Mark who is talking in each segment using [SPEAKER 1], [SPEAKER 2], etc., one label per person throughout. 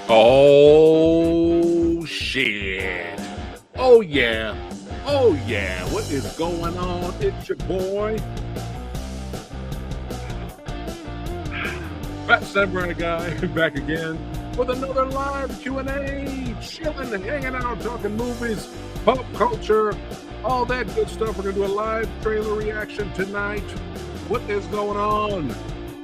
[SPEAKER 1] Oh, shit. Oh, yeah. Oh, yeah. What is going on? It's your boy, Phat Samurai Guy, back again with another live Q&A. Chilling, hanging out, talking movies, pop culture, all that good stuff. We're going to do a live trailer reaction tonight. What is going on?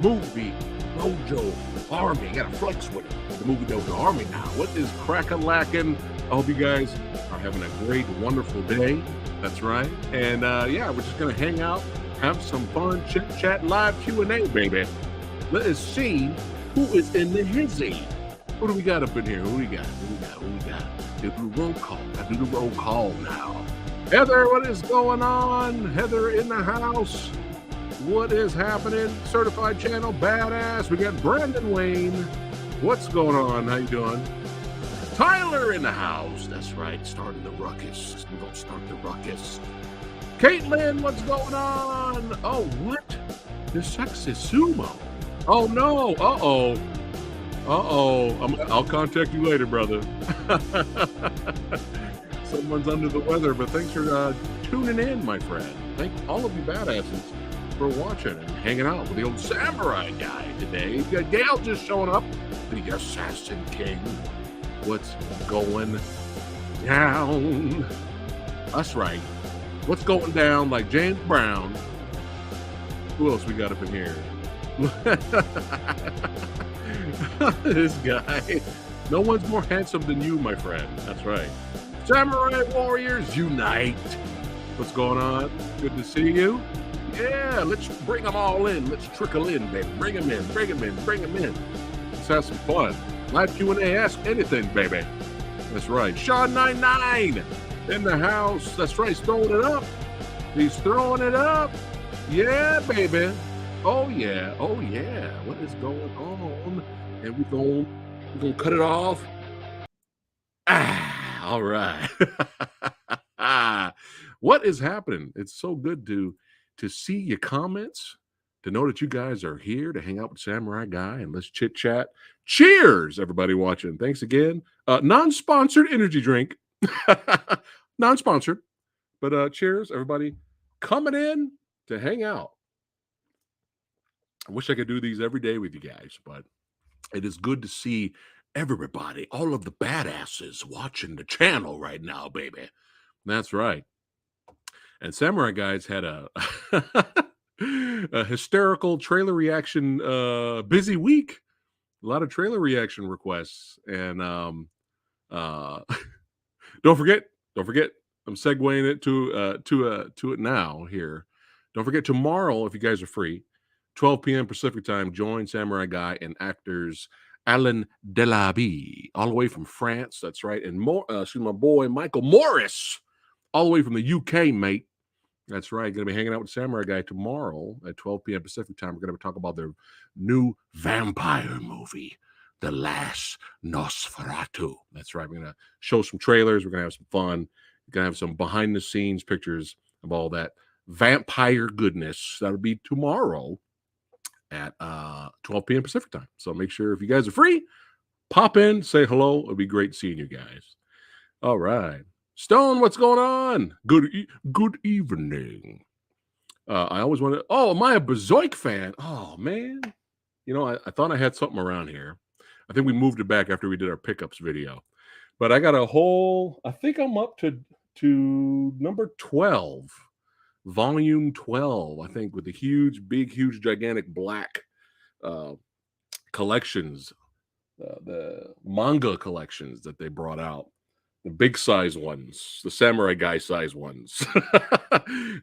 [SPEAKER 1] Movie Dojo Army. I got to flex with it. The Movie Dojo Army now. What is crack-a-lackin'? I hope you guys are having a great, wonderful day. That's right. And yeah, we're just going to hang out, have some fun, chit-chat, live Q&A, baby. Let us see who is in the hizzy. What do we got up in here? Who we got? Who we got? Do the roll call. I do the roll call now. Heather, what is going on? Heather in the house. What is happening? Certified channel badass. We got Brandon Wayne. What's going on? How you doing? Tyler in the house. That's right. Starting the ruckus. We're gonna start the ruckus. Caitlin, what's going on? Oh, what? The sexy sumo. Oh no! Uh-oh! I'll contact you later, brother. Someone's under the weather, but thanks for tuning in, my friend. Thank all of you badasses for watching and hanging out with the old samurai guy today. You got Gail just showing up, the Assassin King. What's going down? That's right. What's going down like James Brown? Who else we got up in here? This guy. No one's more handsome than you, my friend. That's right. Samurai Warriors Unite. What's going on? Good to see you. Yeah, let's bring them all in. Let's trickle in, baby. Bring them in, bring them in, bring them in. Let's have some fun. Live Q&A, ask anything, baby. That's right. Sean99 in the house. That's right, he's throwing it up. He's throwing it up. Yeah, baby. Oh yeah, oh yeah. What is going on? And we're gonna cut it off. All right. What is happening? It's so good to see your comments, to know that you guys are here to hang out with Samurai Guy and let's chit chat. Cheers, everybody watching. Thanks again. Non-sponsored energy drink. Non-sponsored, but cheers, everybody coming in to hang out. I wish I could do these every day with you guys, but it is good to see everybody, all of the badasses watching the channel right now, baby. That's right. And Samurai Guys had a a hysterical trailer reaction busy week. A lot of trailer reaction requests. And don't forget, I'm segueing it to it now here. Don't forget tomorrow, if you guys are free, 12 p.m. Pacific time, join Samurai Guy and actors Alain Delabie, all the way from France. That's right. And my boy Michael Morris, all the way from the UK, mate. That's right. Going to be hanging out with Samurai Guy tomorrow at 12 p.m. Pacific time. We're going to talk about their new vampire movie, The Last Nosferatu. That's right. We're going to show some trailers. We're going to have some fun. We're going to have some behind the scenes pictures of all that vampire goodness. That'll be tomorrow at 12 p.m. Pacific time. So make sure if you guys are free, pop in, say hello. It'll be great seeing you guys. All right. Stone, what's going on? Good evening. I always wanted. Oh, am I a Berserk fan? Oh man, you know I thought I had something around here. I think we moved it back after we did our pickups video, but I got a whole. I think I'm up to number 12, volume 12. I think with the huge, gigantic black collections, the manga collections that they brought out. The big size ones, the Samurai Guy size ones.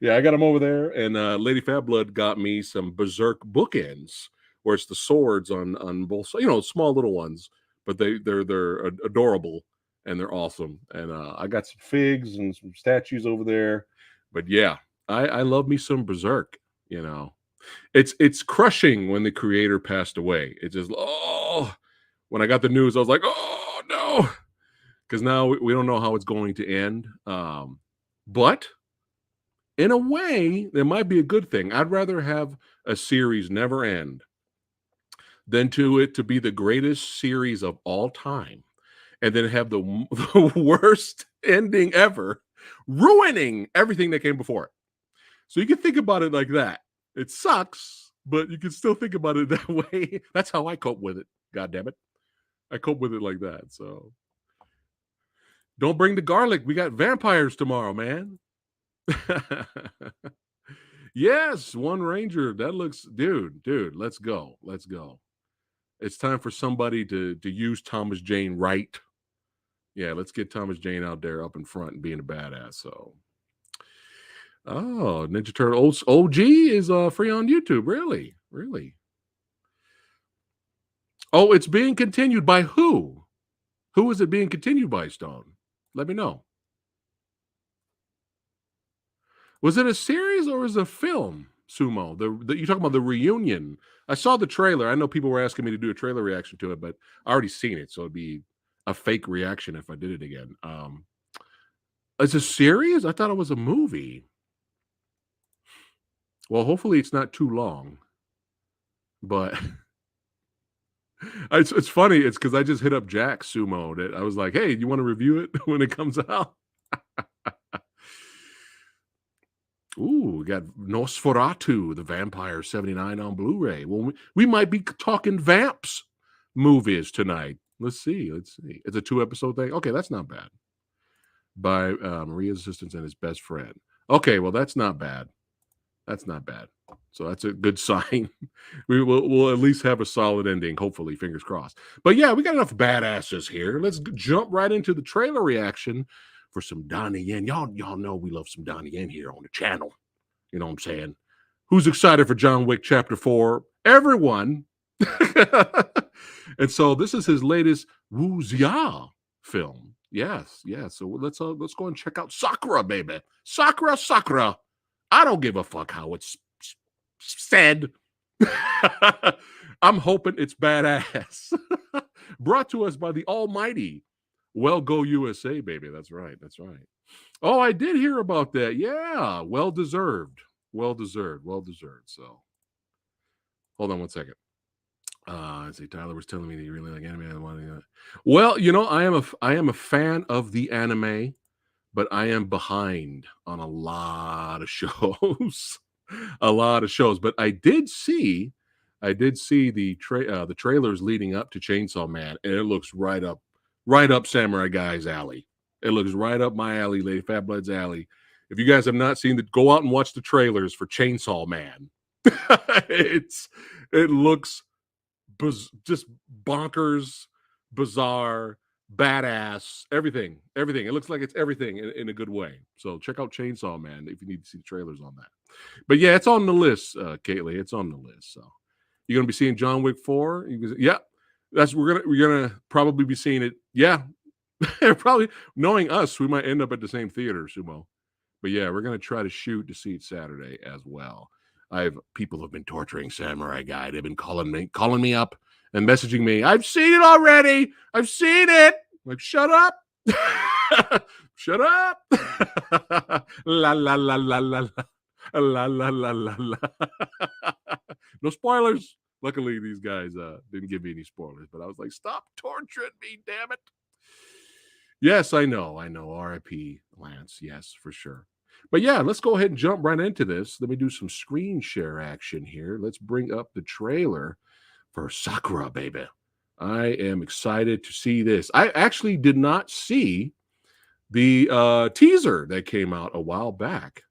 [SPEAKER 1] Yeah, I got them over there. And Lady Fabblood got me some Berserk bookends, where it's the swords on both, small little ones, but they're adorable and they're awesome. And I got some figs and some statues over there. But yeah, I love me some Berserk. It's crushing when the creator passed away. It's just when I got the news, I was like, oh no. Because now we don't know how it's going to end. But in a way, there might be a good thing. I'd rather have a series never end than to it to be the greatest series of all time and then have the worst ending ever, ruining everything that came before it. So you can think about it like that. It sucks, but you can still think about it that way. That's how I cope with it. God damn it. I cope with it like that. So don't bring the garlic. We got vampires tomorrow, man. Yes, one ranger. That looks, dude, let's go. Let's go. It's time for somebody to use Thomas Jane right. Yeah, let's get Thomas Jane out there up in front and being a badass. So, oh, Ninja Turtle OG is free on YouTube. Really? Really? Oh, it's being continued by who? Who is it being continued by, Stone? Let me know. Was it a series or was it a film, Sumo? You talking about the reunion? I saw the trailer. I know people were asking me to do a trailer reaction to it, but I already seen it, so it'd be a fake reaction if I did it again. It's a series? I thought it was a movie. Well, hopefully it's not too long. But it's funny. It's because I just hit up Jack Sumo. That I was like, hey, you want to review it when it comes out? Ooh, we got Nosferatu, the Vampire 79 on Blu-ray. Well, we might be talking Vamps movies tonight. Let's see. It's a 2-episode thing. Okay, that's not bad. By Maria's assistant and his best friend. Okay, well, that's not bad. That's not bad. So that's a good sign. We'll at least have a solid ending, hopefully, fingers crossed. But yeah, we got enough badasses here. Let's jump right into the trailer reaction for some Donnie Yen. Y'all know we love some Donnie Yen here on the channel. You know what I'm saying? Who's excited for John Wick Chapter 4? Everyone. And so this is his latest Wuxia film. Yes. So let's go and check out SAKRA, baby. SAKRA. I don't give a fuck how it's said. I'm hoping it's badass. Brought to us by the almighty Well Go USA, baby. That's right. Oh, I did hear about that. Yeah, well deserved. So, hold on one second. I see. Tyler was telling me that you really like anime. Well, I am a fan of the anime, but I am behind on a lot of shows. But I did see the trailers leading up to Chainsaw Man, and it looks right up Samurai Guy's alley. It looks right up my alley, Lady Fat Blood's alley. If you guys have not seen it, go out and watch the trailers for Chainsaw Man. It looks just bonkers, bizarre, badass, everything. It looks like it's everything in a good way. So check out Chainsaw Man if you need to see the trailers on that. But yeah, it's on the list, Kaylee. It's on the list. So you're gonna be seeing John Wick 4. Yeah, we're gonna probably be seeing it. Yeah, probably knowing us, we might end up at the same theater, Sumo. But yeah, we're gonna try to shoot to see it Saturday as well. People have been torturing Samurai Guy. They've been calling me up and messaging me. I've seen it already. I've seen it. I'm like, shut up. Shut up. La la la la la la. La la la la la. No spoilers. Luckily, these guys didn't give me any spoilers, but I was like, stop torturing me, damn it. Yes, I know. R.I.P. Lance. Yes, for sure. But yeah, let's go ahead and jump right into this. Let me do some screen share action here. Let's bring up the trailer for SAKRA, baby. I am excited to see this. I actually did not see the teaser that came out a while back.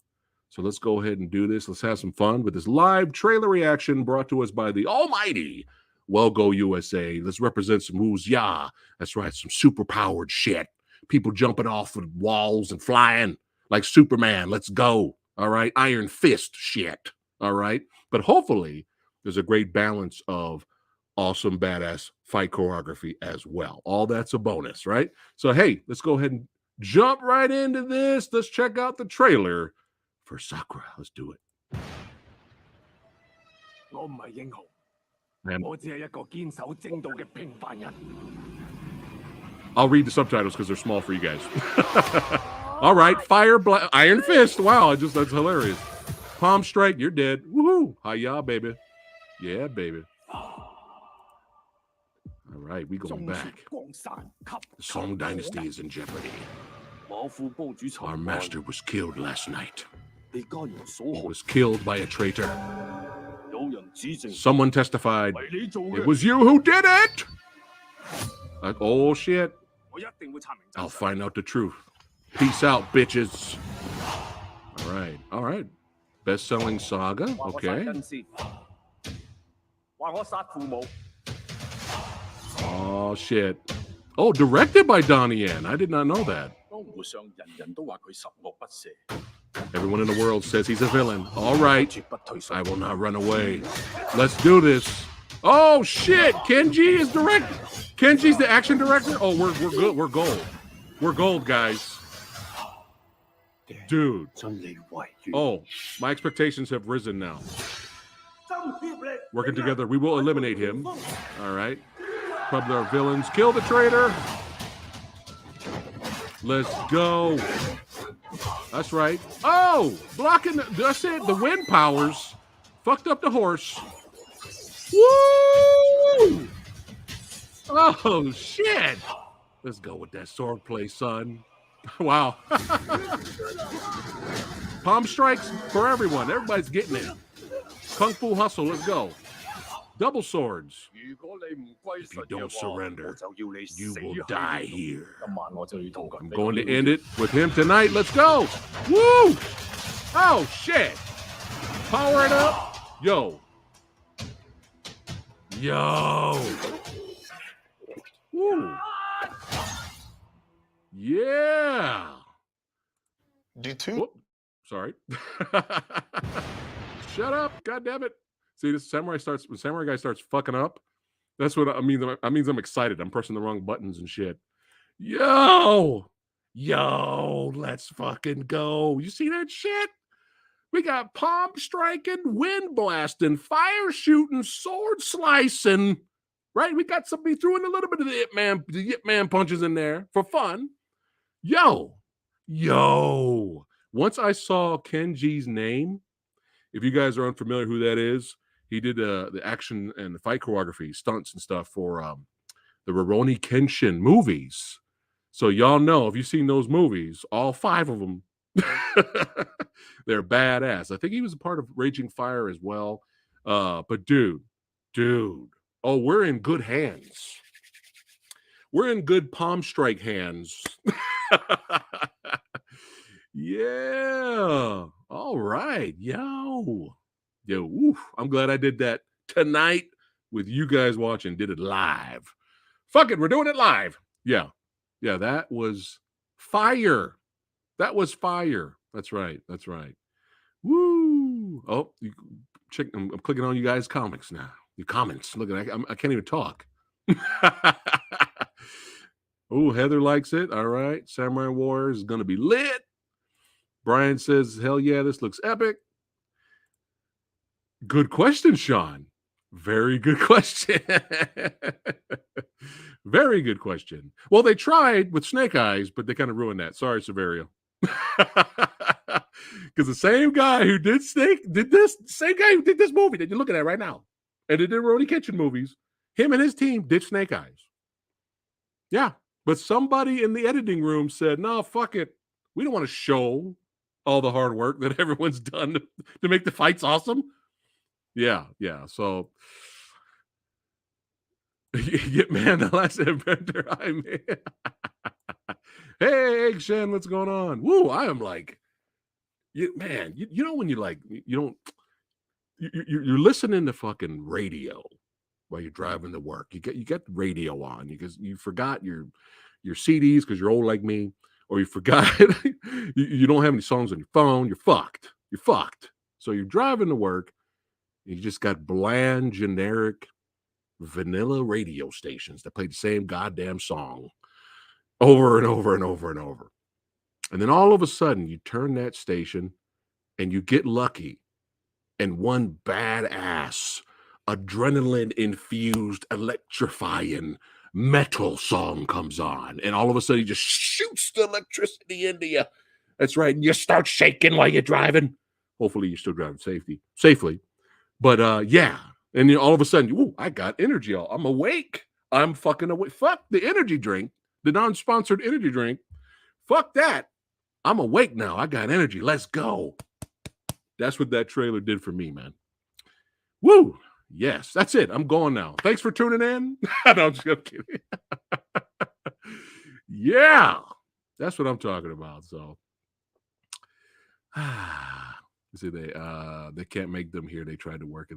[SPEAKER 1] So let's go ahead and do this. Let's have some fun with this live trailer reaction brought to us by the almighty Well Go USA. Let's represent some Wuxia. That's right, some super-powered shit. People jumping off of walls and flying like Superman. Let's go. All right. Iron Fist shit. All right. But hopefully there's a great balance of awesome, badass fight choreography as well. All that's a bonus, right? So, hey, let's go ahead and jump right into this. Let's check out the trailer for SAKRA. Let's do it. I'll read the subtitles because they're small for you guys. All right, Iron Fist. Wow, that's hilarious. Palm strike, you're dead. Woohoo! Hiya, baby. Yeah, baby. right, we going back. The Song Dynasty is in jeopardy. Our master was killed last night. He was killed by a traitor. Someone testified, it was you who did it! Oh, shit. I'll find out the truth. Peace out, bitches. All right. Best-selling saga, okay. Oh, shit. Oh, directed by Donnie Yen. I did not know that. Everyone in the world says he's a villain. All right. I will not run away. Let's do this. Oh, shit. Kenji is director. Kenji's the action director? Oh, we're good. We're gold. We're gold, guys. Dude. Oh, my expectations have risen now. Working together, we will eliminate him. All right. Probably our villains. Kill the traitor. Let's go. That's right. Oh, blocking that's it. The wind powers fucked up the horse. Woo! Oh, shit. Let's go with that sword play, son. Wow. Palm strikes for everyone. Everybody's getting it. Kung Fu hustle. Let's go. Double swords. If you don't surrender, you will die here. I'm going to end it with him tonight. Let's go. Woo! Oh, shit. Power it up. Yo. Woo. Yeah.
[SPEAKER 2] D2.
[SPEAKER 1] Oh, sorry. Shut up. God damn it. See, this Samurai Guy starts fucking up. That's what I mean. I means I'm excited. I'm pressing the wrong buttons and shit. Yo, let's fucking go. You see that shit? We got palm striking, wind blasting, fire shooting, sword slicing. Right? We got somebody throwing a little bit of the Yip Man punches in there for fun. Yo. Once I saw Kenji's name, if you guys are unfamiliar who that is, he did the action and the fight choreography, stunts and stuff for the Rurouni Kenshin movies. So y'all know, if you've seen those movies, all 5 of them, they're badass. I think he was a part of Raging Fire as well. But dude, oh, we're in good hands. We're in good palm strike hands. Yeah. All right. Yo. Oof. I'm glad I did that tonight with you guys watching. Did it live. Fuck it. We're doing it live. Yeah. That was fire. That's right. Woo. Oh, I'm clicking on you guys' comics now. Your comments. Look at that. I can't even talk. Oh, Heather likes it. All right. Samurai Warriors is going to be lit. Brian says, hell yeah, this looks epic. Good question, Sean. Very good question. Very good question. Well, they tried with Snake Eyes, but they kind of ruined that. Sorry, Severio. Because the same guy who did this movie that you're looking at right now, and did the Rurouni Kenshin movies, him and his team did Snake Eyes. Yeah. But somebody in the editing room said, no, fuck it. We don't want to show all the hard work that everyone's done to make the fights awesome. Yeah. So, man, the last inventor I made. Hey, Egg Shen, what's going on? Woo, I am like, you know when you're listening to fucking radio while you're driving to work. You get the radio on because you forgot your CDs because you're old like me, or you forgot you don't have any songs on your phone. You're fucked. So you're driving to work. You just got bland, generic, vanilla radio stations that play the same goddamn song over and over and over and over. And then all of a sudden you turn that station and you get lucky and one badass, adrenaline-infused, electrifying metal song comes on. And all of a sudden he just shoots the electricity into you. That's right. And you start shaking while you're driving. Hopefully you're still driving safely. But yeah. And then all of a sudden, ooh, I got energy. I'm awake. I'm fucking awake. Fuck the energy drink, the non-sponsored energy drink. Fuck that. I'm awake now. I got energy. Let's go. That's what that trailer did for me, man. Woo. Yes, that's it. I'm going now. Thanks for tuning in. No, I'm just kidding. Yeah, that's what I'm talking about. So, see, they can't make them here. They tried to work it.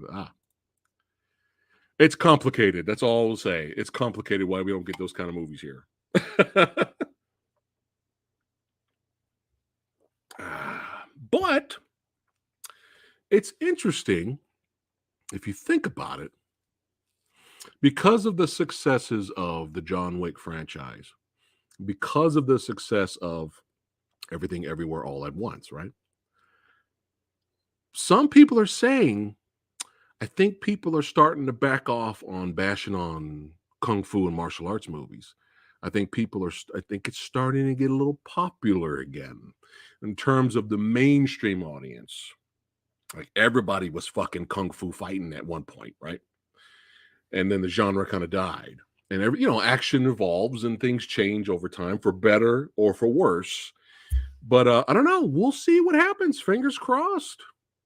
[SPEAKER 1] It's complicated. That's all I'll say. It's complicated why we don't get those kind of movies here. But it's interesting if you think about it, because of the successes of the John Wick franchise, because of the success of Everything Everywhere All at Once, right? Some people are saying, I think people are starting to back off on bashing on kung fu and martial arts movies. I think it's starting to get a little popular again in terms of the mainstream audience. Like everybody was fucking kung fu fighting at one point, right? And then the genre kind of died. And action evolves and things change over time for better or for worse. But I don't know. We'll see what happens. Fingers crossed.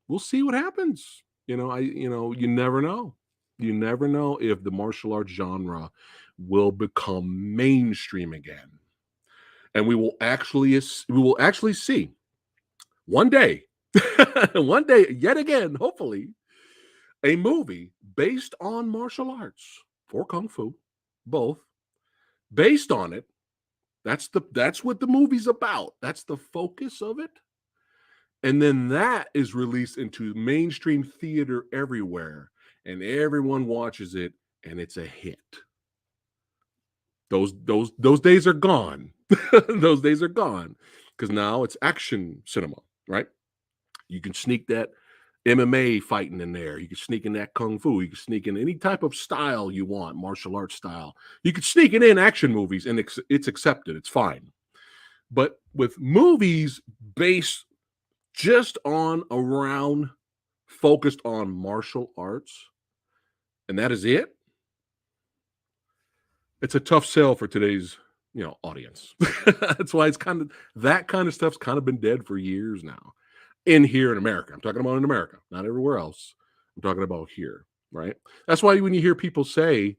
[SPEAKER 1] We'll see what happens. You never know. You never know if the martial arts genre will become mainstream again. And we will actually see one day, one day, yet again, hopefully, a movie based on martial arts or kung fu, both, based on it. That's what the movie's about. That's the focus of it. And then that is released into mainstream theater everywhere, and everyone watches it, and it's a hit. Those days are gone. Those days are gone because now it's action cinema, right? You can sneak that MMA fighting in there. You can sneak in that kung fu. You can sneak in any type of style you want, martial arts style. You can sneak it in action movies, and it's accepted. It's fine. But with movies based just focused on martial arts, and that is it, it's a tough sell for today's audience. That's why that kind of stuff's kind of been dead for years now. Here in America, I'm talking about in America, not everywhere else. I'm talking about here, right? That's why when you hear people say,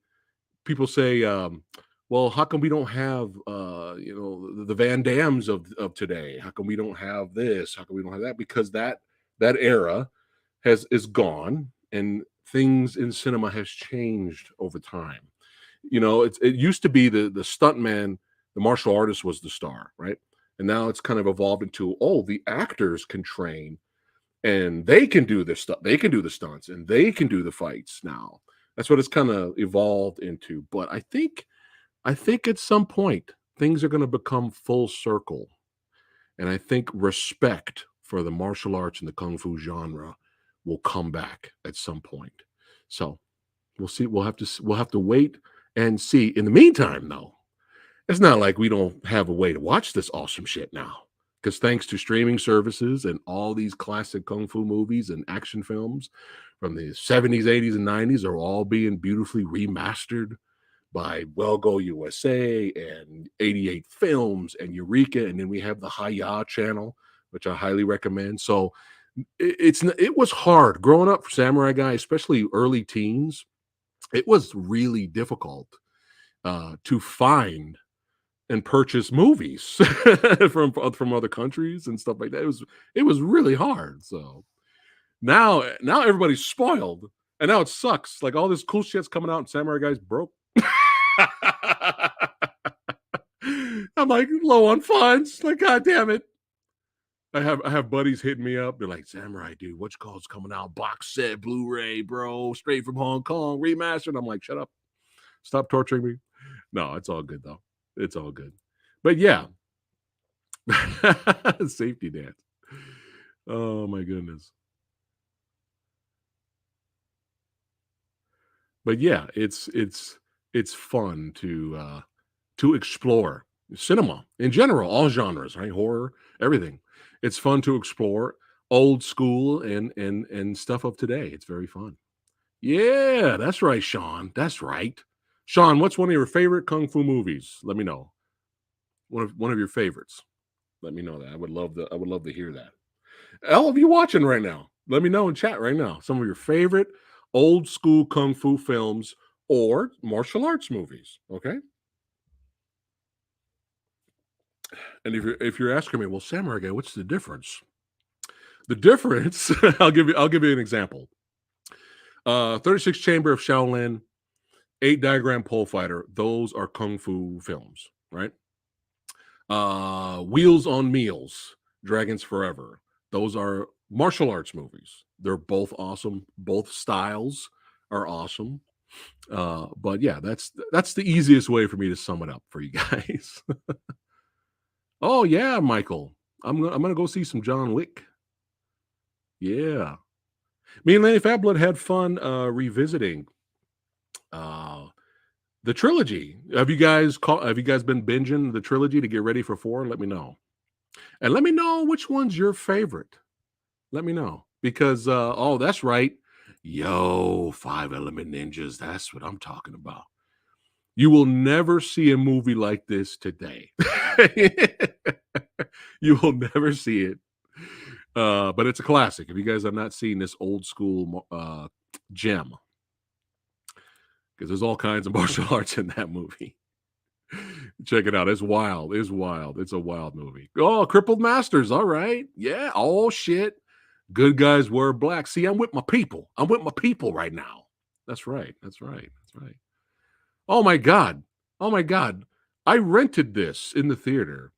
[SPEAKER 1] well, how come we don't have the Van Dams of today? How come we don't have this? How come we don't have that? Because that era is gone, and things in cinema has changed over time. It used to be the stuntman, the martial artist was the star, right? And now it's kind of evolved into, the actors can train and they can do this stuff. They can do the stunts and they can do the fights now. That's what it's kind of evolved into. But I think at some point things are going to become full circle. And I think respect for the martial arts and the kung fu genre will come back at some point. So we'll see. We'll have to wait and see. In the meantime, though, it's not like we don't have a way to watch this awesome shit now. Because thanks to streaming services and all these classic kung fu movies and action films from the 70s, 80s, and 90s are all being beautifully remastered by Well Go USA and 88 Films and Eureka. And then we have the Hi-Ya channel, which I highly recommend. So it was hard growing up for Samurai Guy, especially early teens. It was really difficult to find and purchase movies from other countries and stuff like that. It was really hard. So now everybody's spoiled, and now it sucks. Like all this cool shit's coming out, and Samurai Guy's broke. I'm like low on funds. Like, God damn it. I have buddies hitting me up. They're like, Samurai, dude, what's called coming out? Box set, Blu-ray, bro, straight from Hong Kong, remastered. I'm like, shut up. Stop torturing me. No, it's all good though. It's all good. But yeah. Safety dance. Oh my goodness. But yeah, it's fun to explore cinema in general, all genres, right? Horror, everything. It's fun to explore old school and stuff of today. It's very fun. Yeah, that's right, Sean. That's right. Sean, what's one of your favorite kung fu movies? Let me know. One of your favorites. Let me know that. I would love to hear that. All of you watching right now, let me know in chat right now some of your favorite old school kung fu films or martial arts movies. Okay. And if you're asking me, well, Samurai Guy, what's the difference? The difference, I'll give you an example. 36 Chamber of Shaolin, 8 Diagram Pole Fighter, those are kung fu films, right? Wheels on Meals, Dragons Forever, those are martial arts movies. They're both awesome. Both styles are awesome. But yeah, that's the easiest way for me to sum it up for you guys. Oh yeah, Michael, I'm gonna go see some John Wick. Yeah, me and Lenny Fablet had fun revisiting uh, the trilogy. Have you guys been binging the trilogy to get ready for 4? Let me know, and let me know which one's your favorite. Let me know because oh, that's right, yo, Five Element Ninjas. That's what I'm talking about. You will never see a movie like this today. You will never see it. But it's a classic. If you guys have not seen this old school gem, because there's all kinds of martial arts in that movie. Check it out. It's wild. It's wild. It's a wild movie. Oh, Crippled Masters. All right. Yeah. Oh, shit. Good guys wear black. See, I'm with my people. I'm with my people right now. That's right. That's right. That's right. Oh, my God. Oh, my God. I rented this in the theater.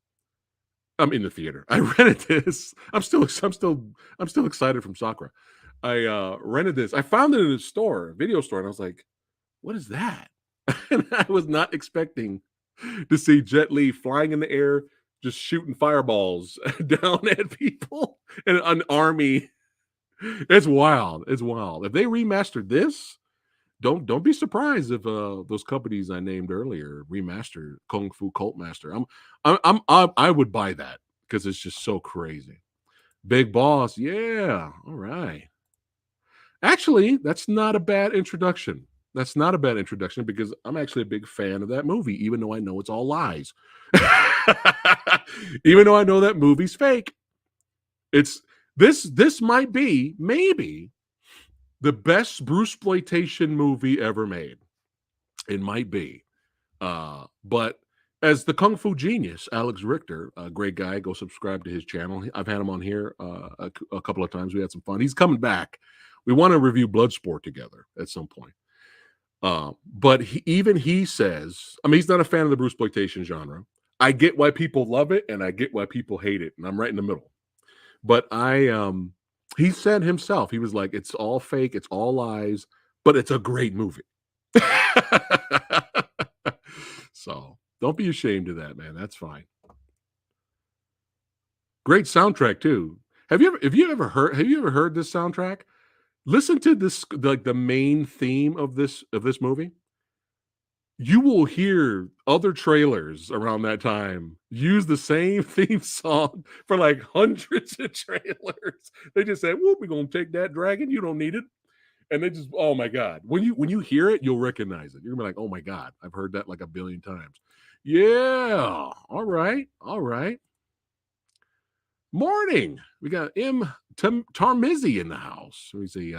[SPEAKER 1] I'm in the theater. I rented this. I'm still excited from SAKRA. I rented this. I found it in a store, video store, and I was like, "What is that?" And I was not expecting to see Jet Li flying in the air, just shooting fireballs down at people and an army. It's wild. It's wild. If they remastered this, don't be surprised if those companies I named earlier remaster Kung Fu Cult Master. I would buy that because it's just so crazy. Big Boss, yeah, all right. Actually, that's not a bad introduction. That's not a bad introduction because I'm actually a big fan of that movie, even though I know it's all lies. Even though I know that movie's fake, it's this might be maybe the best Bruce exploitation movie ever made. It might be. But as the Kung Fu genius, Alex Richter, a great guy, go subscribe to his channel. I've had him on here a couple of times. We had some fun. He's coming back. We want to review Bloodsport together at some point. But even he says, I mean, he's not a fan of the Bruce exploitation genre. I get why people love it, and I get why people hate it, and I'm right in the middle. But he said himself, he was like, it's all fake, it's all lies, but it's a great movie. So don't be ashamed of that, man. That's fine. Great soundtrack too. Have you ever heard this soundtrack? Listen to this, like the main theme of this movie. You will hear other trailers around that time use the same theme song for like hundreds of trailers. They just said, "Whoop, we're gonna take that dragon. You don't need it." And they just, oh my God. When you hear it, you'll recognize it. You're gonna be like, oh my God, I've heard that like a billion times. Yeah. All right. All right. Morning. We got Tarmizi in the house. We see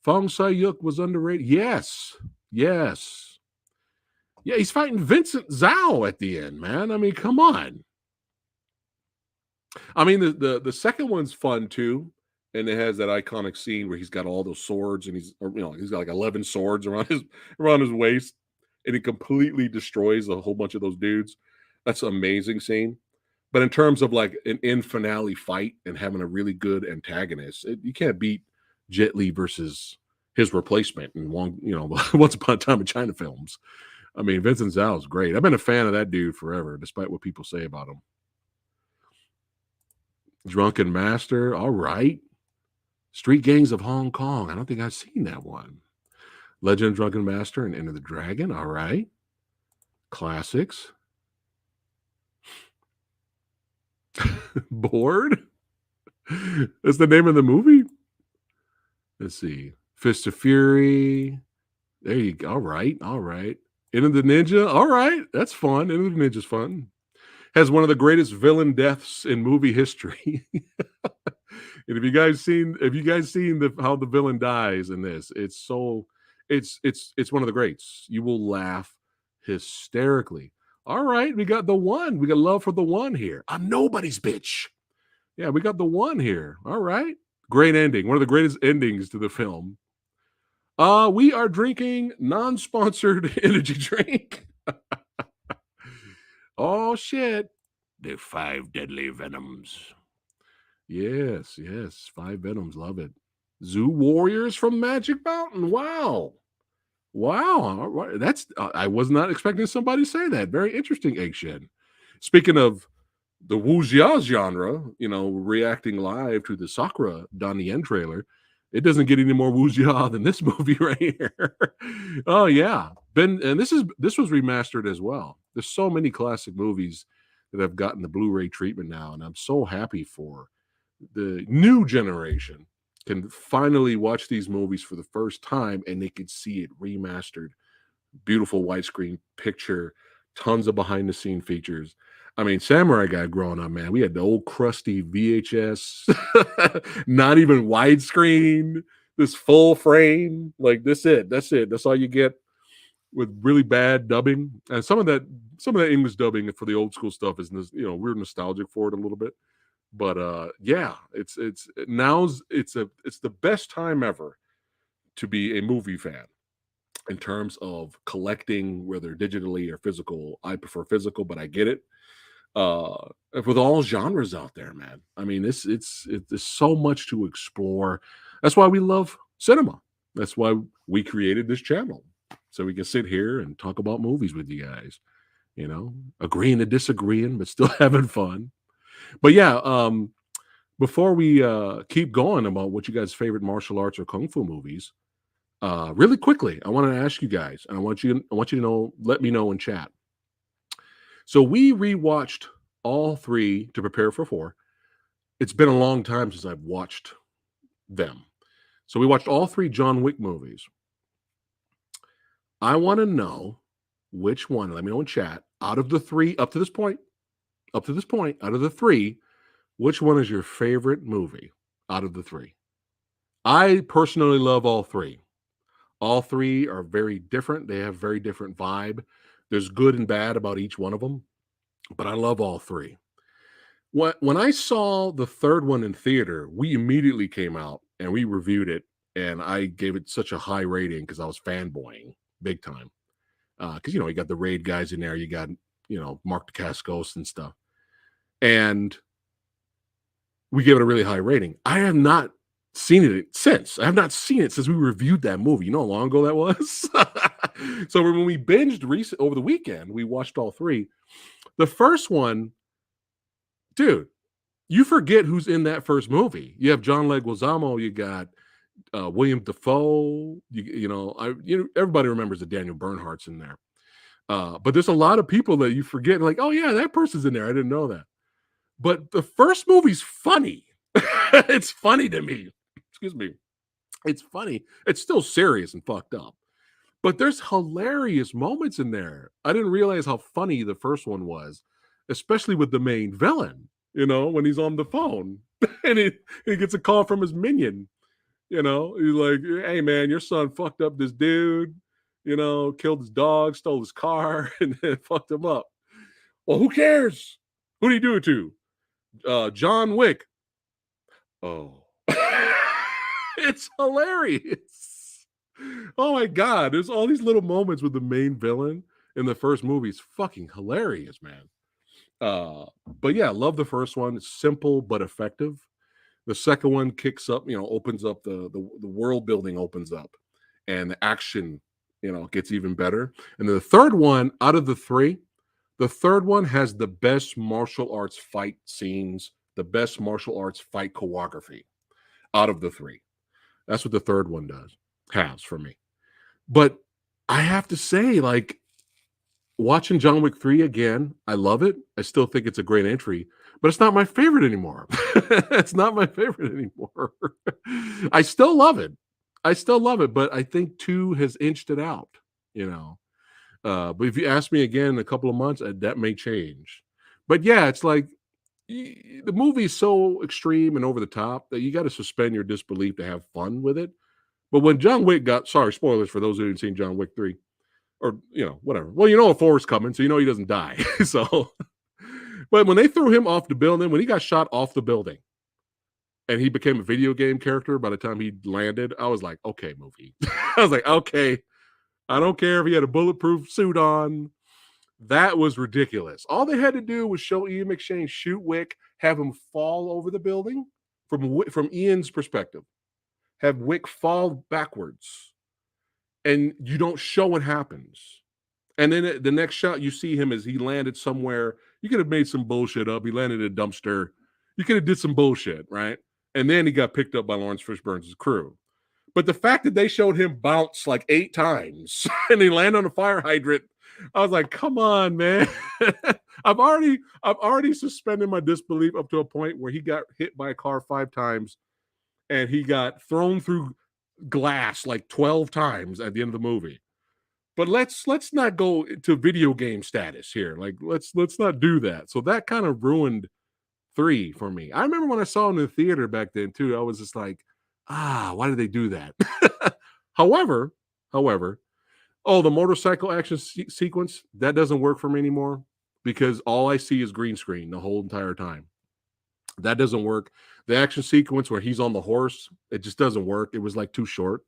[SPEAKER 1] Fong Sayuk was underrated. Yes. Yes. Yeah, he's fighting Vincent Zhao at the end, man. I mean, come on. I mean, the second one's fun too, and it has that iconic scene where he's got all those swords, and he's got like 11 swords around his waist, and he completely destroys a whole bunch of those dudes. That's an amazing scene. But in terms of like an end finale fight and having a really good antagonist, you can't beat Jet Li versus his replacement in Once Upon a Time in China films. I mean, Vincent Zhao is great. I've been a fan of that dude forever, despite what people say about him. Drunken Master, all right. Street Gangs of Hong Kong. I don't think I've seen that one. Legend of Drunken Master and Enter the Dragon, all right. Classics. Bored? That's the name of the movie? Let's see. Fist of Fury. There you go. All right. All right. Into the Ninja. All right, that's fun. Into the Ninja's fun. Has one of the greatest villain deaths in movie history. And if you guys seen how the villain dies in this, it's one of the greats. You will laugh hysterically. All right, we got the one. We got love for the one here. I'm nobody's bitch. Yeah, we got the one here. All right. Great ending. One of the greatest endings to the film. We are drinking non-sponsored energy drink. Oh shit. The 5 deadly venoms. Yes, yes. 5 venoms. Love it. Zoo warriors from Magic Mountain. Wow. Wow. All right. That's I was not expecting somebody to say that. Very interesting, Eggshed. Speaking of the wuxia genre, reacting live to the SAKRA Donnie Yen trailer, it doesn't get any more wuxia than this movie right here. Oh yeah, and this was remastered as well. There's so many classic movies that have gotten the Blu-ray treatment now, and I'm so happy for the new generation can finally watch these movies for the first time and they could see it remastered, beautiful widescreen picture, tons of behind the scene features. I mean, Samurai Guy growing up, man, we had the old crusty VHS, not even widescreen, this full frame. Like that's it. That's all you get with really bad dubbing. And some of that English dubbing for the old school stuff is we're nostalgic for it a little bit. But yeah, it's the best time ever to be a movie fan in terms of collecting, whether digitally or physical. I prefer physical, but I get it. With all genres out there, man. I mean, there's so much to explore. That's why we love cinema. That's why we created this channel, so we can sit here and talk about movies with you guys. Agreeing to disagreeing, but still having fun. But yeah, before we keep going about what you guys' favorite martial arts or kung fu movies, really quickly, I want to ask you guys, and I want you to know, let me know in chat. So we rewatched all 3 to prepare for 4. It's been a long time since I've watched them. So we watched all 3 John Wick movies. I want to know which one, let me know in chat, out of the 3, up to this point, out of the 3, which one is your favorite movie out of the 3? I personally love all 3. All 3 are very different. They have very different vibe. There's good and bad about each one of them, but I love all 3. When I saw the 3rd one in theater, we immediately came out and we reviewed it, and I gave it such a high rating because I was fanboying big time. Because you got the Raid guys in there, you got Mark Dacascos and stuff, and we gave it a really high rating. I have not seen it since. I have not seen it since we reviewed that movie. You know how long ago that was? So when we binged over the weekend, we watched all 3. The first one, dude, you forget who's in that first movie. You have John Leguizamo, you got William Dafoe. Everybody remembers that Daniel Bernhardt's in there. But there's a lot of people that you forget. Like, oh yeah, that person's in there. I didn't know that. But the first movie's funny. It's funny to me. Excuse me. It's funny. It's still serious and fucked up. But there's hilarious moments in there. I didn't realize how funny the first one was, especially with the main villain, when he's on the phone and he gets a call from his minion. He's like, hey man, your son fucked up this dude, killed his dog, stole his car, and then fucked him up. Well, who cares? Who do you do it to? John Wick. Oh. It's hilarious. Oh my god, there's all these little moments with the main villain in the first movie. It's fucking hilarious, man. But yeah, I love the first one. It's simple but effective. The second one kicks up, opens up the world building opens up, and the action, gets even better. And then the third one, out of the 3, the third one has the best martial arts fight scenes, the best martial arts fight choreography out of the 3. That's what the third one has for me. But I have to say, like, watching John Wick 3 again, I love it. I still think it's a great entry, but it's not my favorite anymore. It's not my favorite anymore. I still love it. But I think 2 has inched it out, But if you ask me again in a couple of months, that may change. But yeah, it's like the movie is so extreme and over the top that you got to suspend your disbelief to have fun with it. But when John Wick sorry, spoilers for those who haven't seen John Wick 3, or, whatever. Well, a 4 is coming, so he doesn't die. So, but when they threw him off the building, when he got shot off the building and he became a video game character by the time he landed, I was like, okay, movie. I was like, okay, I don't care if he had a bulletproof suit on. That was ridiculous. All they had to do was show Ian McShane shoot Wick, have him fall over the building from Ian's perspective, have Wick fall backwards, and you don't show what happens. And then the next shot you see him as he landed somewhere. You could have made some bullshit up. He landed in a dumpster. You could have did some bullshit, right? And then he got picked up by Lawrence Fishburne's crew. But the fact that they showed him bounce like 8 times and he landed on a fire hydrant, I was like, come on, man. I've already suspended my disbelief up to a point where he got hit by a car 5 times and he got thrown through glass like 12 times at the end of the movie. But let's not go to video game status here. Like let's not do that. So that kind of ruined 3 for me. I remember when I saw it in the theater back then too. I was just like, why did they do that? However, the motorcycle action sequence, that doesn't work for me anymore because all I see is green screen the whole entire time. That doesn't work. The action sequence where he's on the horse, it just doesn't work. It was like too short.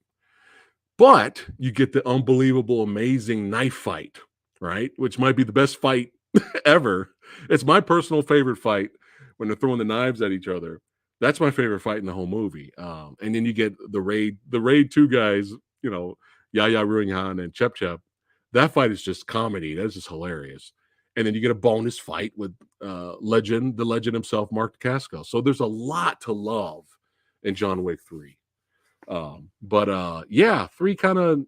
[SPEAKER 1] But you get the unbelievable, amazing knife fight, right? Which might be the best fight ever. It's my personal favorite fight when they're throwing the knives at each other. That's my favorite fight in the whole movie. And then you get the raid 2 guys, Yaya Ruinhan and Chep Chep. That fight is just comedy. That's just hilarious. And then you get a bonus fight with the legend himself, Mark Dacascos. So there's a lot to love in John Wick 3. Yeah, 3 kind of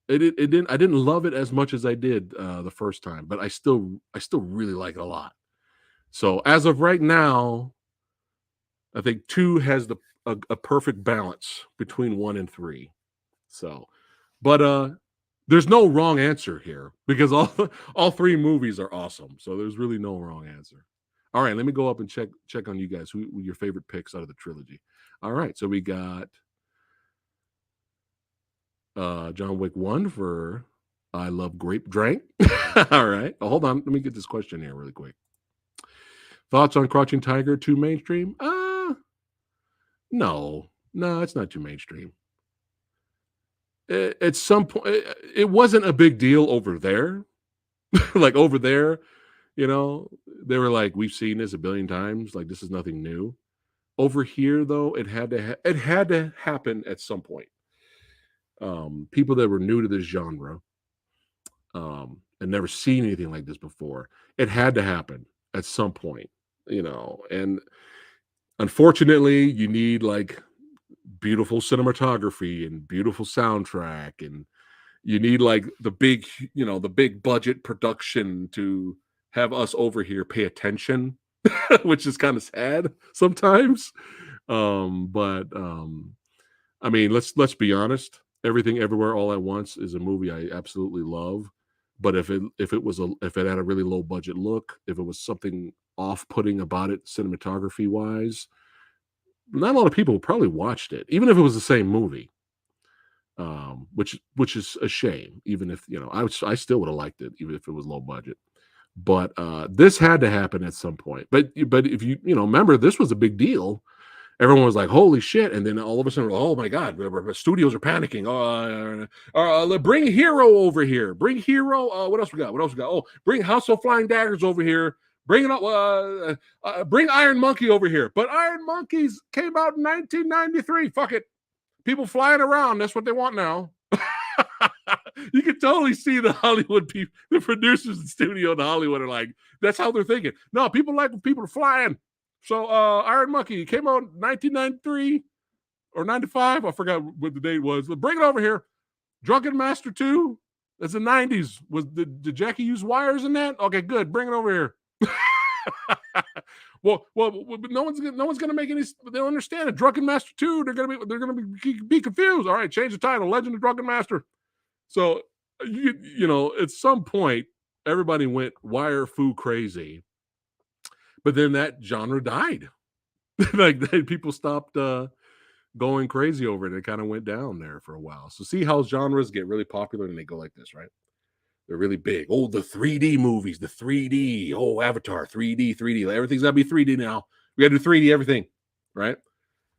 [SPEAKER 1] I didn't love it as much as I did the first time, but I still really like it a lot. So as of right now, I think 2 has a perfect balance between 1 and 3. So, but there's no wrong answer here because all 3 movies are awesome. So there's really no wrong answer. All right, let me go up and check on you guys. Who your favorite picks out of the trilogy? All right, so we got John Wick 1 for I love grape drink. All right. Oh, hold on. Let me get this question here really quick. Thoughts on Crouching Tiger too mainstream? No, it's not too mainstream. At some point, it wasn't a big deal over there. Like over there, they were like, we've seen this a billion times. Like this is nothing new. Over here, though, it had to happen at some point. People that were new to this genre and never seen anything like this before, it had to happen at some point, and unfortunately you need like beautiful cinematography and beautiful soundtrack, and you need like the big budget production to have us over here pay attention, which is kind of sad sometimes. I mean, let's be honest. Everything Everywhere All at Once is a movie I absolutely love. But if it had a really low budget look, if it was something off-putting about it cinematography wise, not a lot of people probably watched it, even if it was the same movie. Which is a shame. Even if I still would have liked it, even if it was low budget. But this had to happen at some point. But if you remember, this was a big deal. Everyone was like, holy shit. And then all of a sudden, oh my God, studios are panicking. Bring Hero over here. Bring Hero. What else we got? Oh, bring House of Flying Daggers over here. Bring it up. Bring Iron Monkey over here. But Iron Monkeys came out in 1993. Fuck it. People flying around. That's what they want now. You can totally see the Hollywood people, the producers in studio in Hollywood are like, that's how they're thinking. No, people like when people are flying. So Iron Monkey came out in 1993 or 95. I forgot what the date was. Bring it over here. Drunken Master 2. That's the 90s. Did Jackie use wires in that? Okay, good. Bring it over here. well, no one's gonna make any. They don't understand it. Drunken Master 2. They're gonna be confused. All right, change the title. Legend of Drunken Master. So you know, at some point, everybody went wire fu crazy, but then that genre died. Like people stopped going crazy over it. It kind of went down there for a while. So see how genres get really popular and they go like this, right? They're really big. Oh, the 3D movies, the 3D. Oh, Avatar, 3D, 3D. Everything's got to be 3D now. We got to do 3D everything, right?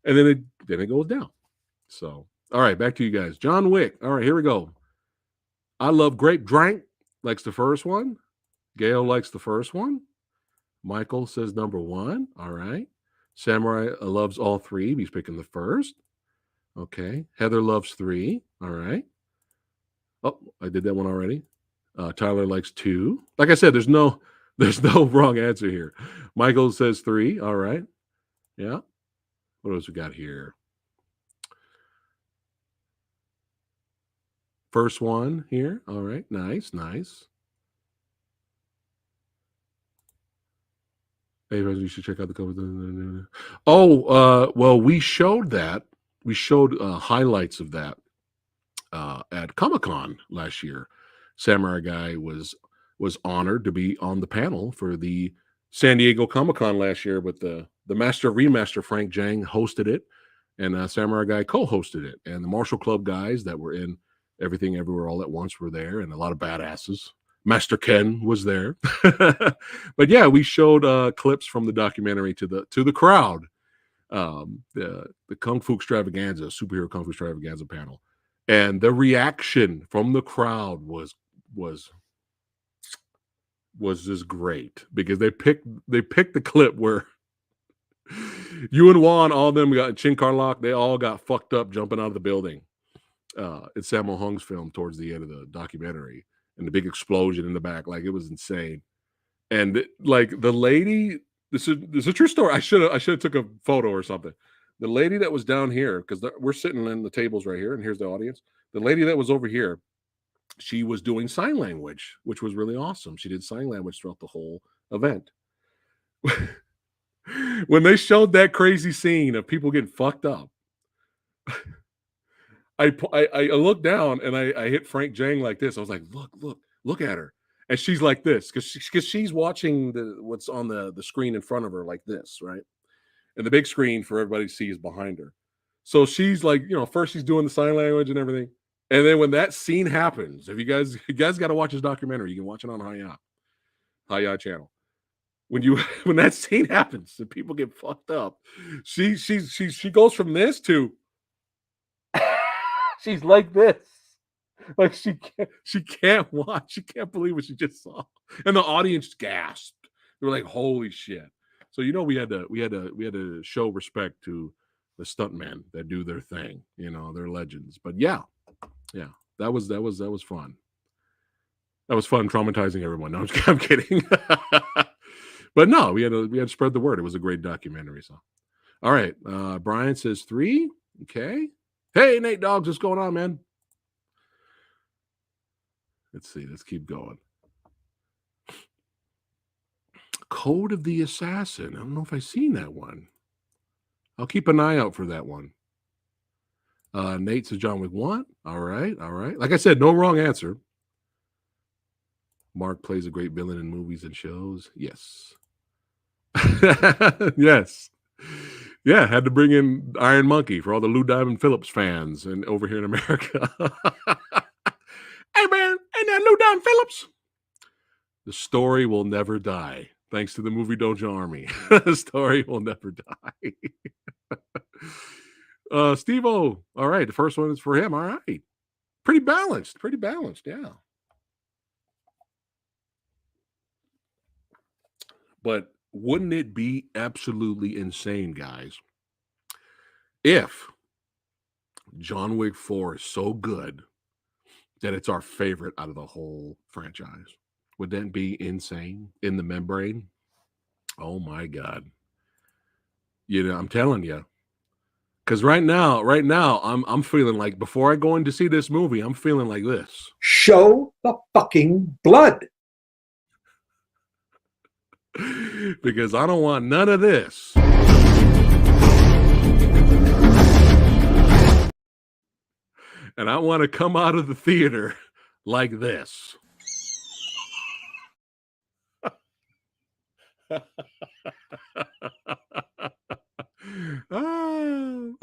[SPEAKER 1] And then it goes down. So, all right, back to you guys. John Wick. All right, here we go. I love grape drink. Likes the first one. Gail likes the first one. Michael says number one. All right. Samurai loves all three. He's picking the first. Okay. Heather loves three. All right. Oh, I did that one already. Tyler likes two. Like I said, there's no wrong answer here. Michael says three. All right. Yeah. What else we got here? First one here. All right. Nice. Hey, you should check out the cover. Oh, well, we showed that. We showed highlights of that at Comic-Con last year. Samurai Guy was honored to be on the panel for the San Diego Comic-Con last year with the Master Remaster. Frank Jang hosted it, and Samurai Guy co-hosted it. And the Marshall Club guys that were in Everything Everywhere All at Once were there, and a lot of badasses. Master Ken was there. But yeah, we showed clips from the documentary to the crowd. The Kung Fu Extravaganza, superhero Kung Fu Extravaganza panel. And the reaction from the crowd was just great, because they picked the clip where you and Juan, all of them got Chin Carlock, they all got fucked up jumping out of the building. It's Sammo Hung's film towards the end of the documentary, and the big explosion in the back, like it was insane. And like the lady, this is a true story. I should have took a photo or something. The lady that was down here, because we're sitting in the tables right here, and here's the audience. The lady that was over here, she was doing sign language, which was really awesome. She did sign language throughout the whole event. When they showed that crazy scene of people getting fucked up, I looked down and I hit Frank Jang like this. I was like, look at her. And she's like this, because she's watching what's on the screen in front of her like this, right? And the big screen for everybody to see is behind her. So she's like, first she's doing the sign language and everything. And then when that scene happens, if you guys got to watch this documentary, you can watch it on Hi-Ya channel. When that scene happens and people get fucked up, she goes from this to she's like this. Like she can't watch. She can't believe what she just saw. And the audience gasped. They were like, holy shit. So we had to show respect to the stuntmen that do their thing. They're legends. But yeah, that was fun. That was fun traumatizing everyone. No, I'm kidding. But no, we had to spread the word. It was a great documentary. So, all right. Brian says 3. Okay. Hey, Nate Dogs, what's going on, man? Let's see. Let's keep going. Code of the Assassin. I don't know if I've seen that one. I'll keep an eye out for that one. Nate says John Wick 1. All right. Like I said, no wrong answer. Mark plays a great villain in movies and shows. Yes. Yes. Yeah, had to bring in Iron Monkey for all the Lou Diamond Phillips fans and over here in America. Hey, man, ain't that Lou Diamond Phillips? The story will never die. Thanks to the Movie Dojo Army. The story will never die. Steve-O. All right, the first one is for him. All right. Pretty balanced, yeah. But wouldn't it be absolutely insane, guys, if John Wick 4 is so good that it's our favorite out of the whole franchise? Would that be insane in the membrane? Oh my God. I'm telling you. Because right now, I'm feeling like, before I go in to see this movie, I'm feeling like this.
[SPEAKER 3] Show the fucking blood.
[SPEAKER 1] Because I don't want none of this. And I want to come out of the theater like this. Oh.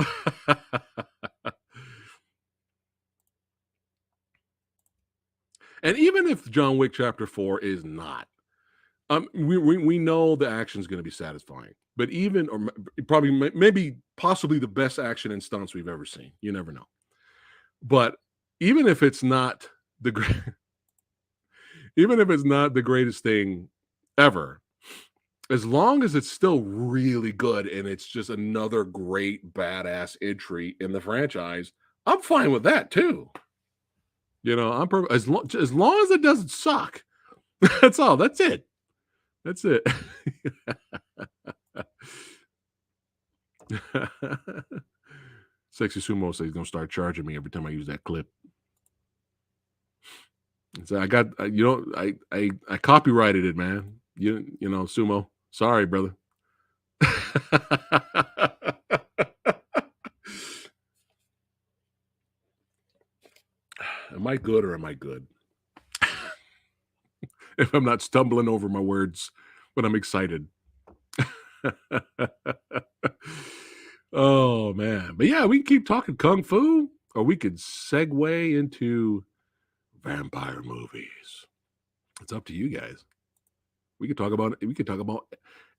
[SPEAKER 1] And even if John Wick Chapter 4 is not, we know the action is going to be satisfying. But even, or probably, maybe, possibly the best action in stunts we've ever seen. You never know. But even if it's not the even if it's not the greatest thing ever, as long as it's still really good and it's just another great badass entry in the franchise, I'm fine with that too. You know, as long as it doesn't suck. That's all. That's it. That's it. Sexy Sumo says he's gonna start charging me every time I use that clip. So I got, I copyrighted it, man. You know, Sumo. Sorry, brother. Am I good or am I good? If I'm not stumbling over my words when I'm excited. Oh man. But yeah, we can keep talking kung fu, or we could segue into vampire movies. It's up to you guys. We could talk about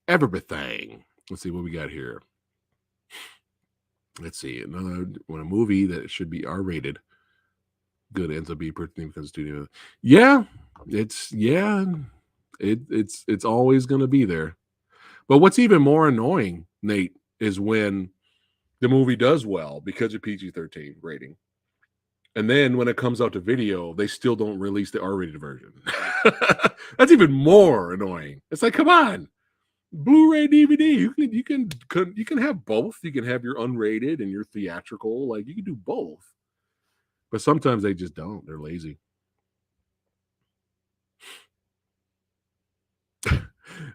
[SPEAKER 1] everything. Let's see what we got here. Let's see. When a movie that should be R-rated good ends up being pretty because studio. Yeah, it's always gonna be there. But what's even more annoying, Nate, is when the movie does well because of PG-13 rating. And then when it comes out to video, they still don't release the R-rated version. That's even more annoying. It's like, come on, Blu-ray, DVD. You can have both. You can have your unrated and your theatrical. Like, you can do both. But sometimes they just don't. They're lazy.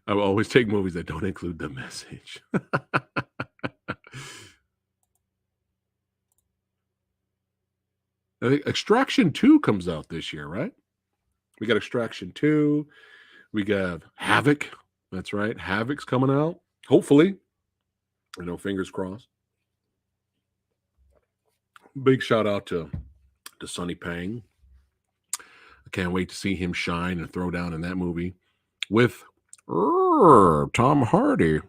[SPEAKER 1] I will always take movies that don't include the message. I think Extraction 2 comes out this year, right? We got Extraction 2. We got Havoc. That's right. Havoc's coming out. Hopefully. I know, fingers crossed. Big shout out to Sonny Pang. I can't wait to see him shine and throw down in that movie with Tom Hardy.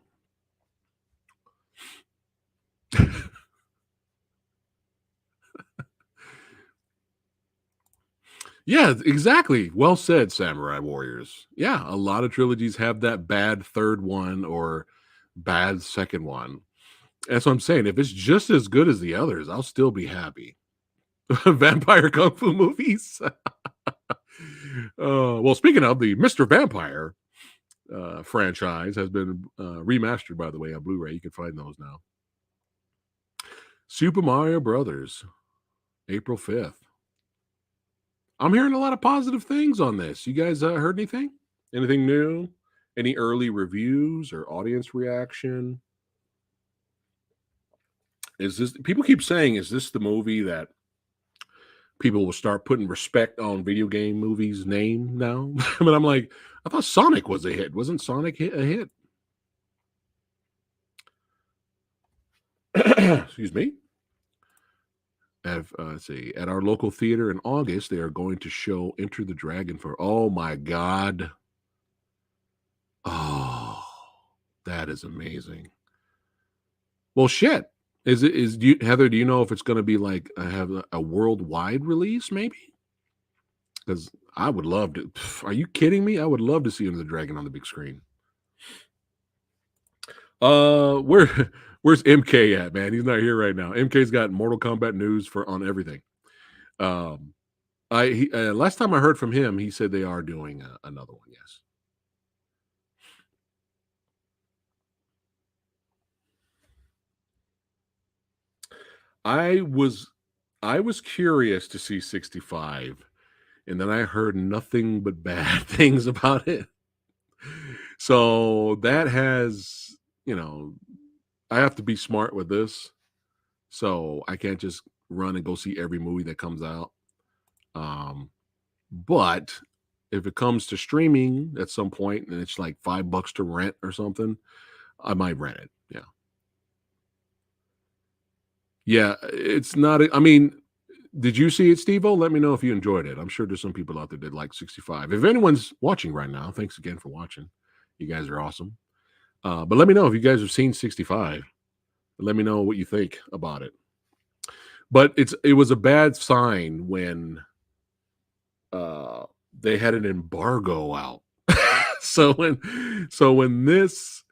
[SPEAKER 1] Yeah, exactly. Well said, Samurai Warriors. Yeah, a lot of trilogies have that bad third one or bad second one. That's what I'm saying. If it's just as good as the others, I'll still be happy. Vampire Kung Fu movies. Well, speaking of, the Mr. Vampire franchise has been remastered, by the way, on Blu-ray. You can find those now. Super Mario Brothers, April 5th. I'm hearing a lot of positive things on this. You guys heard anything? Anything new? Any early reviews or audience reaction? Is this, people keep saying, is this the movie that people will start putting respect on video game movies' name now? But I'm like, I thought Sonic was a hit. Wasn't Sonic a hit? Excuse me. Let's see. At our local theater in August, they are going to show Enter the Dragon for. Oh my God! Oh, that is amazing. Well, shit. Heather? Do you know if it's going to be like have a worldwide release? Maybe. Because I would love to. Are you kidding me? I would love to see Enter the Dragon on the big screen. Where's MK at, man? He's not here right now. MK's got Mortal Kombat news on everything. Last time I heard from him, he said they are doing another one. Yes. I was curious to see 65, and then I heard nothing but bad things about it. So that has, I have to be smart with this. So I can't just run and go see every movie that comes out. But if it comes to streaming at some point and it's like $5 to rent or something, I might rent it. Yeah. Yeah, it's not. I mean, did you see it, Steve-O? Let me know if you enjoyed it. I'm sure there's some people out there that like 65. If anyone's watching right now, thanks again for watching. You guys are awesome. But let me know if you guys have seen 65. Let me know what you think about it. But it was a bad sign when they had an embargo out. so when this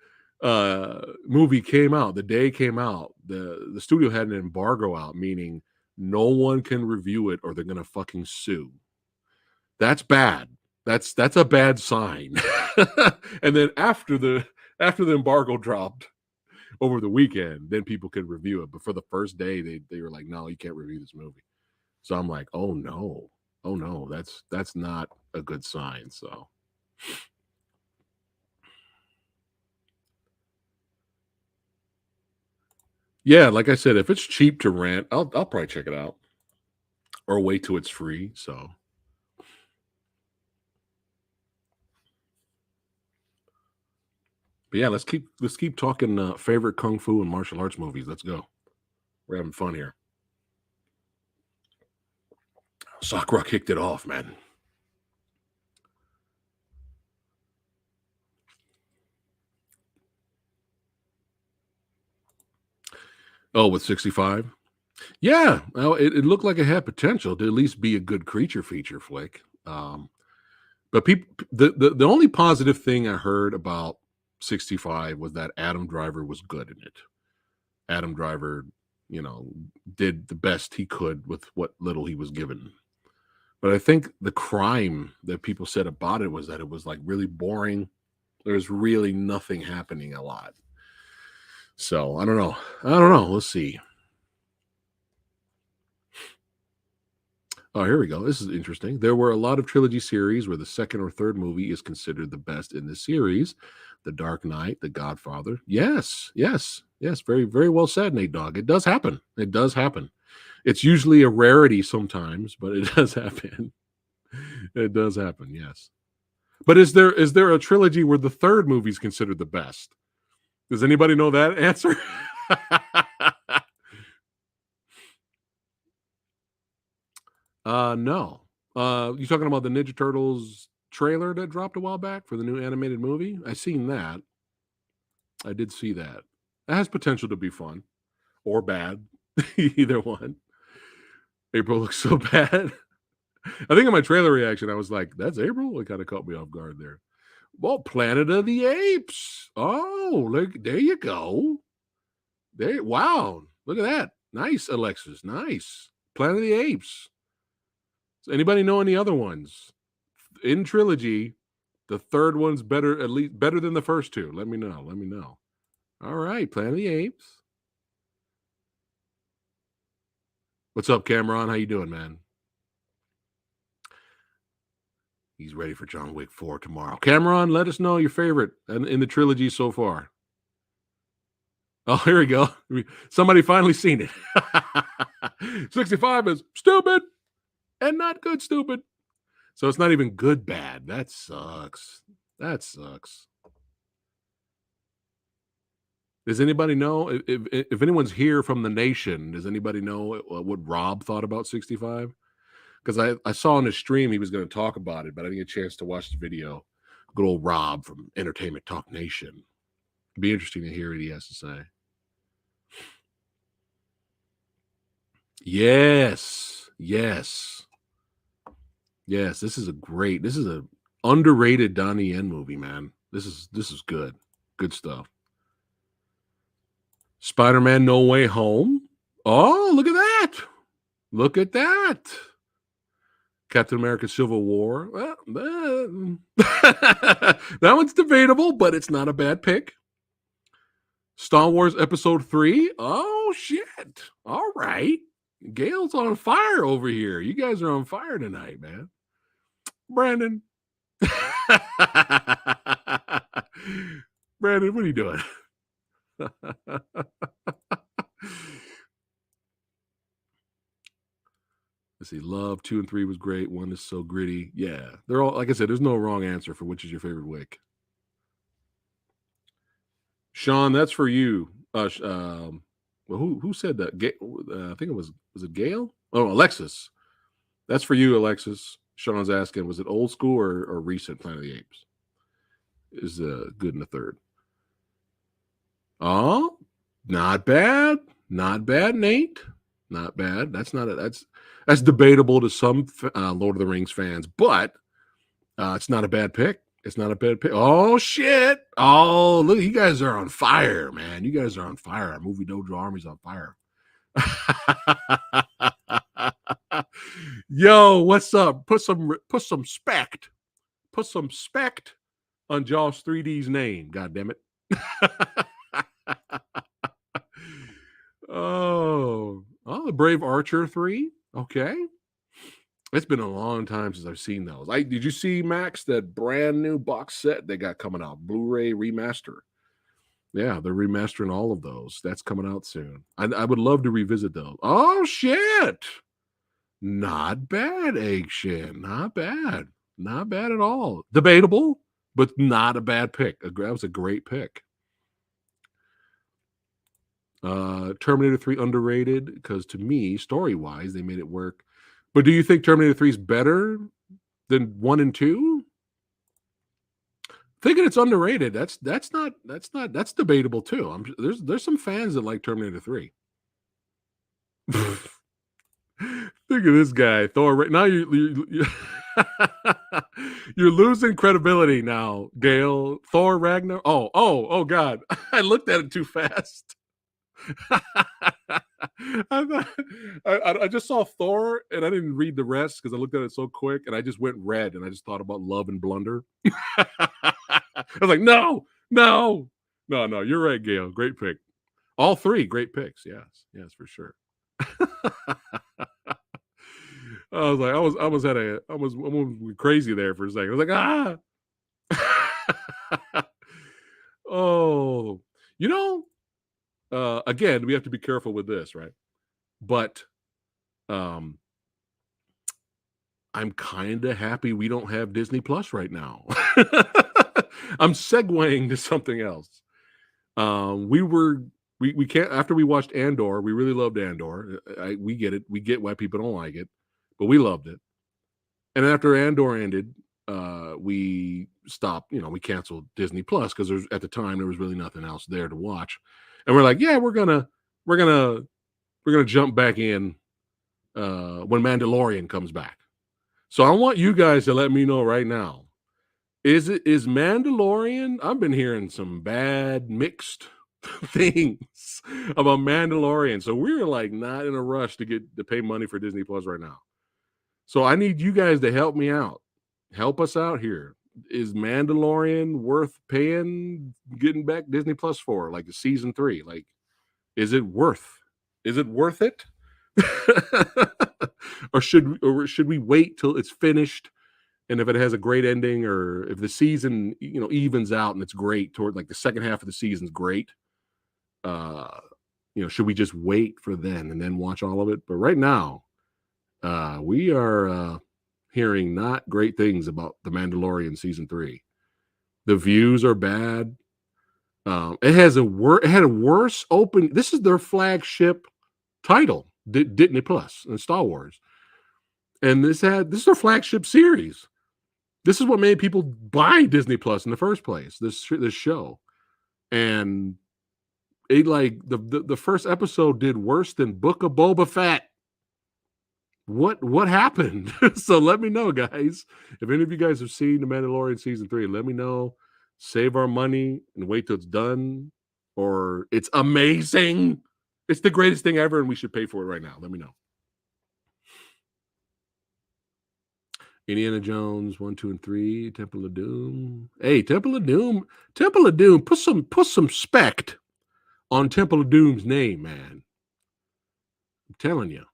[SPEAKER 1] movie came out, the day came out, the studio had an embargo out, meaning no one can review it or they're gonna fucking sue. That's bad. That's a bad sign. And then after the embargo dropped over the weekend, then people could review it. But for the first day, they were like, no, you can't review this movie. So I'm like, oh no, that's not a good sign. So yeah, like I said, if it's cheap to rent, I'll probably check it out or wait till it's free. So but yeah, let's keep talking favorite kung fu and martial arts movies. Let's go. We're having fun here. SAKRA kicked it off, man. Oh, with 65? Yeah, well, it looked like it had potential to at least be a good creature feature flick. But the only positive thing I heard about 65 was that Adam Driver was good in it. Adam Driver, did the best he could with what little he was given. But I think the crime that people said about it was that it was like really boring. There's really nothing happening a lot. So I don't know. Let's see. Oh, here we go. This is interesting. There were a lot of trilogy series where the second or third movie is considered the best in the series. The Dark Knight, The Godfather. Yes. Very, very well said, Nate Dogg. It does happen. It's usually a rarity sometimes, but it does happen. It does happen, yes. But is there a trilogy where the third movie is considered the best? Does anybody know that answer? No. You talking about the Ninja Turtles trailer that dropped a while back for the new animated movie? I seen that. I did see that. That has potential to be fun or bad. Either one. April looks so bad. I think in my trailer reaction, I was like, that's April? It kind of caught me off guard there. Well, Planet of the Apes. Oh, look, there you go. Wow. Look at that. Nice, Alexis. Nice. Planet of the Apes. Does anybody know any other ones? In trilogy, the third one's better, at least better than the first two. Let me know. All right, Planet of the Apes. What's up, Cameron? How you doing, man? He's ready for John Wick 4 tomorrow. Cameron, let us know your favorite in the trilogy so far. Oh, here we go. Somebody finally seen it. 65 is stupid and not good stupid. So it's not even good bad. That sucks. Does anybody know if anyone's here from the nation? Does anybody know what Rob thought about 65? Because I saw on his stream he was going to talk about it, but I didn't get a chance to watch the video. Good old Rob from Entertainment Talk Nation. It'd be interesting to hear what he has to say. Yes. This is a underrated Donnie Yen movie, man. This is good. Good stuff. Spider-Man No Way Home. Oh, look at that. Captain America Civil War. Well, that one's debatable, but it's not a bad pick. Star Wars Episode 3. Oh, shit. All right. Gail's on fire over here. You guys are on fire tonight, man. Brandon. Brandon, what are you doing? Let's see. Love 2 and 3 was great. 1 is so gritty. Yeah, they're all, like I said, there's no wrong answer for which is your favorite Wick. Sean, that's for you. Well, who said that? I think was it Gail? Oh, Alexis. That's for you, Alexis. Sean's asking, was it old school or recent Planet of the Apes? Is good in the third. Oh, not bad. Not bad, Nate. Not bad. That's debatable to some Lord of the Rings fans, but it's not a bad pick. It's not a bad pick. Oh shit! Oh look, you guys are on fire, man. You guys are on fire. Our movie Dojo Army's on fire. Yo, what's up? Put some spect on Josh 3D's name. God damn it. Oh, the Brave Archer 3. Okay. It's been a long time since I've seen those. Did you see, Max, that brand new box set they got coming out? Blu-ray remaster. Yeah, they're remastering all of those. That's coming out soon. I would love to revisit those. Oh, shit. Not bad, Egg Shin. Not bad. Not bad at all. Debatable, but not a bad pick. That was a great pick. Terminator 3 underrated because to me, story-wise, they made it work. But do you think Terminator 3 is better than 1 and 2? Thinking it's underrated. That's debatable too. There's some fans that like Terminator 3. Look at this guy, Thor. Now you're losing credibility now, Gail. Thor Ragnar. Oh God! I looked at it too fast. I just saw Thor and I didn't read the rest because I looked at it so quick and I just went red and I just thought about Love and Blunder. I was like, no. You're right, Gail. Great pick. All 3 great picks. Yes, for sure. I was like, I was crazy there for a second. I was like, oh, again, we have to be careful with this, right? But I'm kind of happy we don't have Disney Plus right now. I'm segueing to something else. We can't, after we watched Andor, we really loved Andor. We get it. We get why people don't like it, but we loved it. And after Andor ended, we stopped, we canceled Disney Plus because at the time there was really nothing else there to watch. And we're like, yeah, we're gonna jump back in when Mandalorian comes back. So I want you guys to let me know right now. Is Mandalorian? I've been hearing some bad mixed things about Mandalorian. So we're like not in a rush to pay money for Disney Plus right now. So I need you guys to help me out. Help us out here. Is Mandalorian worth paying, getting back Disney Plus for, like season 3? Like, is it worth it? or should we wait till it's finished? And if it has a great ending, or if the season, evens out and it's great toward like the second half of the season's great, should we just wait for then and then watch all of it? But right now, we are hearing not great things about The Mandalorian season 3. The views are bad. It had a worse open. This is their flagship title, Disney Plus and Star Wars, and this is their flagship series. This is what made people buy Disney Plus in the first place. This show, and it like the first episode did worse than Book of Boba Fett. What happened? So let me know, guys. If any of you guys have seen The Mandalorian season 3, let me know. Save our money and wait till it's done, or it's amazing. It's the greatest thing ever, and we should pay for it right now. Let me know. Indiana Jones 1, 2, and 3. Temple of Doom. Hey, Temple of Doom. Put some spect on Temple of Doom's name, man. I'm telling you.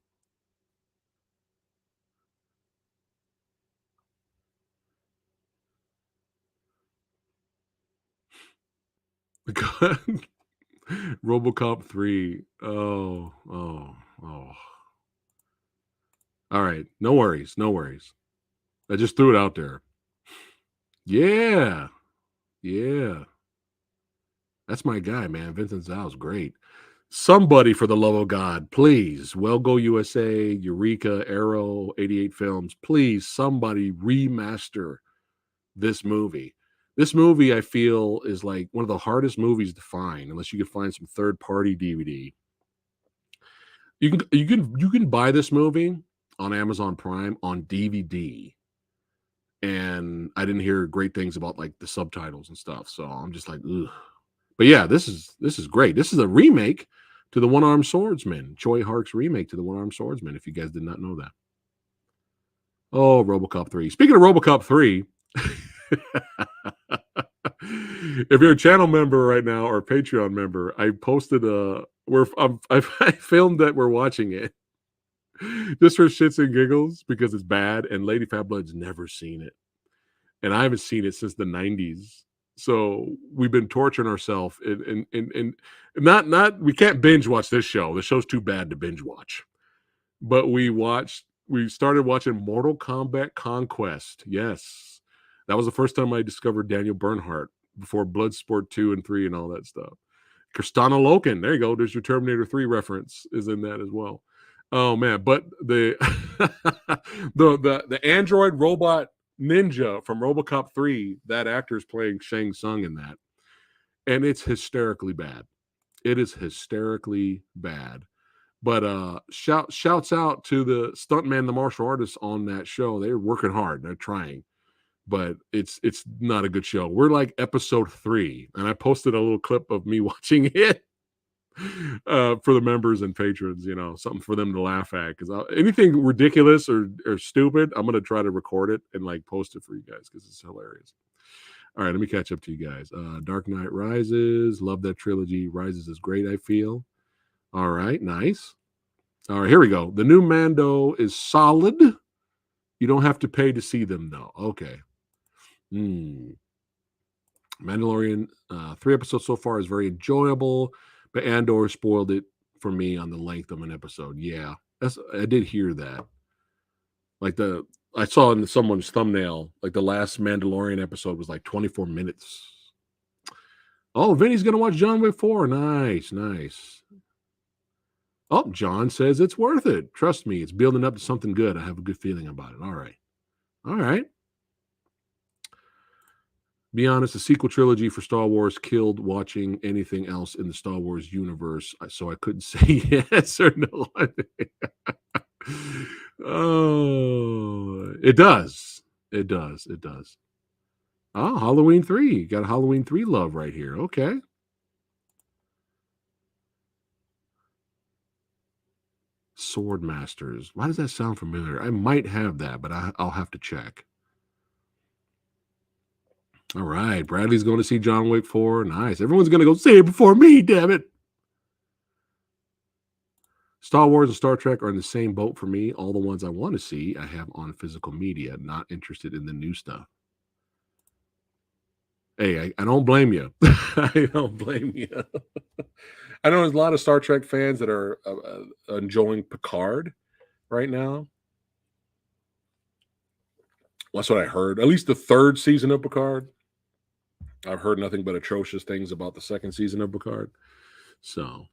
[SPEAKER 1] RoboCop 3. Oh. All right. No worries. No worries. I just threw it out there. Yeah. Yeah. That's my guy, man. Vincent Zhao's great. Somebody, for the love of God, please, Well Go USA, Eureka, Arrow, 88 Films, please, somebody remaster this movie. This movie, I feel, is like one of the hardest movies to find, unless you can find some third-party DVD. You can buy this movie on Amazon Prime on DVD, and I didn't hear great things about like the subtitles and stuff, so I'm just like, ugh. But yeah, this is great. This is a remake to the One-Armed Swordsman, Choi Hark's remake to the One-Armed Swordsman. If you guys did not know that. Oh, RoboCop 3. Speaking of RoboCop 3, if you're a channel member right now or a Patreon member, I posted I filmed that we're watching it just for shits and giggles because it's bad, and Lady Fat Blood's never seen it, and I haven't seen it since the 90s. So we've been torturing ourselves, and not we can't binge watch this show. The show's too bad to binge watch. But we started watching Mortal Kombat Conquest. Yes. That was the first time I discovered Daniel Bernhardt before Bloodsport 2 and 3 and all that stuff. Kristana Loken, there you go. There's your Terminator 3 reference is in that as well. Oh man, but the the android robot ninja from RoboCop 3, that actor is playing Shang Tsung in that. And it's hysterically bad. It is hysterically bad. But shouts out to the stuntman, the martial artists on that show. They're working hard. They're trying. But it's not a good show. We're like episode 3, and I posted a little clip of me watching it for the members and patrons, something for them to laugh at. Because anything ridiculous or stupid, I'm gonna try to record it and like post it for you guys because it's hilarious. All right, let me catch up to you guys. Dark Knight Rises, love that trilogy. Rises is great, I feel. All right, nice. All right, here we go. The new Mando is solid. You don't have to pay to see them, though. Okay. Mandalorian, 3 episodes so far is very enjoyable, but Andor spoiled it for me on the length of an episode. Yeah, I did hear that. Like I saw in someone's thumbnail, like the last Mandalorian episode was like 24 minutes. Oh, Vinny's gonna watch John Wick 4. Nice, nice. Oh, John says it's worth it. Trust me, it's building up to something good. I have a good feeling about it. All right. All right. Be honest, the sequel trilogy for Star Wars killed watching anything else in the Star Wars universe, so I couldn't say yes or no. Oh, it does. It does. It does. Oh, Halloween 3. Got a Halloween 3 love right here. Okay. Sword Masters. Why does that sound familiar? I might have that, but I'll have to check. All right. Bradley's going to see John Wick 4. Nice. Everyone's going to go see it before me, damn it. Star Wars and Star Trek are in the same boat for me. All the ones I want to see, I have on physical media. Not interested in the new stuff. Hey, I don't blame you. I don't blame you. I know there's a lot of Star Trek fans that are enjoying Picard right now. That's what I heard. At least the 3rd season of Picard. I've heard nothing but atrocious things about the 2nd season of Picard. So,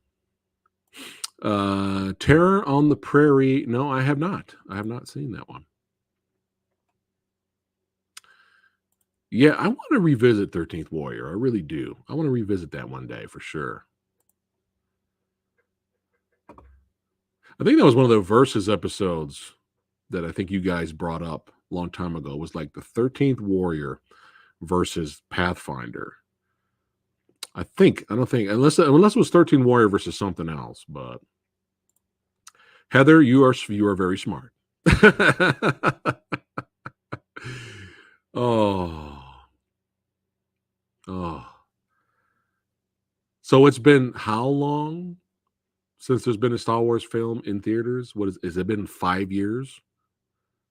[SPEAKER 1] Terror on the Prairie. No, I have not. I have not seen that one. Yeah, I want to revisit 13th Warrior. I really do. I want to revisit that one day for sure. I think that was one of the Versus episodes that I think you guys brought up a long time ago. It was like the 13th Warrior versus Pathfinder. I don't think unless it was 13 Warrior versus something else. But Heather, you are very smart. Oh. So it's been how long since there's been a Star Wars film in theaters? Has it been 5 years?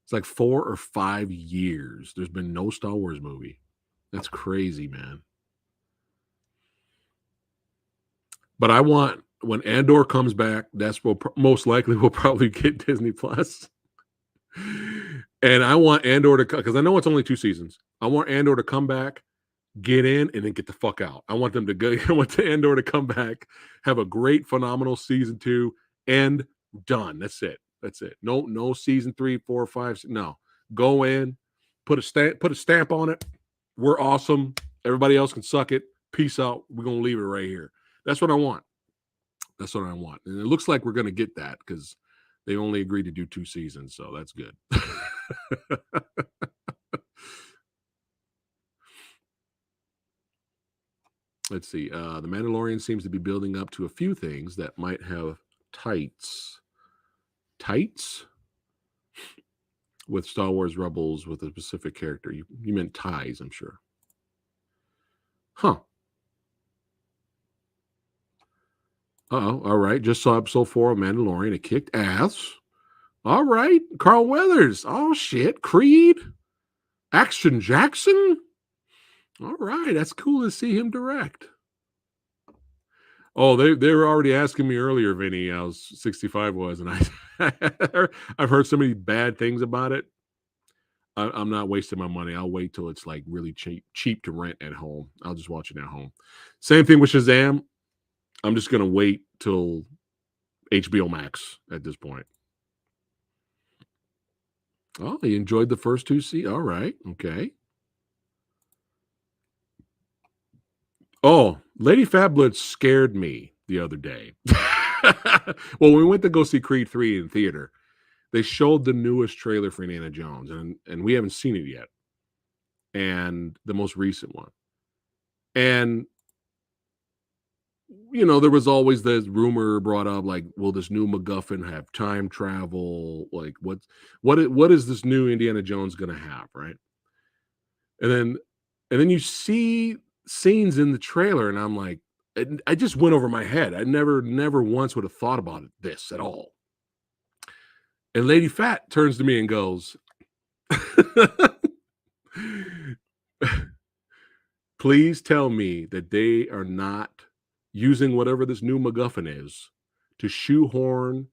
[SPEAKER 1] It's like 4 or 5 years. There's been no Star Wars movie. That's crazy, man. But I want, when Andor comes back, that's what most likely we'll probably get Disney Plus. And I want Andor to, because I know it's only 2 seasons. I want Andor to come back, get in, and then get the fuck out. I want them to go. I want Andor to come back, have a great, phenomenal season 2, and done. That's it. That's it. No season 3, 4, 5. No, go in, put a stamp on it. We're awesome. Everybody else can suck it. Peace out. We're gonna leave it right here. That's what I want. That's what I want. And it looks like we're gonna get that because they only agreed to do 2 seasons, so that's good. Let's see. The Mandalorian seems to be building up to a few things that might have tights with Star Wars Rebels with a specific character. You meant ties, I'm sure. Huh. Uh-oh. All right. Just saw episode 4 of Mandalorian. It kicked ass. All right. Carl Weathers. Oh, shit. Creed. Action Jackson. All right. That's cool to see him direct. Oh, they were already asking me earlier, Vinny, how 65 was, and I've heard so many bad things about it. I'm not wasting my money. I'll wait till it's like really cheap to rent at home. I'll just watch it at home. Same thing with Shazam. I'm just gonna wait till HBO Max at this point. Oh, you enjoyed the first 2 seasons? All right, okay. Oh, Lady Phat scared me the other day. Well, we went to go see Creed 3 in theater. They showed the newest trailer for Indiana Jones, and we haven't seen it yet. And the most recent one. And you know, there was always this rumor brought up, like, will this new MacGuffin have time travel? Like, what is this new Indiana Jones gonna have, right? And then you see scenes in the trailer, and I'm like, I just went over my head. I never once would have thought about this at all. And Lady Phat turns to me and goes, please tell me that they are not using whatever this new MacGuffin is to shoehorn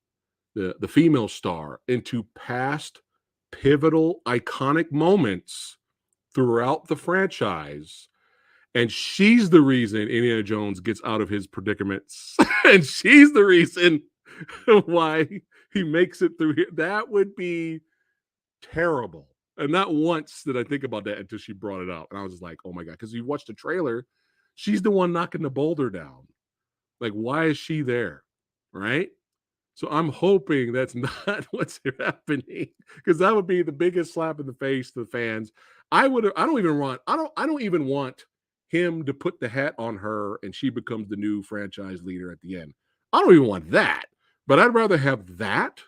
[SPEAKER 1] the female star into past pivotal, iconic moments throughout the franchise. And she's the reason Indiana Jones gets out of his predicaments. And she's the reason why he makes it through here. That would be terrible. And not once did I think about that until she brought it up. And I was just like, oh my God. Because you watch the trailer, she's the one knocking the boulder down. Like, why is she there? Right? So I'm hoping that's not what's happening. Because that would be the biggest slap in the face to the fans. I don't even want him to put the hat on her and she becomes the new franchise leader at the end. I don't even want that. But I'd rather have that.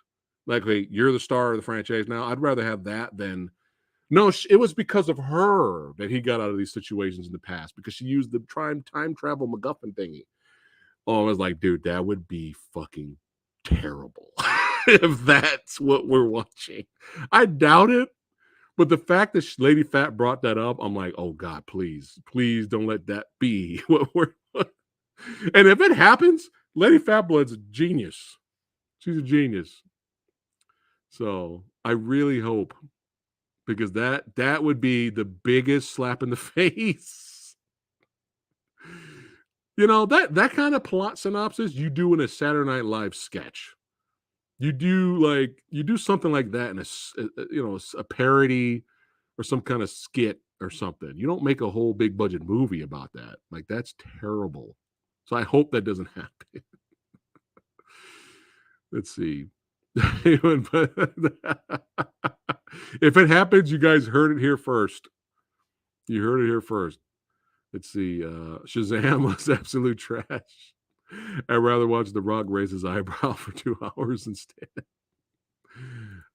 [SPEAKER 1] Like, hey, you're the star of the franchise now. I'd rather have that than, no, it was because of her that he got out of these situations in the past, because she used the time travel MacGuffin thingy. Oh, I was like, dude, that would be fucking terrible if that's what we're watching. I doubt it. But the fact that Lady Phat brought that up, I'm like, oh God, please don't let that be what we're. And if it happens, Lady Phat's a genius. She's a genius. So I really hope, because that would be the biggest slap in the face. You know, that kind of plot synopsis you do in a Saturday Night Live sketch. You do something like that in a parody or some kind of skit or something. You don't make a whole big budget movie about that. Like, that's terrible. So I hope that doesn't happen. Let's see. If it happens, you guys heard it here first. You heard it here first. Let's see. Shazam was absolute trash. I'd rather watch The Rock raise his eyebrow for 2 hours instead.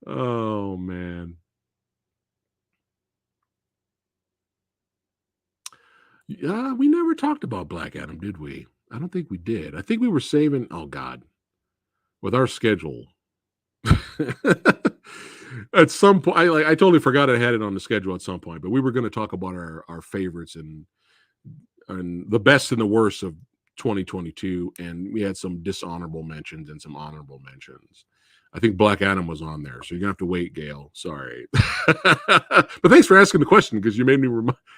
[SPEAKER 1] Oh, man. Yeah, we never talked about Black Adam, did we? I don't think we did. I think we were saving, oh God, with our schedule. At some point, I totally forgot I had it on the schedule at some point, but we were going to talk about our favorites and the best and the worst of 2022, and we had some dishonorable mentions and some honorable mentions. I think Black Adam was on there, so you're gonna have to wait, Gail. Sorry, but thanks for asking the question because you made me.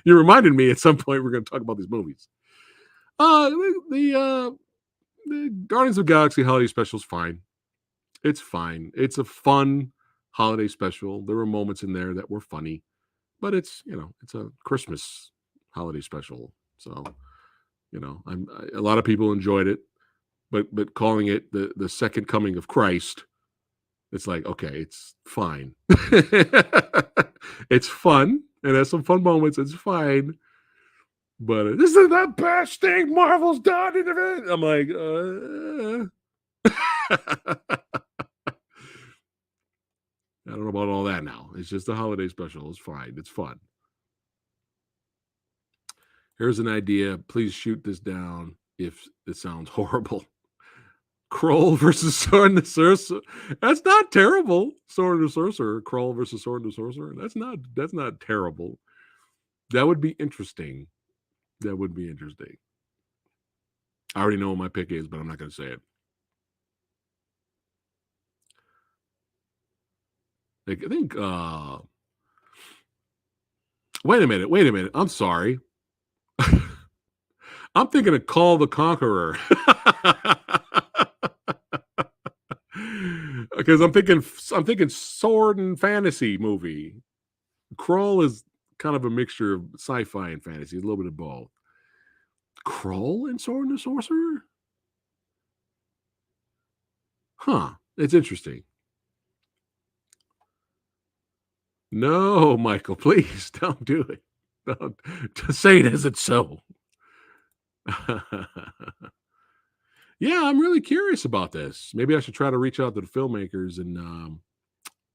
[SPEAKER 1] You reminded me at some point we're gonna talk about these movies. The Guardians of the Galaxy holiday special is fine. It's fine. It's a fun holiday special. There were moments in there that were funny, but it's it's a Christmas holiday special, so a lot of people enjoyed it, but calling it the second coming of Christ, it's like, okay, it's fine. It's fun. It has some fun moments. It's fine. But this is the best thing Marvel's done in it. I'm like, I don't know about all that now. It's just a holiday special. It's fine. It's fun. Here's an idea. Please shoot this down if it sounds horrible. Kroll versus Sword and the Sorcerer. That's not terrible. Sword and the Sorcerer. Kroll versus Sword and the Sorcerer. That's not terrible. That would be interesting. That would be interesting. I already know what my pick is, but I'm not going to say it. Like, I think. Wait a minute. I'm sorry. I'm thinking of Call the Conqueror. Because I'm thinking sword and fantasy movie. Kroll is kind of a mixture of sci-fi and fantasy, a little bit of both. Kroll and Sword and the Sorcerer? Huh. It's interesting. No, Michael, please don't do it. Don't say it isn't so. Yeah, I'm really curious about this. Maybe I should try to reach out to the filmmakers and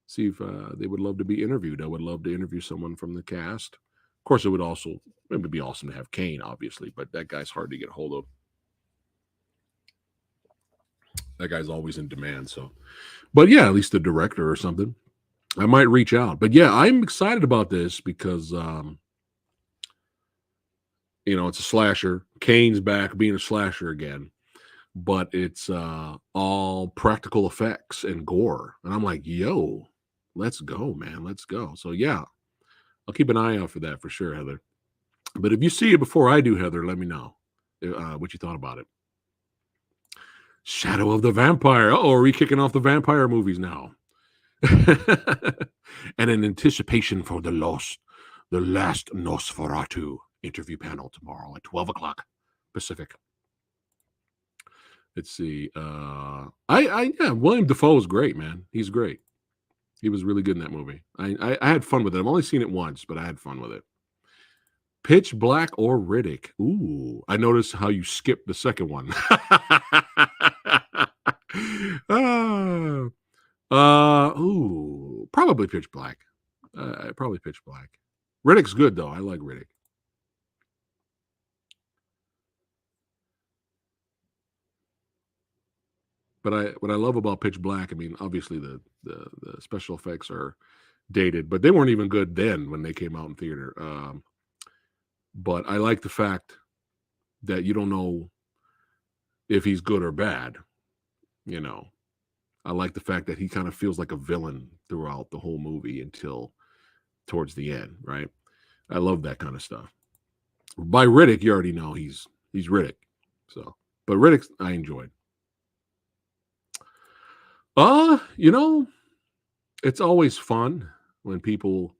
[SPEAKER 1] see if they would love to be interviewed. I would love to interview someone from the cast. Of course, it would be awesome to have Kane, obviously, but that guy's hard to get a hold of. That guy's always in demand. So, but yeah, at least the director or something. I might reach out. But yeah, I'm excited about this because it's a slasher. Kane's back being a slasher again. But it's all practical effects and gore. And I'm like, yo, let's go, man. Let's go. So yeah, I'll keep an eye out for that for sure, Heather. But if you see it before I do, Heather, let me know what you thought about it. Shadow of the Vampire. Are we kicking off the vampire movies now? And in anticipation for the last Nosferatu interview panel tomorrow at 12 o'clock Pacific. Let's see. William Dafoe is great, man. He's great. He was really good in that movie. I had fun with it. I've only seen it once, but I had fun with it. Pitch Black or Riddick? Ooh, I noticed how you skipped the second one. Probably Pitch Black. Probably Pitch Black. Riddick's good though. I like Riddick. But what I love about Pitch Black, I mean, obviously the special effects are dated, but they weren't even good then when they came out in theater. But I like the fact that you don't know if he's good or bad. I like the fact that he kind of feels like a villain throughout the whole movie until towards the end, right? I love that kind of stuff. By Riddick, you already know he's Riddick. So, but Riddick, I enjoyed. It's always fun when people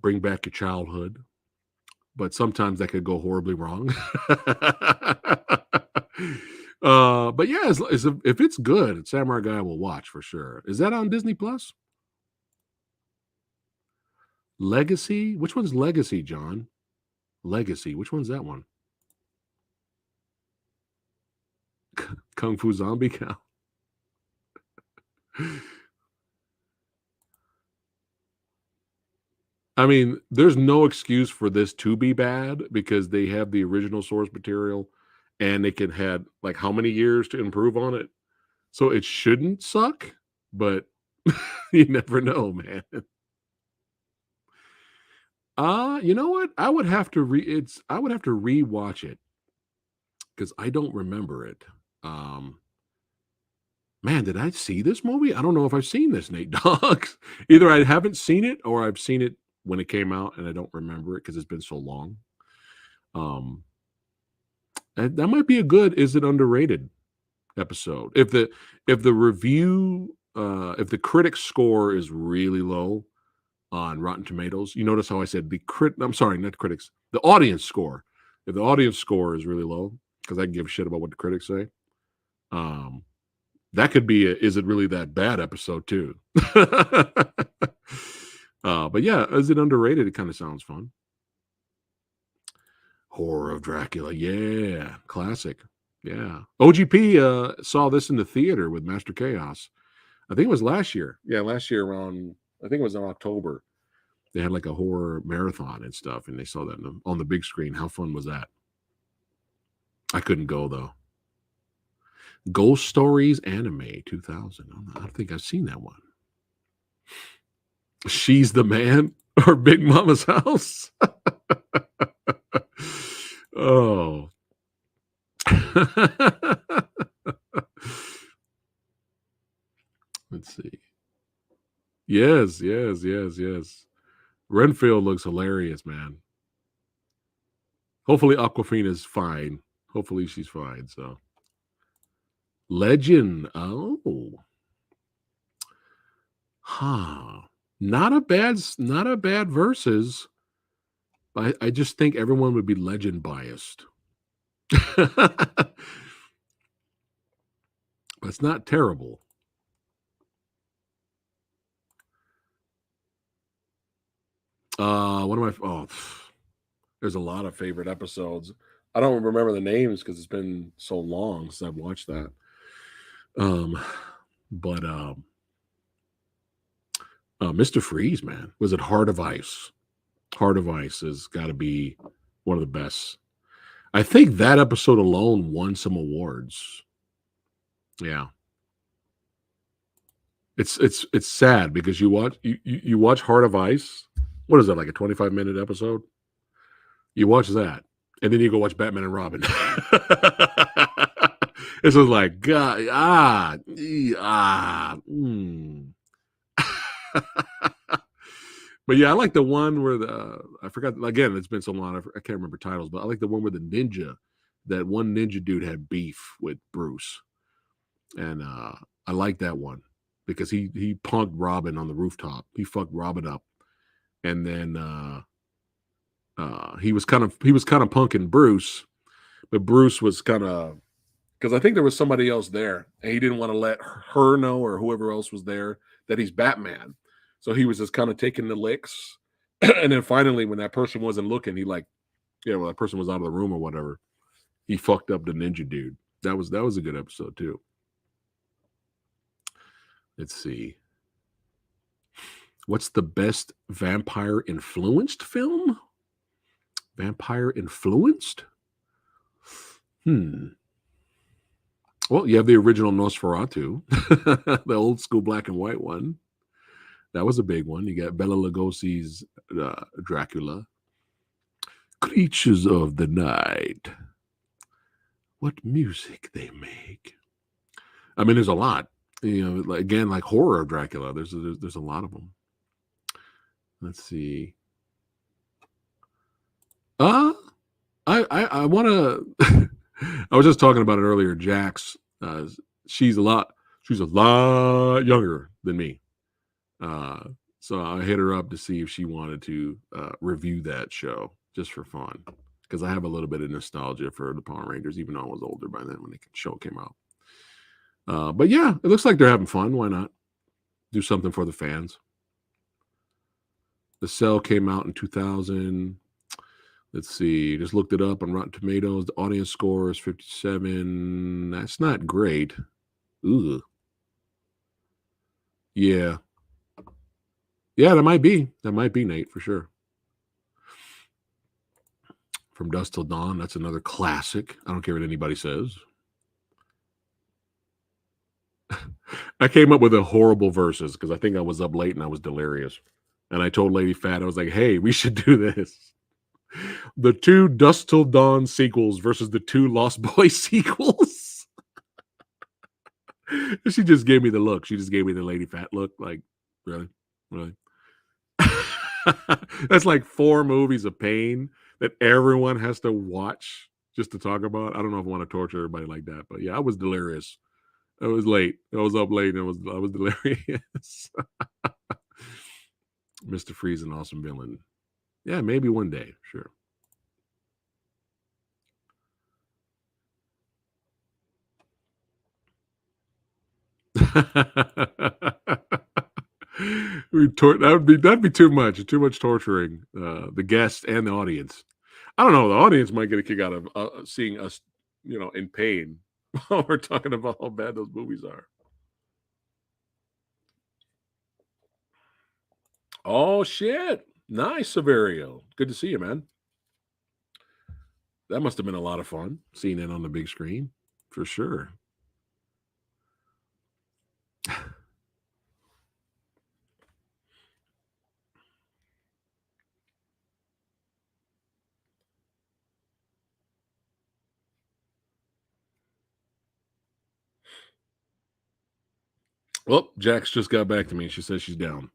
[SPEAKER 1] bring back your childhood, but sometimes that could go horribly wrong. But yeah, if it's good, Samurai Guy will watch for sure. Is that on Disney Plus? Legacy? Which one's Legacy, John? Legacy. Which one's that one? Kung Fu Zombie Cow. I mean, there's no excuse for this to be bad because they have the original source material and they can have like how many years to improve on it. So it shouldn't suck, but you never know, man. You know what? I would have to rewatch it because I don't remember it. Man, did I see this movie? I don't know if I've seen this, Nate Dogg. Either I haven't seen it or I've seen it when it came out and I don't remember it because it's been so long. That might be a good is it underrated episode. If the review if the critic score is really low on Rotten Tomatoes, you notice how I said I'm sorry, not critics, the audience score. If the audience score is really low, because I can give a shit about what the critics say, that could be is it really that bad episode too. But yeah, is it underrated? It kind of sounds fun. Horror of Dracula, yeah, classic. Yeah, OGP saw this in the theater with Master Chaos. I think it was last year. Yeah, last year around, I think it was in October. They had like a horror marathon and stuff, and they saw that on the big screen. How fun was that? I couldn't go though. Ghost Stories Anime 2000. I don't think I've seen that one. She's the Man or Big Mama's House. Oh. Let's see. Yes. Renfield looks hilarious, man. Hopefully Aquafina's fine. Hopefully she's fine. So Legend. Oh. Huh. Not a bad versus. I just think everyone would be Legend biased. But it's not terrible. One of my there's a lot of favorite episodes. I don't remember the names because it's been so long since I've watched that. Mr. Freeze, man. Was it Heart of Ice? Heart of Ice has got to be one of the best. I think that episode alone won some awards. Yeah. It's sad because you watch Heart of Ice. What is that, like a 25-minute episode? You watch that, and then you go watch Batman and Robin. It's just like God, But yeah, I like the one where I forgot again. It's been so long, I can't remember titles, but I like the one where that one ninja dude had beef with Bruce, and I like that one because he punked Robin on the rooftop. He fucked Robin up, and then he was kind of punking Bruce, but Bruce was kind of, because I think there was somebody else there, and he didn't want to let her know or whoever else was there that he's Batman. So he was just kind of taking the licks, and then finally, when that person wasn't looking, he that person was out of the room or whatever. He fucked up the ninja dude. That was a good episode too. Let's see. What's the best vampire influenced film? Vampire influenced? Well, you have the original Nosferatu, the old school black and white one. That was a big one. You got Bela Lugosi's Dracula. Creatures of the Night. What music they make. I mean, there's a lot. Again, like Horror of Dracula. There's a lot of them. Let's see. I want to. I was just talking about it earlier. Jax. She's a lot younger than me. So I hit her up to see if she wanted to review that show just for fun, because I have a little bit of nostalgia for the Power Rangers, even though I was older by then when the show came out. But yeah, it looks like they're having fun. Why not do something for the fans? The Cell came out in 2000. Let's see. Just looked it up on Rotten Tomatoes. The audience score is 57. That's not great. Ugh. Yeah. Yeah, that might be. That might be, Nate, for sure. From Dusk Till Dawn. That's another classic. I don't care what anybody says. I came up with a horrible verses because I think I was up late and I was delirious. And I told Lady Phat, I was like, hey, we should do this. The 2 Dusk Till Dawn sequels versus the 2 Lost Boys sequels. She just gave me the look. She just gave me the Lady Phat look. Like, really? Really? That's like 4 movies of pain that everyone has to watch just to talk about. I don't know if I want to torture everybody like that, but yeah, I was delirious. I was late. I was up late and I was delirious. Mr. Freeze, an awesome villain. Yeah, maybe one day. Sure. That'd be too much torturing the guest and the audience. I don't know. The audience might get a kick out of seeing us, in pain while we're talking about how bad those movies are. Oh shit! Nice, Severio. Good to see you, man. That must have been a lot of fun seeing it on the big screen, for sure. Well, Jax just got back to me. She says she's down.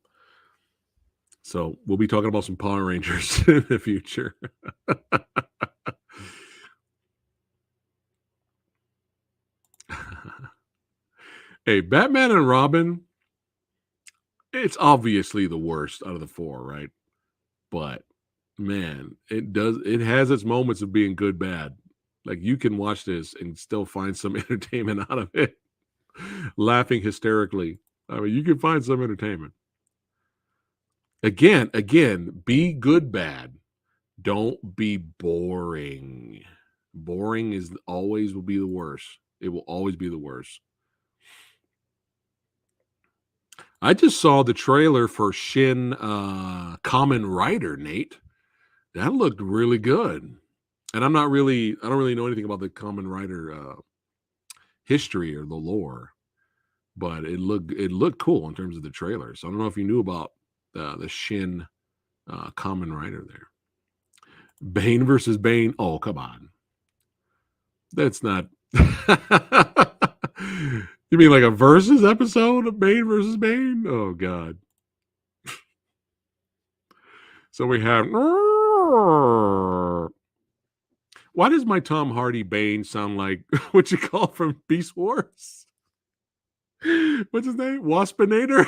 [SPEAKER 1] So we'll be talking about some Power Rangers in the future. Hey, Batman and Robin, it's obviously the worst out of the 4, right? But man, it has its moments of being good bad. Like, you can watch this and still find some entertainment out of it. Laughing hysterically. I mean, you can find some entertainment. Again, be good bad. Don't be boring. Boring will be the worst. It will always be the worst. I just saw the trailer for Shin Kamen Rider, Nate. That looked really good. And I don't really know anything about the Kamen Rider history or the lore, but it looked cool in terms of the trailer. So I don't know if you knew about the Shin Kamen Rider there. Bane versus Bane. Oh, come on. That's not. You mean like a versus episode of Bane versus Bane? Oh, God. So we have. Why does my Tom Hardy Bane sound like what you call from Beast Wars? What's his name? Waspinator?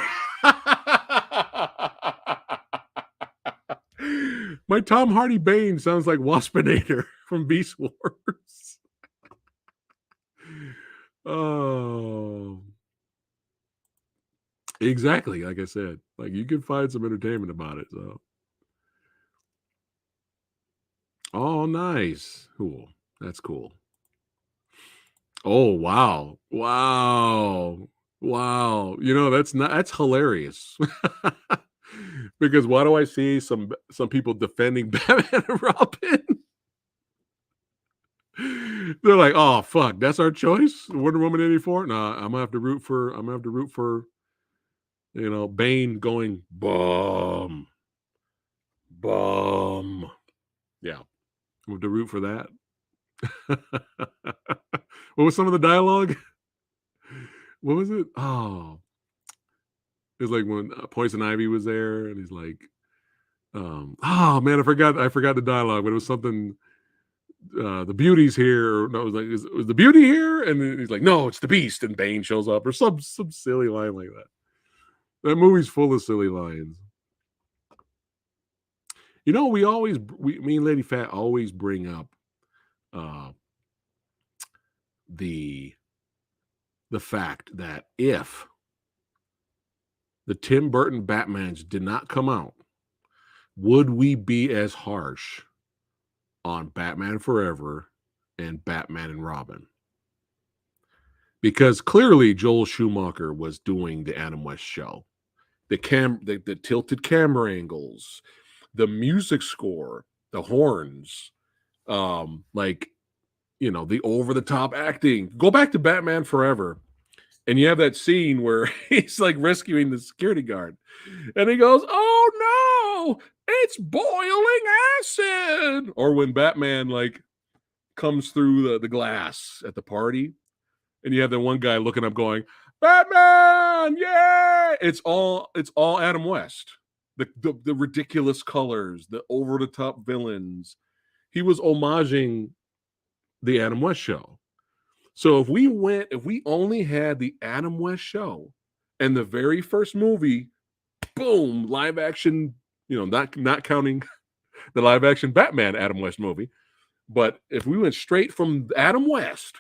[SPEAKER 1] My Tom Hardy Bane sounds like Waspinator from Beast Wars. Oh. Exactly, like I said. Like, you can find some entertainment about it, so. Oh, nice. Cool. That's cool. Oh, wow. Wow. Wow. That's hilarious. Because why do I see some people defending Batman and Robin? They're like, oh fuck, that's our choice. Wonder Woman 84. Nah, I'm gonna have to root for Bane going bum. Yeah. I'm to root for that. What was some of the dialogue? What was it? Oh, it was like when Poison Ivy was there, and he's like, "Oh man, I forgot the dialogue, but it was something. The beauty's here." No, it was like, "Is the beauty here?" And then he's like, "No, it's the beast." And Bane shows up, or some silly line like that. That movie's full of silly lines. Me and Lady Phat always bring up the fact that if the Tim Burton Batmans did not come out, would we be as harsh on Batman Forever and Batman and Robin? Because clearly Joel Schumacher was doing the Adam West show. The tilted camera angles, the music score, the horns, the over the top acting. Go back to Batman Forever, and you have that scene where he's like rescuing the security guard, and he goes, "Oh no, it's boiling acid!" Or when Batman like comes through the glass at the party, And you have that one guy looking up going, Batman, yeah! It's all Adam West. The ridiculous colors, the over-the-top villains. He was homaging the Adam West show. So if we only had the Adam West show and the very first movie, boom, live action, not counting the live action Batman Adam West movie, but if we went straight from Adam West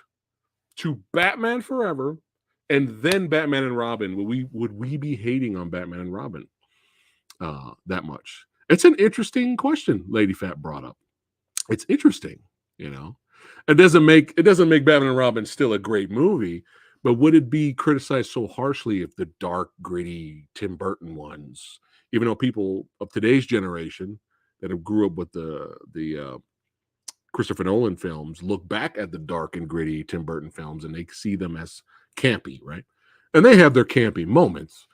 [SPEAKER 1] to Batman Forever and then Batman and Robin, would we be hating on Batman and Robin that much? It's an interesting question Lady Phat brought up. It's interesting, It doesn't make Batman and Robin still a great movie, but would it be criticized so harshly if the dark, gritty Tim Burton ones, even though people of today's generation that have grew up with the Christopher Nolan films look back at the dark and gritty Tim Burton films and they see them as campy, right? And they have their campy moments,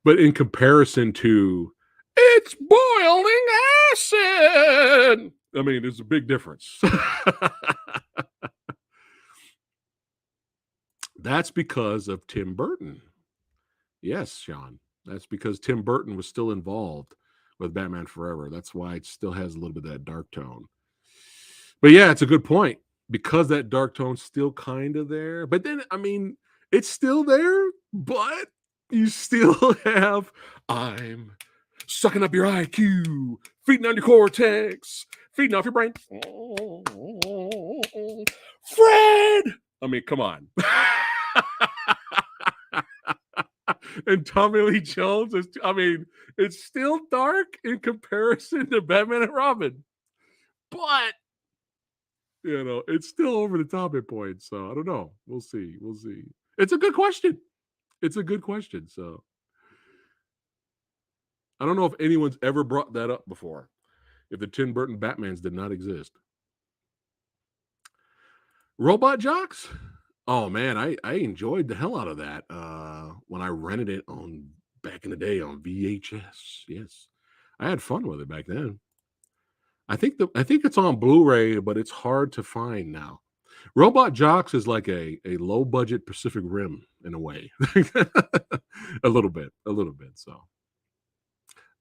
[SPEAKER 1] but in comparison to it's boiling acid, I mean, there's a big difference. That's because of Tim Burton. Yes, Sean. That's because Tim Burton was still involved with Batman Forever. That's why it still has a little bit of that dark tone. But yeah, it's a good point. Because that dark tone's still kind of there. But then, I mean, it's still there, but you still have I'm sucking up your IQ, feeding on your cortex, feeding off your brain. Fred! I mean, come on. And Tommy Lee Jones it's still dark in comparison to Batman and Robin. But it's still over the top at points. So I don't know. We'll see. It's a good question. So I don't know if anyone's ever brought that up before. If the Tim Burton Batmans did not exist. Robot Jocks? Oh man, I enjoyed the hell out of that when I rented it back in the day on VHS. Yes, I had fun with it back then. I think it's on Blu-ray, but it's hard to find now. Robot Jocks is like a low budget Pacific Rim in a way, a little bit. So,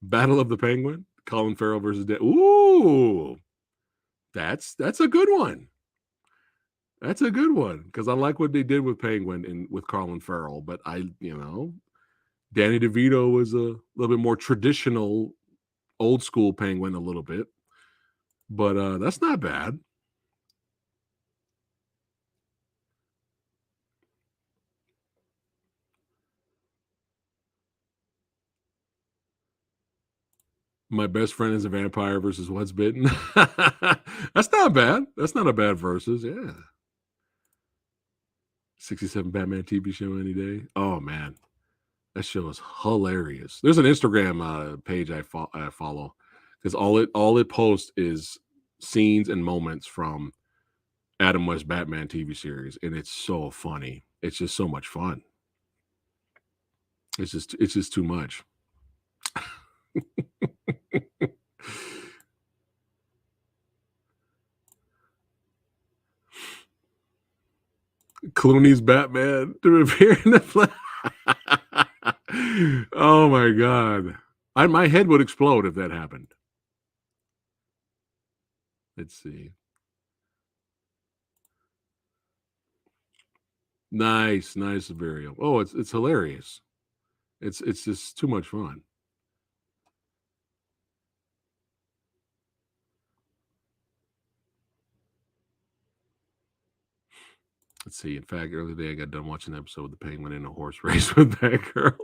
[SPEAKER 1] Battle of the Penguin, Colin Farrell versus Dead. Ooh, that's a good one. That's a good one because I like what they did with Penguin and with Colin Farrell, but Danny DeVito was a little bit more traditional, old school Penguin a little bit, but that's not bad. My best friend is a vampire versus what's bitten. That's not bad. That's not a bad versus. Yeah. 67 Batman TV show any day. Oh man, that show is hilarious. There's an Instagram page I follow because all it posts is scenes and moments from Adam West Batman TV series, and it's so funny. It's just so much fun. It's just too much. Clooney's Batman to appear in the flash. Oh my god. My head would explode if that happened. Let's see. Nice video. Oh, it's hilarious. It's just too much fun. Let's see. In fact, earlier today I got done watching an episode of The Penguin in a horse race with Batgirl.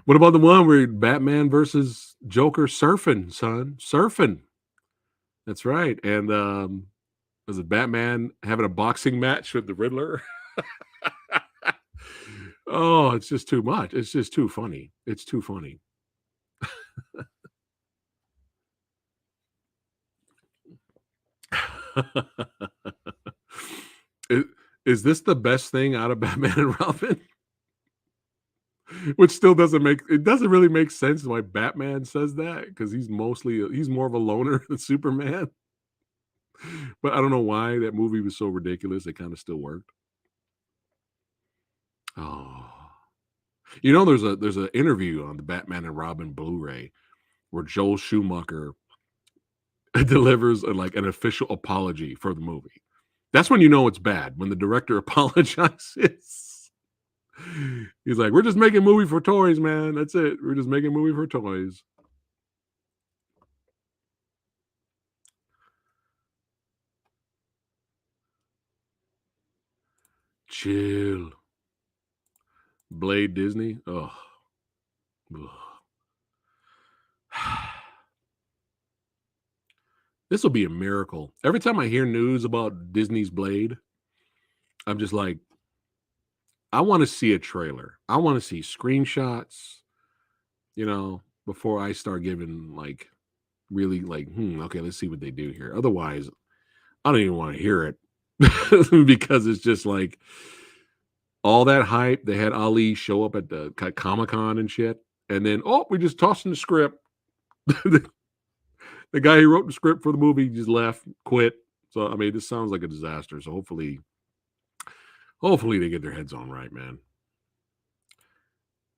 [SPEAKER 1] What about the one where Batman versus Joker surfing, son? Surfing. That's right. And was it Batman having a boxing match with the Riddler? Oh, it's just too much. It's just too funny. It's too funny. Is this the best thing out of Batman and Robin? Which still doesn't really make sense why Batman says that, because he's more of a loner than Superman. But I don't know why that movie was so ridiculous. It kind of still worked. Oh, you know, there's an interview on the Batman and Robin Blu-ray where Joel Schumacher delivers like an official apology for the movie. That's when you know it's bad, when the director apologizes. He's like, "We're just making a movie for toys, man. That's it. We're just making a movie for toys." Chill. Blade Disney. Oh. This will be a miracle. Every time I hear news about Disney's Blade, I'm just like, I want to see a trailer. I want to see screenshots, before I start giving like really like, okay, let's see what they do here. Otherwise, I don't even want to hear it because it's just like all that hype. They had Ali show up at the Comic-Con and shit. And then, we just tossed in the script. The guy who wrote the script for the movie just left, quit. So, I mean, this sounds like a disaster. So hopefully they get their heads on right, man.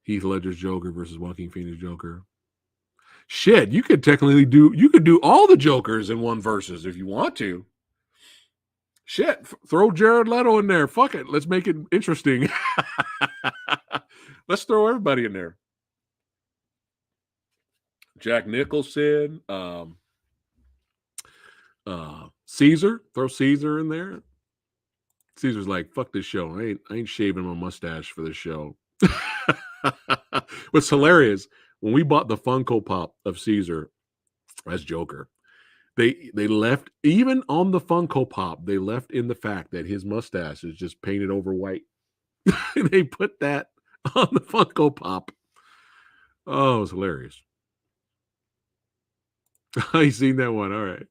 [SPEAKER 1] Heath Ledger's Joker versus Joaquin Phoenix Joker. Shit, you could do all the Jokers in one versus if you want to. Shit, throw Jared Leto in there. Fuck it. Let's make it interesting. Let's throw everybody in there. Jack Nicholson, Caesar. Throw Caesar in there. Caesar's like, fuck this show. I ain't shaving my mustache for this show. What's hilarious, when we bought the Funko Pop of Caesar as Joker, they left, even on the Funko Pop, they left in the fact that his mustache is just painted over white. They put that on the Funko Pop. Oh, it was hilarious. I seen that one. All right.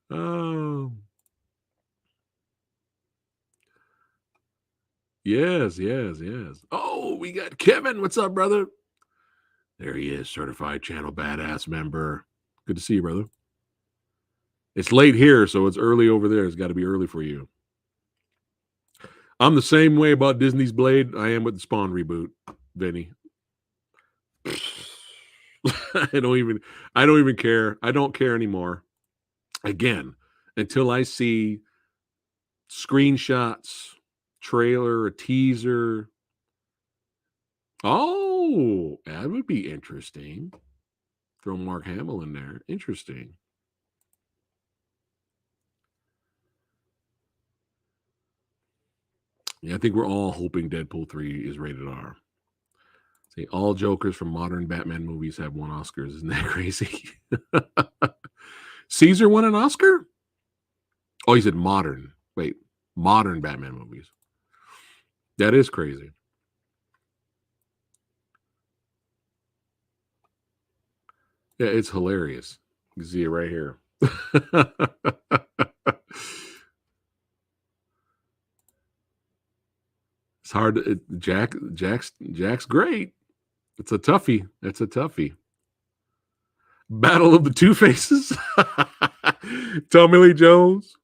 [SPEAKER 1] Oh. Yes. Oh, we got Kevin. What's up, brother? There he is, certified channel badass member. Good to see you, brother. It's late here, so it's early over there. It's got to be early for you. I'm the same way about Disney's Blade I am with the Spawn reboot, Vinny. I don't even care. I don't care anymore. Again, until I see screenshots, trailer, a teaser. Oh, that would be interesting. Throw Mark Hamill in there. Interesting. Yeah, I think we're all hoping Deadpool 3 is rated R. Say all Jokers from modern Batman movies have won Oscars. Isn't that crazy? Caesar won an Oscar? Oh, he said modern. Wait, modern Batman movies. That is crazy. Yeah, it's hilarious. You see it right here. It's hard. Jack's great. It's a toughie. It's a toughie. Battle of the Two Faces. Tommy Lee Jones.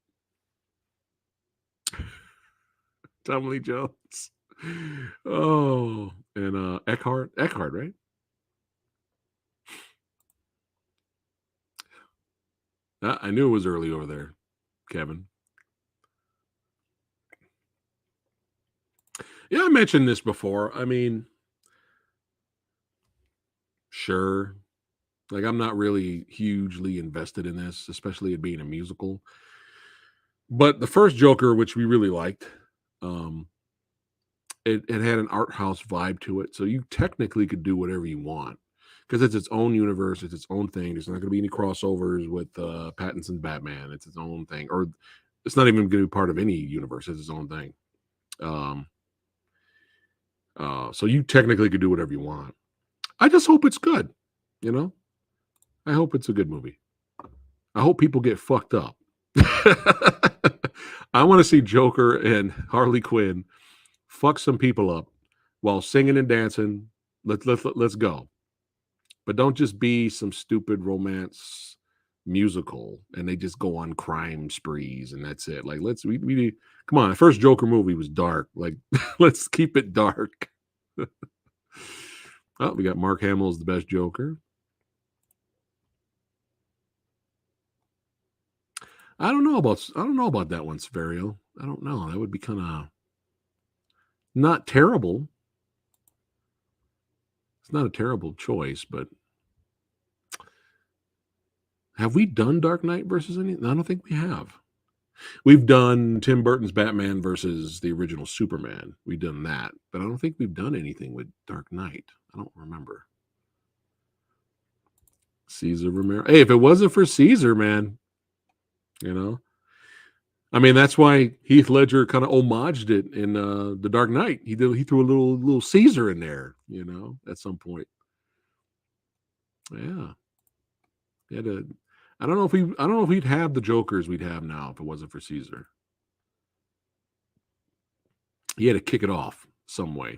[SPEAKER 1] Tommy Lee Jones. Oh, and Eckhart, right? I knew it was early over there, Kevin. Yeah, I mentioned this before. I mean, sure. Like, I'm not really hugely invested in this, especially it being a musical. But the first Joker, which we really liked, it had an art house vibe to it. So you technically could do whatever you want because it's its own universe. It's its own thing. There's not going to be any crossovers with Pattinson's Batman. It's its own thing. Or it's not even going to be part of any universe. It's its own thing. So you technically could do whatever you want. I just hope it's good. I hope it's a good movie. I hope people get fucked up. I want to see Joker and Harley Quinn fuck some people up while singing and dancing. Let's go. But don't just be some stupid romance musical, and they just go on crime sprees, and that's it. Like, we come on. The first Joker movie was dark. Like, let's keep it dark. Oh, we got Mark Hamill as the best Joker. I don't know about that one, Severio. I don't know. That would be kind of not terrible. It's not a terrible choice, but have we done Dark Knight versus any? I don't think we have. We've done Tim Burton's Batman versus the original Superman. We've done that, but I don't think we've done anything with Dark Knight. I don't remember. Caesar Romero. Hey, if it wasn't for Caesar, man, you know, I mean, that's why Heath Ledger kind of homaged it in The Dark Knight. He threw a little Caesar in there, you know, at some point. Yeah, he had a. I don't know if we'd have the Jokers we'd have now if it wasn't for Caesar. He had to kick it off some way.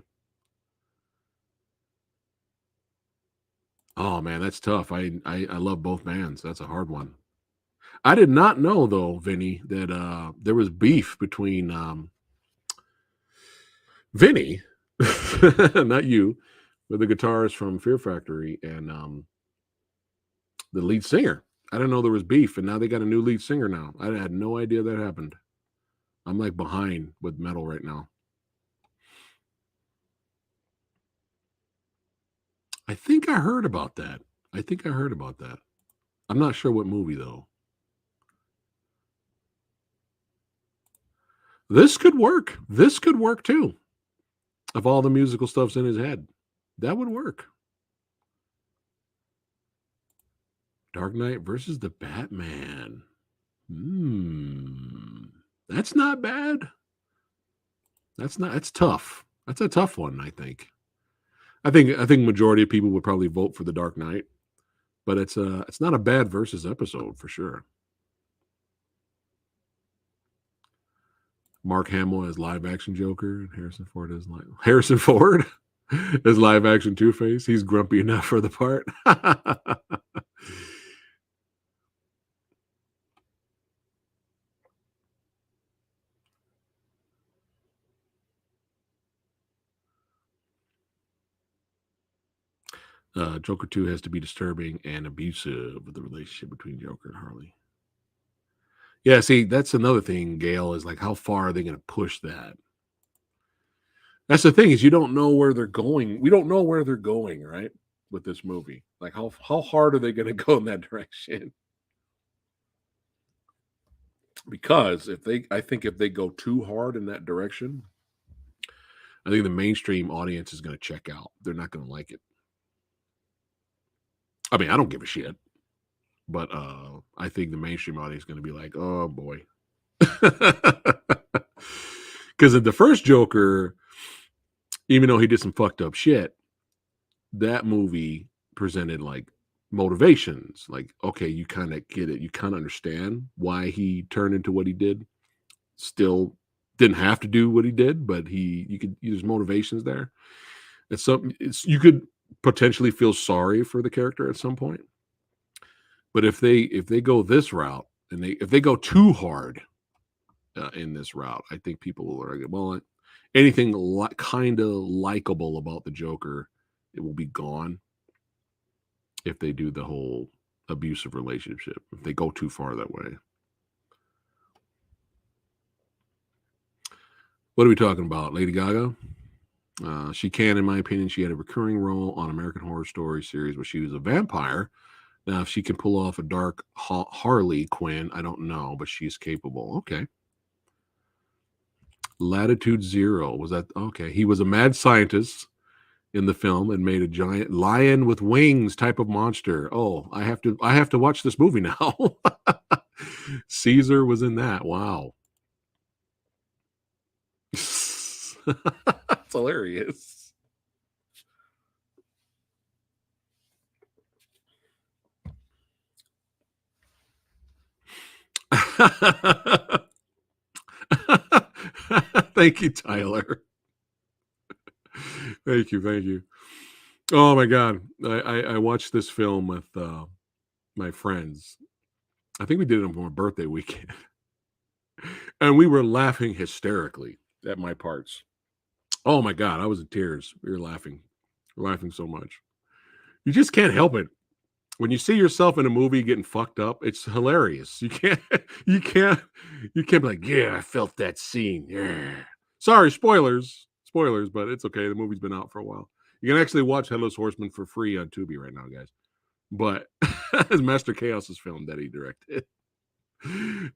[SPEAKER 1] Oh man, that's tough. I love both bands. That's a hard one. I did not know though, Vinny, that there was beef between Vinny, not you, but the guitarist from Fear Factory and the lead singer. I didn't know there was beef, and now they got a new lead singer now. I had no idea that happened. I'm like behind with metal right now. I think I heard about that. I'm not sure what movie though. This could work. This could work too. If all the musical stuff's in his head, that would work. Dark Knight versus the Batman. That's not bad. That's tough. That's a tough one, I think. I think majority of people would probably vote for the Dark Knight, but it's not a bad versus episode for sure. Mark Hamill as live action Joker and Harrison Ford as live action Two-Face. He's grumpy enough for the part. Joker 2 has to be disturbing and abusive with the relationship between Joker and Harley. Yeah, see, that's another thing, Gail, is like how far are they going to push that? That's the thing, is you don't know where they're going. We don't know where they're going, right? With this movie. Like how hard are they going to go in that direction? Because I think if they go too hard in that direction, I think the mainstream audience is going to check out. They're not going to like it. I mean, I don't give a shit. But I think the mainstream audience is going to be like, oh boy. Because in the first Joker, even though he did some fucked up shit, that movie presented like motivations. Like, okay, you kind of get it. You kind of understand why he turned into what he did. Still didn't have to do what he did, but you could use motivations there. You could potentially feel sorry for the character at some point. But if they go this route and if they go too hard in this route, I think people will argue, well, anything kind of likable about the Joker, it will be gone if they do the whole abusive relationship. If they go too far that way. What are we talking about? Lady Gaga? She can, in my opinion, she had a recurring role on American Horror Story series where she was a vampire. Now, if she can pull off a dark Harley Quinn, I don't know, but she's capable. Okay. Latitude Zero. Was that? Okay. He was a mad scientist in the film and made a giant lion with wings type of monster. Oh, I have to watch this movie now. Caesar was in that. Wow. That's hilarious. Thank you, Tyler. Thank you. Oh my God. I watched this film with my friends I think we did it on my birthday weekend. And we were laughing hysterically at my parts. Oh my God, I was in tears. We were laughing so much. You just can't help it. When you see yourself in a movie getting fucked up, it's hilarious. You can't be like, yeah, I felt that scene. Yeah. Sorry, spoilers, but it's okay. The movie's been out for a while. You can actually watch Headless Horseman for free on Tubi right now, guys. But it's Master Chaos's film that he directed.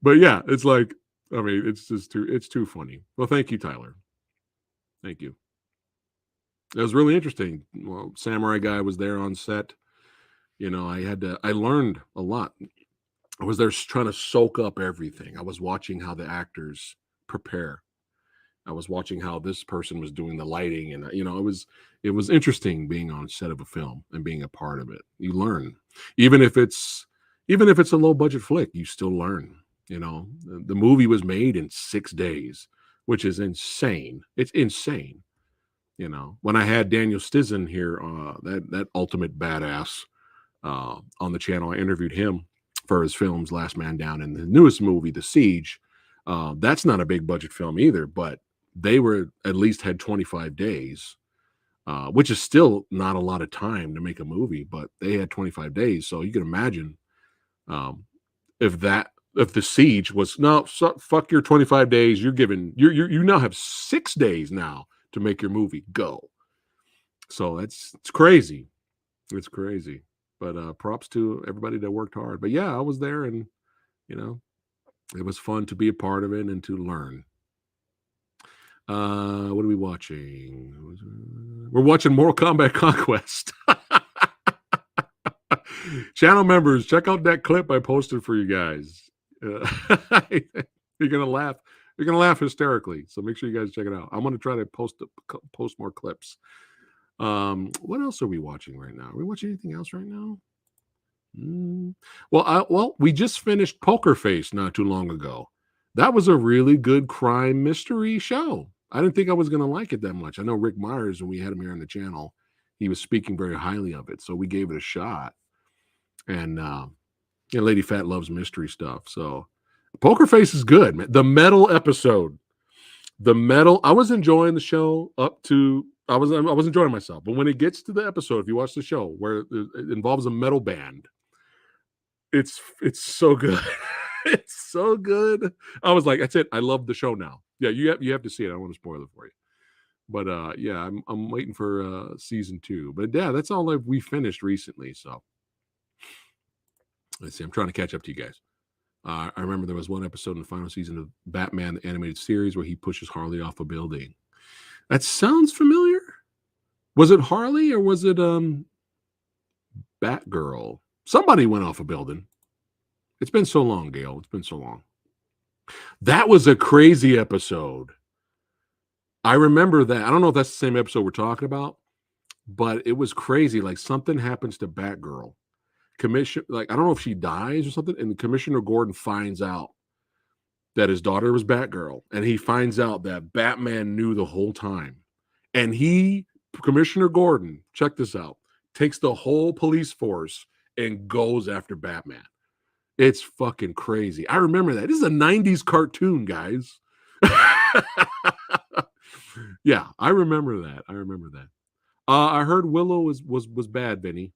[SPEAKER 1] But yeah, it's like, I mean, it's too funny. Well, thank you, Tyler. Thank you. It was really interesting. Well, Samurai Guy was there on set. You know, I learned a lot. I was there trying to soak up everything. I was watching how the actors prepare. I was watching how this person was doing the lighting, and it was interesting being on set of a film and being a part of it. You learn, even if it's a low budget flick, you still learn. You know, the movie was made in 6 days, which is insane. It's insane. You know, when I had Daniel Stizen here, that ultimate badass, on the channel, I interviewed him for his films Last Man Down and the newest movie, The Siege. That's not a big budget film either, but they were at least had 25 days, which is still not a lot of time to make a movie, but they had 25 days. So you can imagine if The Siege was fuck your 25 days. You're given you now have 6 days now to make your movie go. So it's crazy. It's crazy. But props to everybody that worked hard. But yeah, I was there, and it was fun to be a part of it and to learn. What are we watching? We're watching Mortal Kombat Conquest. Channel members, check out that clip I posted for you guys. You're gonna laugh. You're gonna laugh hysterically. So make sure you guys check it out. I'm gonna try to post more clips. What else are we watching right now? Are we watching anything else right now? Well, we just finished Poker Face not too long ago. That was a really good crime mystery show. I didn't think I was going to like it that much. I know Rick Myers, when we had him here on the channel, he was speaking very highly of it. So we gave it a shot. And Lady Phat loves mystery stuff. So Poker Face is good, man. The metal episode. I was enjoying the show up to I was enjoying myself. But when it gets to the episode, if you watch the show where it involves a metal band, it's so good. It's so good. I was like, that's it. I love the show now. Yeah, you have to see it. I don't want to spoil it for you. But yeah, I'm waiting for season 2. But yeah, that's all we finished recently. So let's see. I'm trying to catch up to you guys. I remember there was one episode in the final season of Batman the Animated Series where he pushes Harley off a building. That sounds familiar. Was it Harley or was it Batgirl? Somebody went off a building. It's been so long, Gail. It's been so long. That was a crazy episode. I remember that. I don't know if that's the same episode we're talking about, but it was crazy. Like something happens to Batgirl. I don't know if she dies or something, and Commissioner Gordon finds out that his daughter was Batgirl, and he finds out that Batman knew the whole time. And Commissioner Gordon, check this out, takes the whole police force and goes after Batman. It's fucking crazy. I remember that. This is a 90s cartoon, guys. Yeah, I remember that. I heard Willow was bad, Vinny.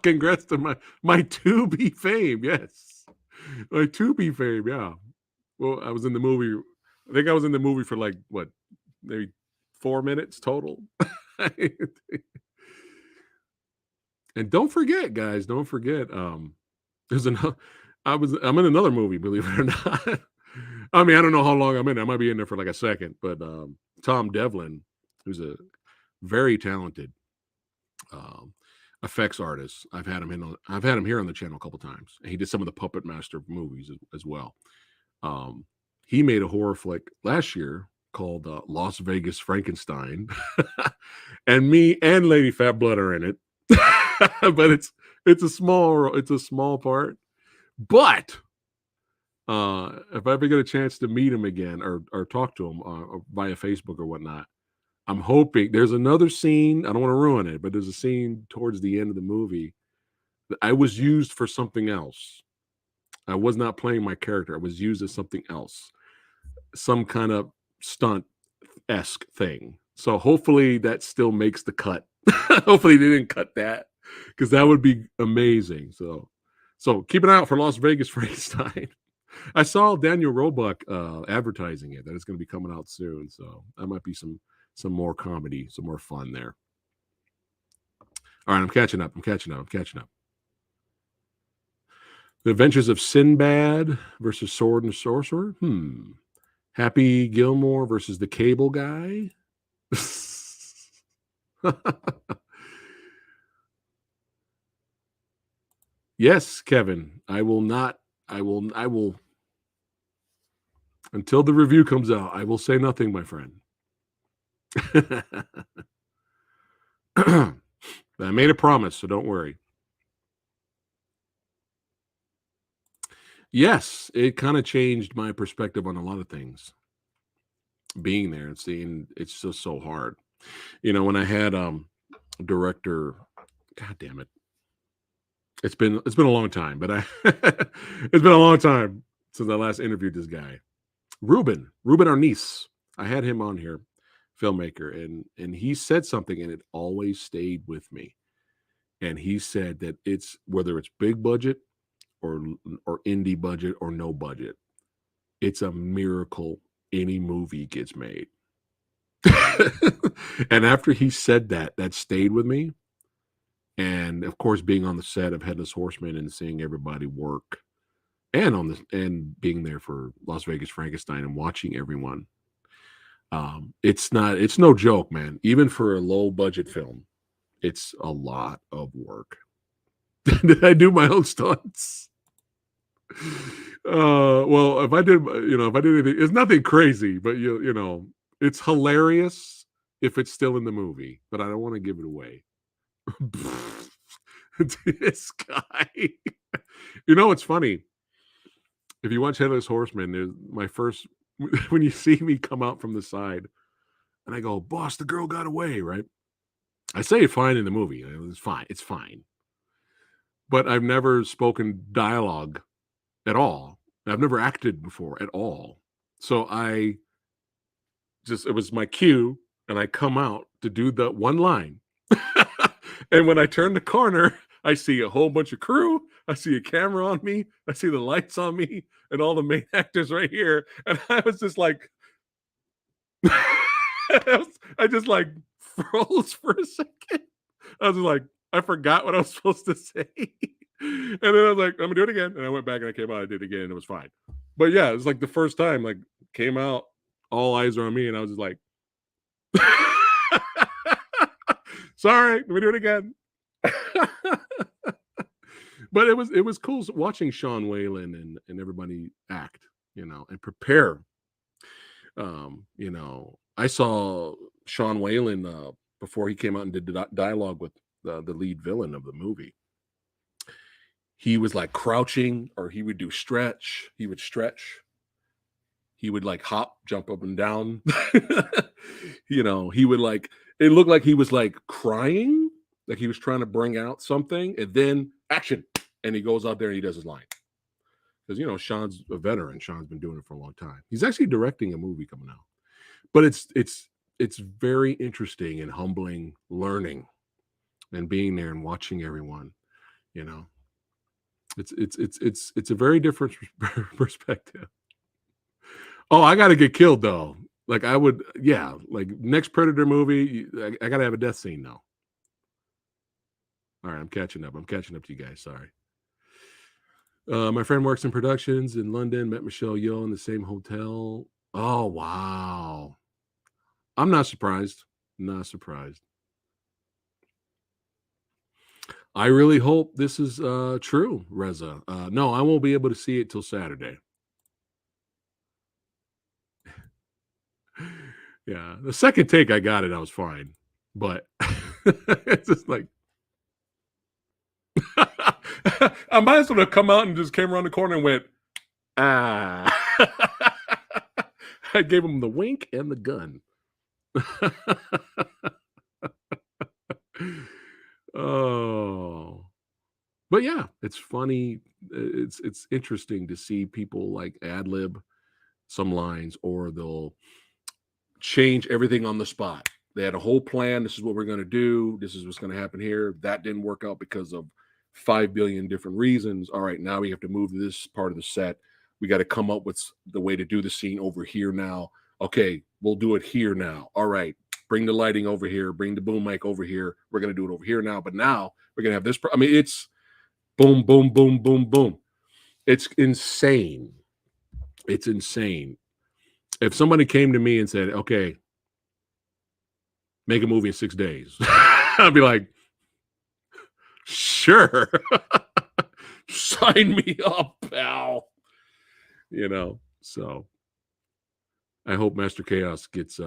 [SPEAKER 1] Congrats to my Tubi fame. Yes. My Tubi fame. Yeah. Well, I was in the movie. I think I was in the movie for like what, maybe 4 minutes total. And don't forget, guys, there's another. I'm in another movie, believe it or not. I mean, I don't know how long I'm in. I might be in there for like a second, but Tom Devlin, who's a very talented effects artist. I've had him here on the channel a couple times. And he did some of the Puppet Master movies as well. He made a horror flick last year called Las Vegas Frankenstein, and me and Lady Phat Blood are in it. But it's a small part. But if I ever get a chance to meet him again or talk to him via Facebook or whatnot, I'm hoping there's another scene. I don't want to ruin it, but there's a scene towards the end of the movie I was used for something else. I was not playing my character. I was used as something else, some kind of stunt-esque thing. So hopefully that still makes the cut. Hopefully they didn't cut that, because that would be amazing. So keep an eye out for Las Vegas Frankenstein. I saw Daniel Roebuck advertising it, that it's going to be coming out soon. So that might be some more comedy, some more fun there. All right, I'm catching up. The Adventures of Sinbad versus Sword and Sorcerer. Happy Gilmore versus the Cable Guy. Yes, Kevin. I will until the review comes out, I will say nothing, my friend. I made a promise, so don't worry. Yes, it kind of changed my perspective on a lot of things. Being there and seeing it's just so hard. When I had director, God damn it. It's been a long time, but it's been a long time since I last interviewed this guy. Ruben Arnice. I had him on here, filmmaker, and he said something, and it always stayed with me. And he said that it's whether it's big budget or indie budget or no budget, it's a miracle any movie gets made. And after he said that stayed with me. And of course, being on the set of Headless Horseman and seeing everybody work, and being there for Las Vegas Frankenstein and watching everyone, it's no joke, man. Even for a low budget film, it's a lot of work. Did I do my own stunts? Well, if I did anything, it's nothing crazy, but it's hilarious if it's still in the movie, but I don't want to give it away. This guy. It's funny. If you watch Headless Horseman, there's my first when you see me come out from the side and I go, "Boss, the girl got away," right? I say it fine in the movie. It's fine. But I've never spoken dialogue at all. I've never acted before at all. So it was my cue, and I come out to do the one line. And when I turn the corner, I see a whole bunch of crew. I see a camera on me. I see the lights on me and all the main actors right here. And I was just like, I just like froze for a second. I was like, I forgot what I was supposed to say. And then I was like, I'm gonna do it again. And I went back and I came out, I did it again, and it was fine. But yeah, it was like the first time, like, came out, all eyes are on me, and I was just like, sorry, let me do it again. But it was cool watching Sean Whalen and everybody act, and prepare. I saw Sean Whalen before he came out and did dialogue with the lead villain of the movie. He was like crouching, or he would do stretch. He would stretch. He would like hop, jump up and down. He would like, it looked like he was like crying, like he was trying to bring out something, and then action. And he goes out there and he does his line. Because, Sean's a veteran. Sean's been doing it for a long time. He's actually directing a movie coming out. But it's very interesting and humbling learning and being there and watching everyone, It's a very different perspective. Oh, I got to get killed though. Like I would, yeah. Like next Predator movie, I got to have a death scene now. All right, I'm catching up to you guys. Sorry. My friend works in productions in London. Met Michelle Yeoh in the same hotel. Oh wow. I'm not surprised. Not surprised. I really hope this is true, Reza. No, I won't be able to see it till Saturday. Yeah, the second take I got it, I was fine, but it's just like I might as well have come out and just came around the corner and went, ah. I gave him the wink and the gun. Oh. But yeah, it's funny. It's interesting to see people like ad lib some lines, or they'll change everything on the spot. They had a whole plan. This is what we're going to do. This is what's going to happen here. That didn't work out because of 5 billion different reasons. All right, now we have to move this part of the set. We got to come up with the way to do the scene over here now. Okay, we'll do it here now. All right, bring the lighting over here. Bring the boom mic over here. We're going to do it over here now. But now we're going to have this. I mean, it's boom, boom, boom, boom, boom. It's insane. It's insane. If somebody came to me and said, okay, make a movie in 6 days, I'd be like, sure. Sign me up, pal. You know, so I hope Master Chaos gets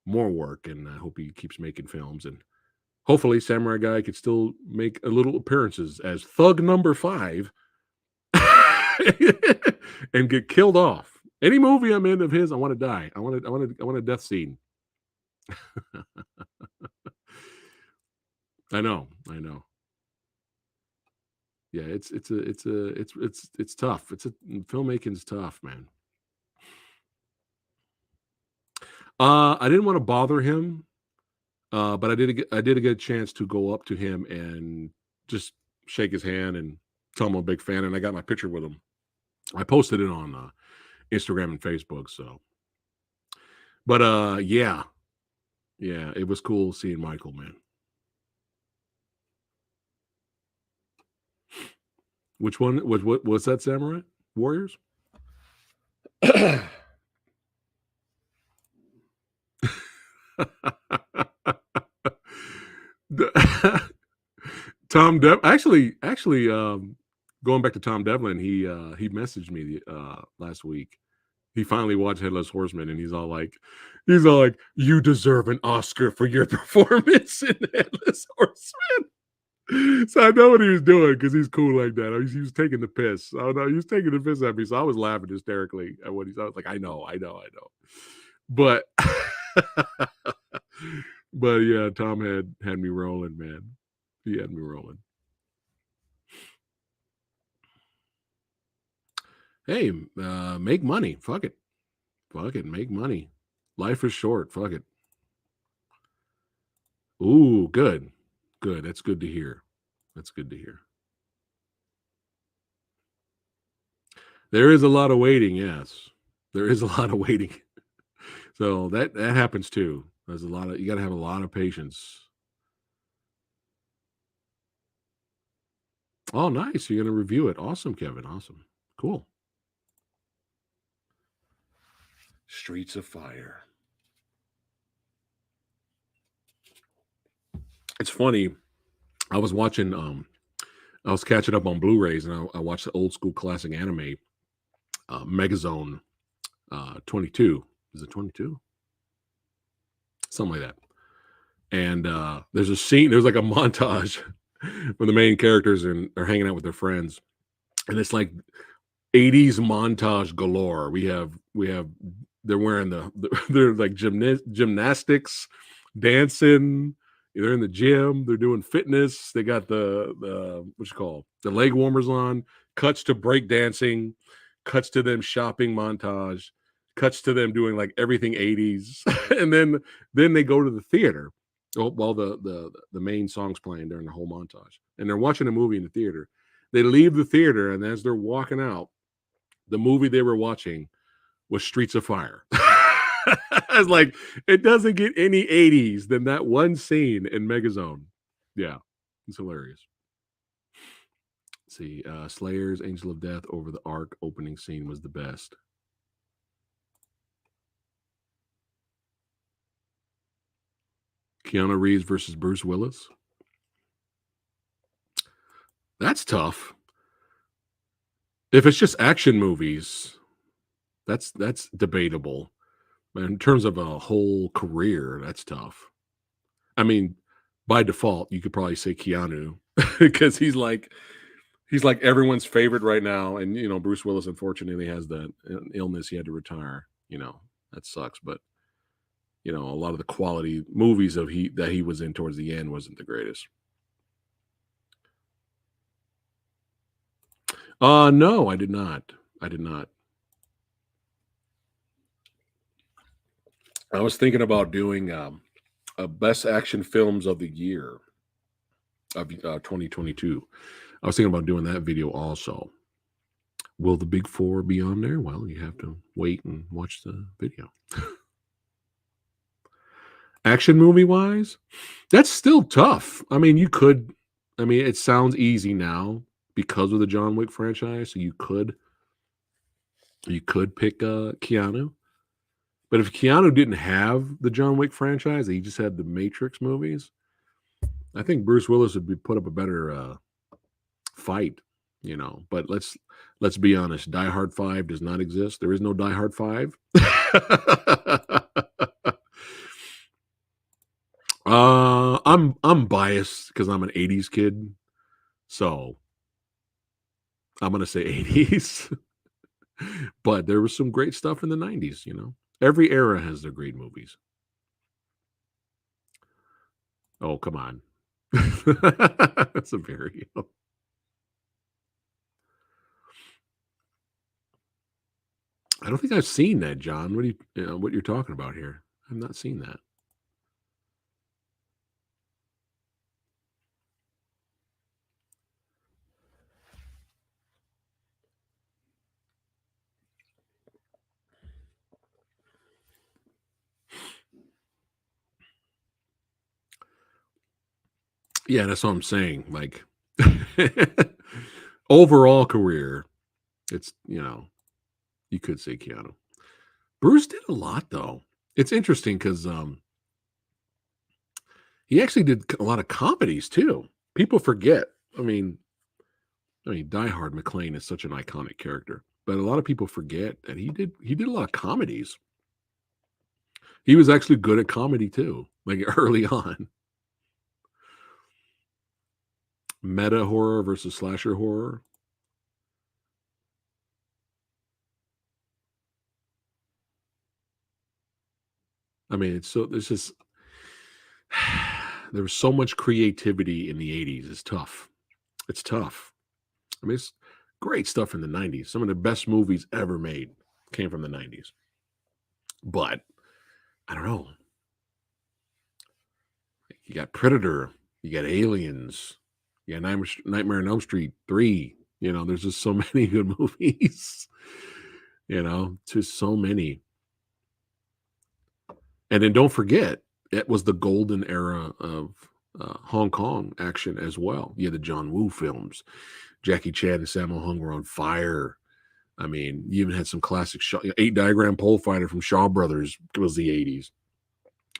[SPEAKER 1] more work, and I hope he keeps making films, and hopefully Samurai Guy could still make a little appearances as Thug number 5 and get killed off. Any movie I'm in of his, I want to die. I want a death scene. I know. Yeah, it's tough. Filmmaking's tough, man. I didn't want to bother him, but I did get a chance to go up to him and just shake his hand and tell him I'm a big fan, and I got my picture with him. I posted it on Instagram and Facebook. So, but yeah, it was cool seeing Michael, man. Which one was that? Samurai Warriors? Tom Dev actually going back to Tom Devlin, he messaged me last week. He finally watched Headless Horseman, and he's all like, you deserve an Oscar for your performance in Headless Horseman. So I know what he was doing, because he's cool like that. He was taking the piss. I don't know, he was taking the piss at me, so I was laughing hysterically at what he said. I was like, I know. But but yeah, Tom had me rolling, man. He had me rolling. Hey, make money. Fuck it. Make money. Life is short. Fuck it. Ooh, good. That's good to hear. There is a lot of waiting. Yes, there is a lot of waiting. So that happens too. There's you got to have a lot of patience. Oh, nice. You're going to review it. Awesome, Kevin. Awesome. Cool. Streets of Fire. It's funny. I was watching, I was catching up on Blu-rays, and I watched the old school classic anime, Megazone 22. Is it 22? Something like that. And there's like a montage where the main characters are hanging out with their friends, and it's like 80s montage galore. We have they're wearing they're like gymnastics, dancing. They're in the gym. They're doing fitness. They got the the leg warmers on. Cuts to break dancing. Cuts to them shopping montage. Cuts to them doing like everything 80s, and then they go to the theater while the main song's playing during the whole montage, and they're watching a movie in the theater. They leave the theater, and as they're walking out, the movie they were watching was Streets of Fire. I was like, it doesn't get any 80s than that one scene in Megazone. Yeah, it's hilarious. Let's see, Slayer's Angel of Death over the Ark opening scene was the best. Keanu Reeves versus Bruce Willis. That's tough. If it's just action movies, that's debatable. But in terms of a whole career, that's tough. I mean, by default, you could probably say Keanu because he's like everyone's favorite right now. And Bruce Willis unfortunately has that illness; he had to retire. That sucks. But a lot of the quality movies that he was in towards the end wasn't the greatest. No, I did not. I did not. I was thinking about doing best action films of the year of 2022. I was thinking about doing that video also. Will the big four be on there? Well, you have to wait and watch the video. Action movie wise, that's still tough. I mean, it sounds easy now because of the John Wick franchise. So you could pick Keanu. But if Keanu didn't have the John Wick franchise, he just had the Matrix movies, I think Bruce Willis would put up a better fight, But let's be honest. Die Hard 5 does not exist. There is no Die Hard 5. I'm biased because I'm an 80s kid. So I'm gonna say 80s. But there was some great stuff in the 90s, Every era has their great movies. Oh, come on. That's a very I don't think I've seen that, John. What you're talking about here? I've not seen that. Yeah, that's what I'm saying. Like overall career, it's you could say Keanu. Bruce did a lot though. It's interesting because he actually did a lot of comedies too. People forget. I mean, Die Hard McClane is such an iconic character, but a lot of people forget that he did a lot of comedies. He was actually good at comedy too, like early on. Meta horror versus slasher horror. I mean, there's just there was so much creativity in the 80s. It's tough. It's tough. I mean, it's great stuff in the 90s. Some of the best movies ever made came from the 90s. But I don't know. You got Predator, you got Aliens, you got Nightmare on Elm Street 3. There's just so many good movies. Just so many. And then don't forget, it was the golden era of Hong Kong action as well. You had the John Woo films. Jackie Chan and Sammo Hung were on fire. I mean, you even had some classic 8-diagram pole fighter from Shaw Brothers. It was the 80s.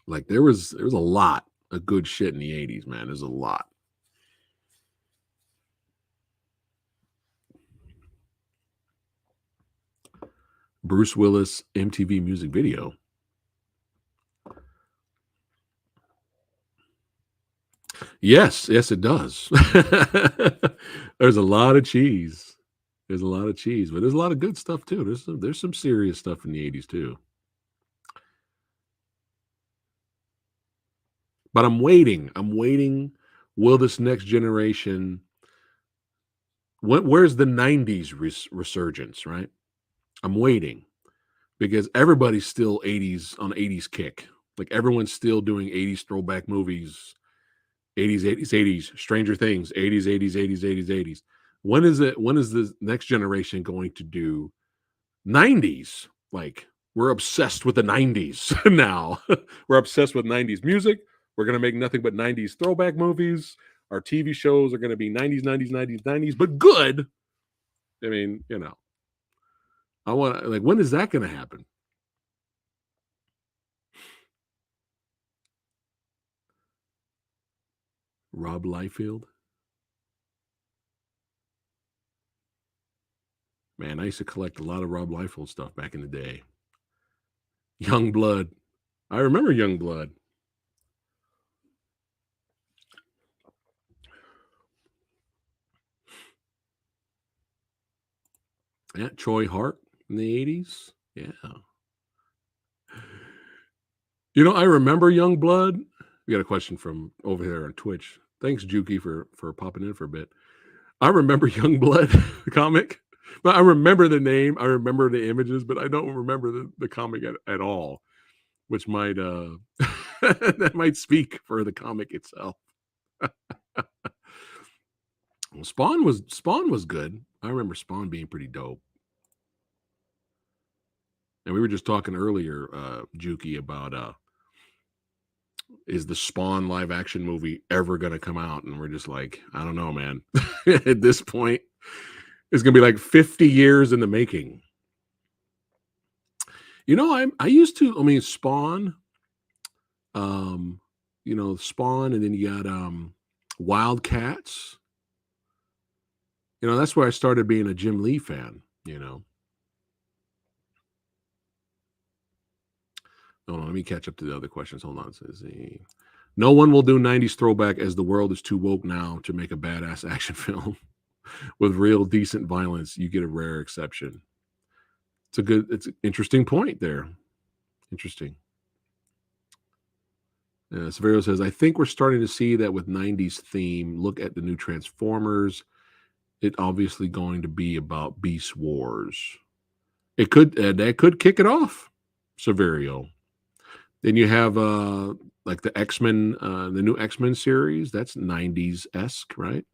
[SPEAKER 1] Like there was a lot of good shit in the 80s, man. There's a lot. Bruce Willis MTV music video. Yes, it does. There's a lot of cheese. There's a lot of cheese, but there's a lot of good stuff too. There's some serious stuff in the 80s too. But I'm waiting. Will this next generation? Where's the 90s resurgence? Right. I'm waiting because everybody's still 80s on 80s kick. Like everyone's still doing 80s throwback movies. 80s, 80s, 80s, Stranger Things, 80s, 80s, 80s, 80s, 80s. When is the next generation going to do 90s? Like, we're obsessed with the 90s now. We're obsessed with 90s music. We're going to make nothing but 90s throwback movies. Our TV shows are going to be 90s, 90s, 90s, 90s, but good. I mean, I want, like, when is that going to happen? Rob Liefeld. Man, I used to collect a lot of Rob Liefeld stuff back in the day. Young Blood. I remember Young Blood. Yeah, Troy Hart in the 80s. Yeah. I remember Young Blood. We got a question from over there on Twitch. Thanks, Juki, for popping in for a bit. I remember Youngblood, the comic. But I remember the name. I remember the images, but I don't remember the comic at all, which might that might speak for the comic itself. Spawn was good. I remember Spawn being pretty dope. And we were just talking earlier, Juki, about is the Spawn live action movie ever going to come out? And we're just like, I don't know, man. At this point, it's going to be like 50 years in the making. You know, I used to, I mean, Spawn, you know, Spawn, and then you got Wildcats. You know, that's where I started being a Jim Lee fan, you know. Hold on, let me catch up to the other questions. Hold on. It says, no one will do 90s throwback as the world is too woke now to make a badass action film with real decent violence. You get a rare exception. It's an interesting point there. Interesting. Severio says, I think we're starting to see that with 90s theme. Look at the new Transformers. It obviously going to be about Beast Wars. It could that could kick it off, Severio. Then you have like the X-Men, the new X-Men series. That's 90s-esque, right?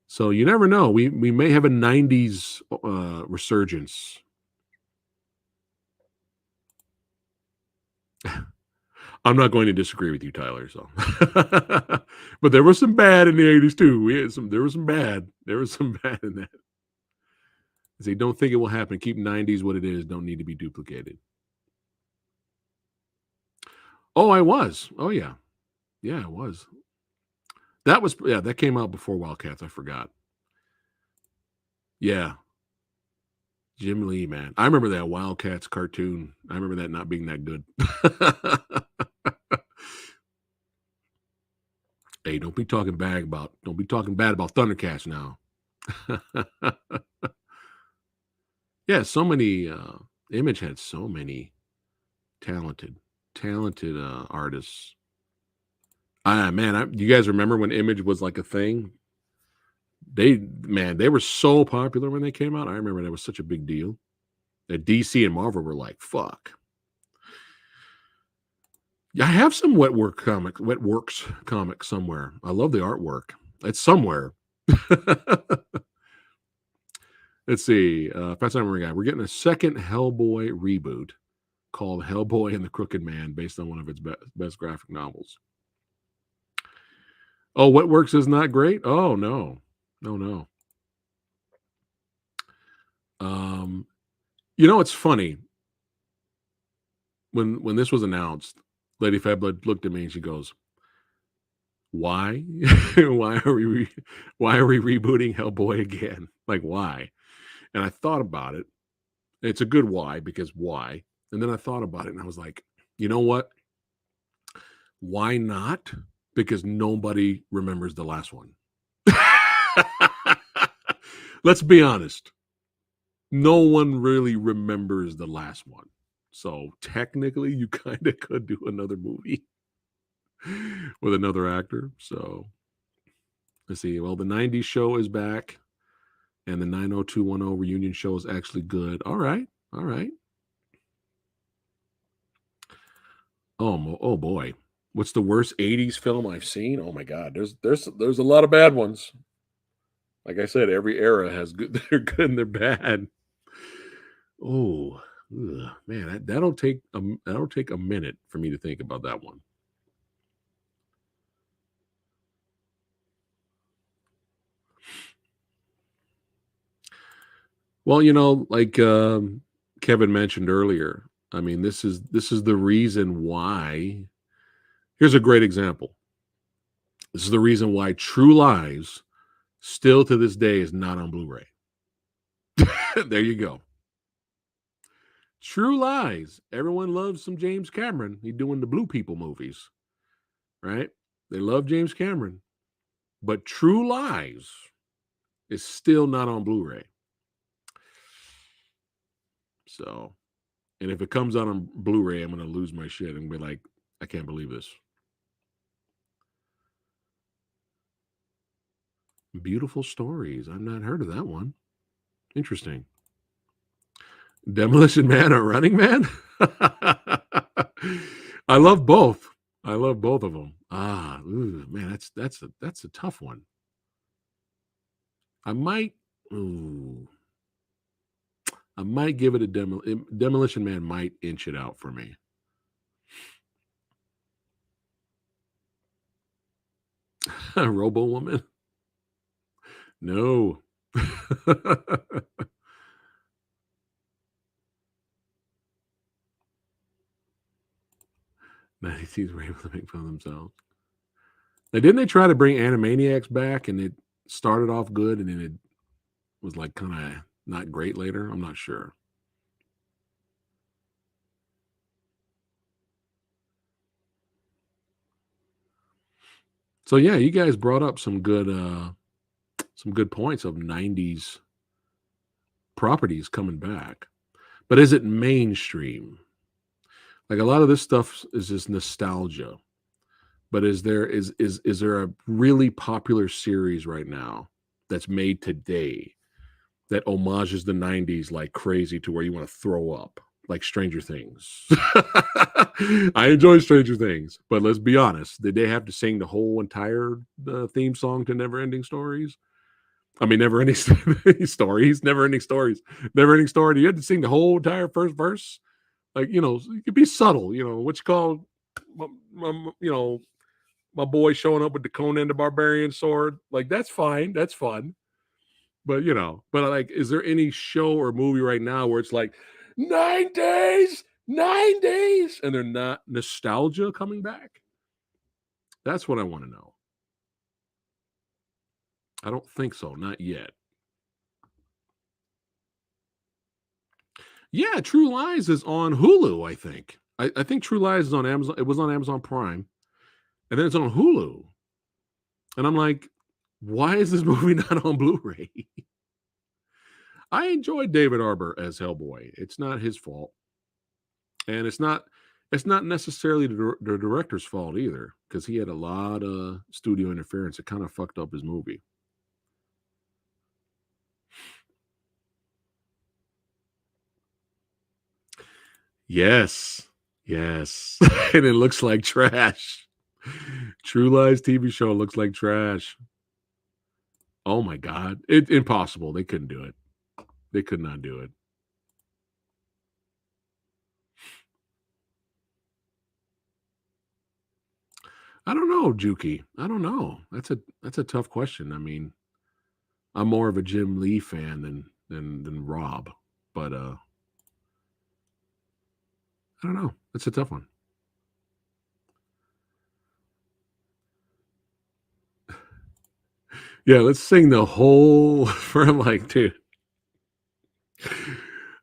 [SPEAKER 1] So you never know. We may have a 90s resurgence. I'm not going to disagree with you, Tyler. So, but there was some bad in the 80s too. There was some bad. There was some bad in that. They don't think it will happen. Keep 90s what it is. Don't need to be duplicated. Oh, I was. Oh, yeah. Yeah, it was. That came out before Wildcats. I forgot. Yeah. Jim Lee, man. I remember that Wildcats cartoon. I remember that not being that good. Hey, don't be talking bad about Thundercats now. Yeah, so many Image had so many talented artists. You guys remember when Image was like a thing? They were so popular when they came out. I remember that was such a big deal that DC and Marvel were like, fuck. Yeah, I have some Wetworks comics somewhere. I love the artwork. It's somewhere. Let's see. PhatSamuraiGuy. We're getting a second Hellboy reboot called Hellboy and the Crooked Man, based on one of its best graphic novels. Oh, Wetworks is not great? Oh, no. No. You know, it's funny. When this was announced, Lady Fablood looked at me and she goes, why? why are we rebooting Hellboy again? Like, why? And I thought about it. It's a good why, because why? And then I thought about it and I was like, you know what? Why not? Because nobody remembers the last one. Let's be honest. No one really remembers the last one. So technically you kind of could do another movie with another actor. So let's see. Well, the 90s show is back and the 90210 reunion show is actually good. All right. Oh boy. What's the worst 80s film I've seen? Oh my God. There's a lot of bad ones. Like I said, every era has good, they're good and they're bad. Oh, man, that'll take a minute for me to think about that one. Well, you know, like Kevin mentioned earlier, I mean, this is the reason why. Here's a great example. This is the reason why True Lies still to this day is not on Blu-ray. There you go. True Lies. Everyone loves some James Cameron. He's doing the Blue People movies, right? They love James Cameron. But True Lies is still not on Blu-ray. So, and if it comes out on Blu-ray, I'm going to lose my shit and be like, I can't believe this. Beautiful Stories. I've not heard of that one. Interesting. Demolition Man or Running Man? I love both. I love both of them. Man, that's a tough one. I might give it a Demolition Man might inch it out for me. Robo Woman? No. 90s were able to make fun of themselves. Now, didn't they try to bring Animaniacs back and it started off good and then it was like kind of not great later? I'm not sure. So yeah, you guys brought up some good points of 90s properties coming back. But is it mainstream? Like a lot of this stuff is just nostalgia. But is there a really popular series right now that's made today that homages the 90s like crazy to where you want to throw up? Like Stranger Things. I enjoy Stranger Things, but let's be honest. Did they have to sing the whole entire theme song to Never Ending Stories? I mean, Never Ending Stories, Never Ending Stories, Never Ending Story. You had to sing the whole entire first verse. Like, you could be subtle, what you call, my boy showing up with the Conan the Barbarian sword. Like, that's fine. That's fun. But, like, is there any show or movie right now where it's like 9 days, 9 days, and they're not nostalgia coming back? That's what I want to know. I don't think so. Not yet. Yeah, True Lies is on Hulu, I think. I think True Lies is on Amazon. It was on Amazon Prime. And then it's on Hulu. And I'm like, why is this movie not on Blu-ray? I enjoyed David Arbor as Hellboy. It's not his fault. And it's not necessarily the director's fault either, because he had a lot of studio interference. It kind of fucked up his movie. Yes. Yes. And it looks like trash. True Lies TV show looks like trash. Oh my God. Impossible. They couldn't do it. They could not do it. I don't know, Juki. I don't know. That's a tough question. I mean, I'm more of a Jim Lee fan than Rob, but I don't know. It's a tough one. Yeah, let's sing the whole for like, dude.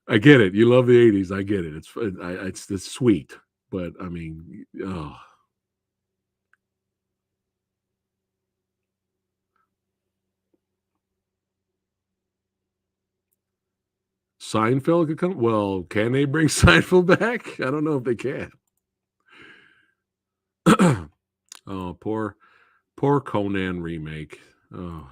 [SPEAKER 1] I get it. You love the 80s. I get it. It's sweet, but I mean, oh. Seinfeld could come. Well, can they bring Seinfeld back? I don't know if they can. Oh, poor Conan remake. Oh.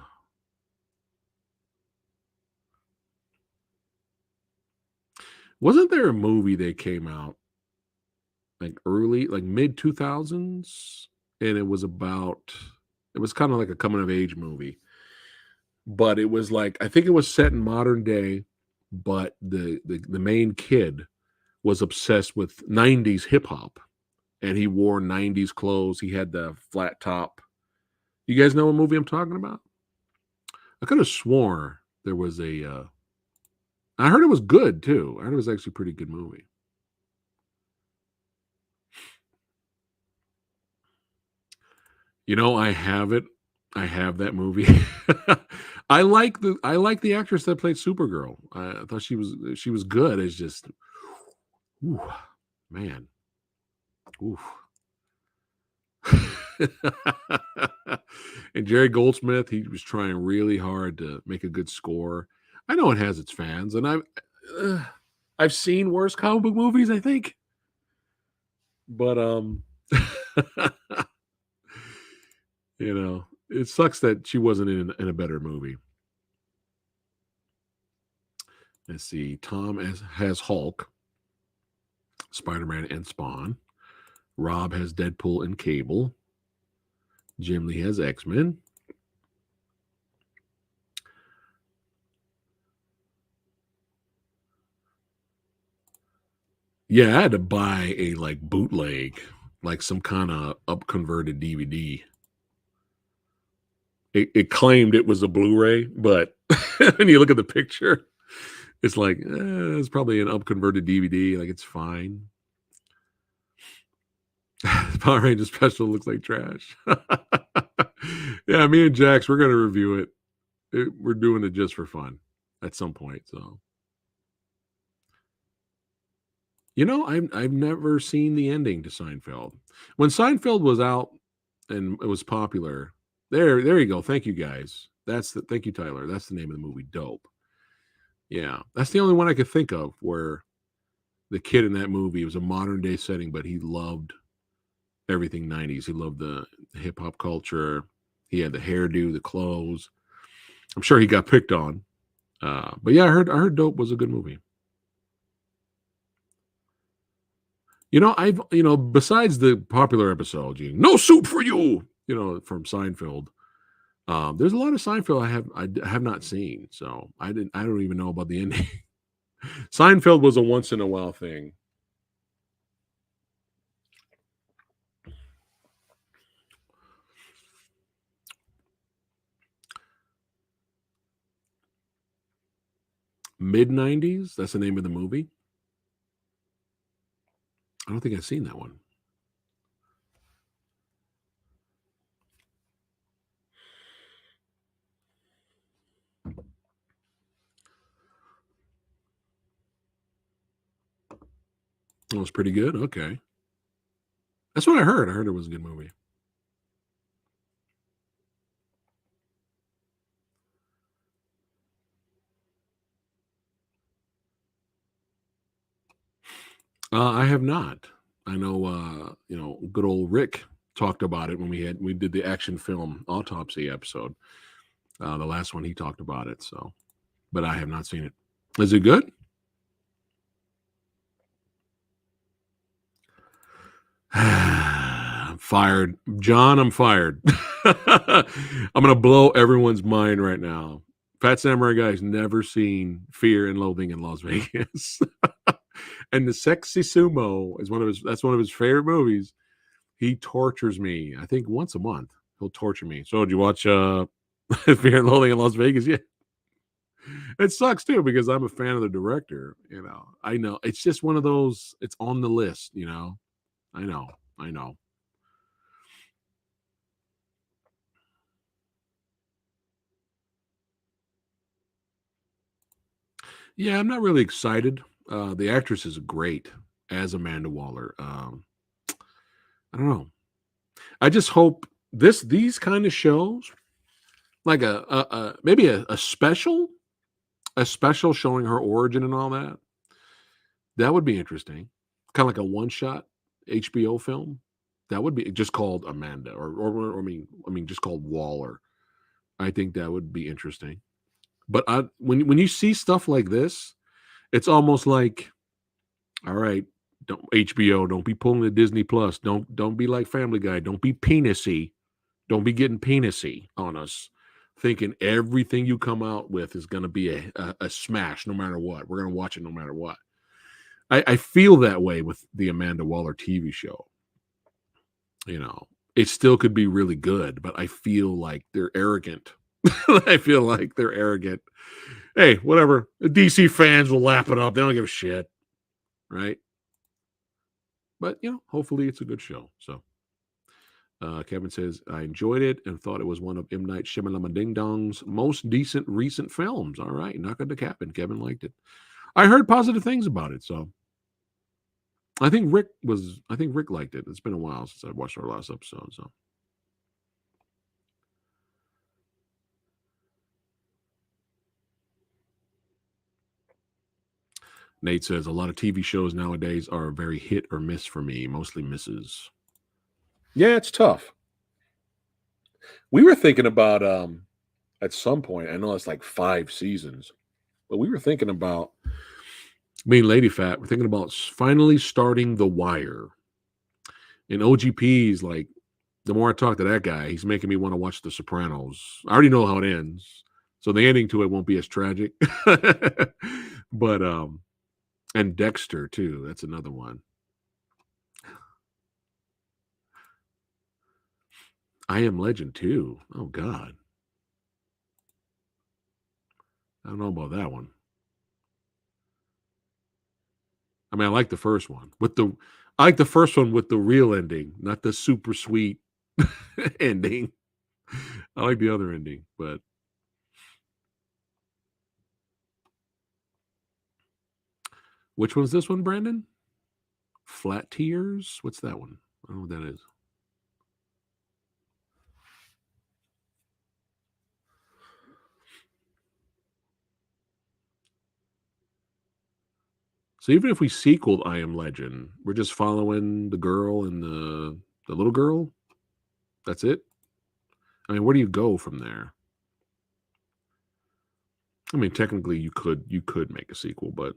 [SPEAKER 1] Wasn't there a movie that came out like mid 2000s, and it was kind of like a coming of age movie, but it was like, I think it was set in modern day, but the main kid was obsessed with 90s hip hop, and he wore 90s clothes. He had the flat top. You guys know what movie I'm talking about? I could have swore there was I heard it was good too. I heard it was actually a pretty good movie. I have it. I have that movie. I like the actress that played Supergirl. I thought she was good. It's just, ooh, man, ooh. And Jerry Goldsmith, he was trying really hard to make a good score. I know it has its fans, and I've seen worse comic book movies, I think, but It sucks that she wasn't in a better movie. Let's see. Tom has Hulk, Spider-Man, and Spawn. Rob has Deadpool and Cable. Jim Lee has X-Men. Yeah, I had to buy a like bootleg, like some kind of up-converted DVD. It claimed it was a Blu-ray, but when you look at the picture, it's like it's probably an up-converted DVD. Like it's fine. Power Ranger special looks like trash. Yeah, me and Jax, we're gonna review it. We're doing it just for fun at some point. So, you know, I've never seen the ending to Seinfeld. When Seinfeld was out and it was popular, there you go. Thank you guys. Thank you, Tyler. That's the name of the movie. Dope. Yeah, that's the only one I could think of where the kid in that movie was a modern day setting, but he loved everything 90s. He loved the hip hop culture. He had the hairdo, the clothes. I'm sure he got picked on. But yeah, I heard Dope was a good movie. You know, besides the popular episode, no soup for you, from Seinfeld. There's a lot of Seinfeld I have not seen, so I don't even know about the ending. Seinfeld was a once in a while thing. Mid-90s, that's the name of the movie. I don't think I've seen that one. It was pretty good. Okay. That's what I heard. I heard it was a good movie. I have not. I know, good old Rick talked about it when we did the action film autopsy episode. The last one he talked about it. So, but I have not seen it. Is it good? I'm fired, John. I'm fired. I'm gonna blow everyone's mind right now. Phat Samurai Guy has never seen Fear and Loathing in Las Vegas. And the Sexy Sumo is that's one of his favorite movies. He tortures me. I think once a month he'll torture me. So, did you watch Fear and Loathing in Las Vegas? Yeah. It sucks too because I'm a fan of the director. I know it's just one of those. It's on the list. I know. Yeah, I'm not really excited. The actress is great as Amanda Waller. I don't know. I just hope these kind of shows, like maybe a special showing her origin and all that. That would be interesting. Kind of like a one-shot HBO film. That would be just called Amanda, or I mean, just called Waller. I think that would be interesting. But when you see stuff like this, it's almost like, all right, don't HBO, don't be pulling the Disney Plus. Don't be like Family Guy. Don't be penisy. Don't be getting penisy on us, thinking everything you come out with is going to be a smash no matter what. We're going to watch it no matter what. I feel that way with the Amanda Waller TV show. It still could be really good, but I feel like they're arrogant. I feel like they're arrogant. Hey, whatever. The DC fans will lap it up. They don't give a shit. Right? But, hopefully it's a good show. So, Kevin says, I enjoyed it and thought it was one of M. Night Shyamalan Ding Dong's most decent recent films. All right. Knock on the cabin. Kevin liked it. I heard positive things about it. So, I think Rick liked it. It's been a while since I watched our last episode. So, Nate says a lot of TV shows nowadays are very hit or miss for me, mostly misses. Yeah, it's tough. We were thinking about at some point, I know it's like 5 seasons, but we were thinking about me and Lady Phat, we're thinking about finally starting The Wire. And OGP's like, the more I talk to that guy, he's making me want to watch The Sopranos. I already know how it ends, so the ending to it won't be as tragic. But and Dexter too. That's another one. I Am Legend too. Oh God, I don't know about that one. I mean, I like the first one I like the first one with the real ending, not the super sweet ending. I like the other ending, but which one's this one, Brandon? Flat Tears? What's that one? I don't know what that is. So even if we sequeled I Am Legend, we're just following the girl and the little girl. That's it. I mean, where do you go from there? I mean, technically you could make a sequel, but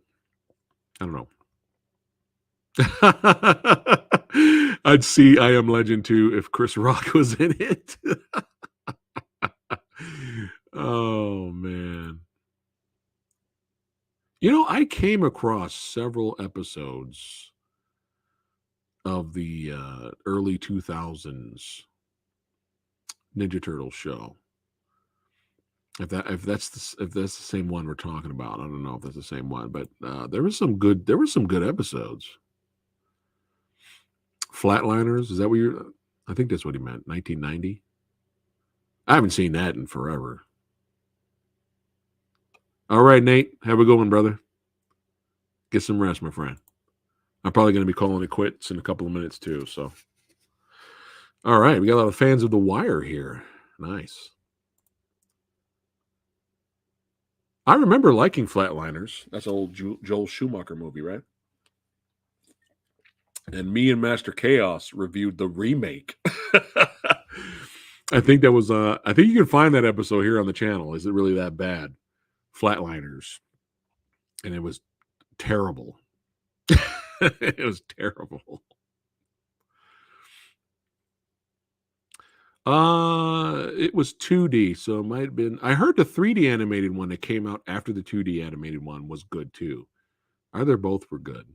[SPEAKER 1] I don't know. I'd see I Am Legend 2 if Chris Rock was in it. Oh man. You know, I came across several episodes of the early 2000s Ninja Turtles show. If that's the same one we're talking about, I don't know if that's the same one, but there were some good episodes. Flatliners, is that what you're? I think that's what he meant. 1990. I haven't seen that in forever. All right, Nate, have a good one, brother. Get some rest, my friend. I'm probably going to be calling it quits in a couple of minutes too. So, all right, we got a lot of fans of The Wire here. Nice. I remember liking Flatliners. That's an old Joel Schumacher movie, right? And me and Master Chaos reviewed the remake. I think that was I think you can find that episode here on the channel. Is it really that bad? Flatliners. And it was terrible. It was terrible. It was 2D, so it might have been. I heard the 3D animated one that came out after the 2D animated one was good too. Either both were good.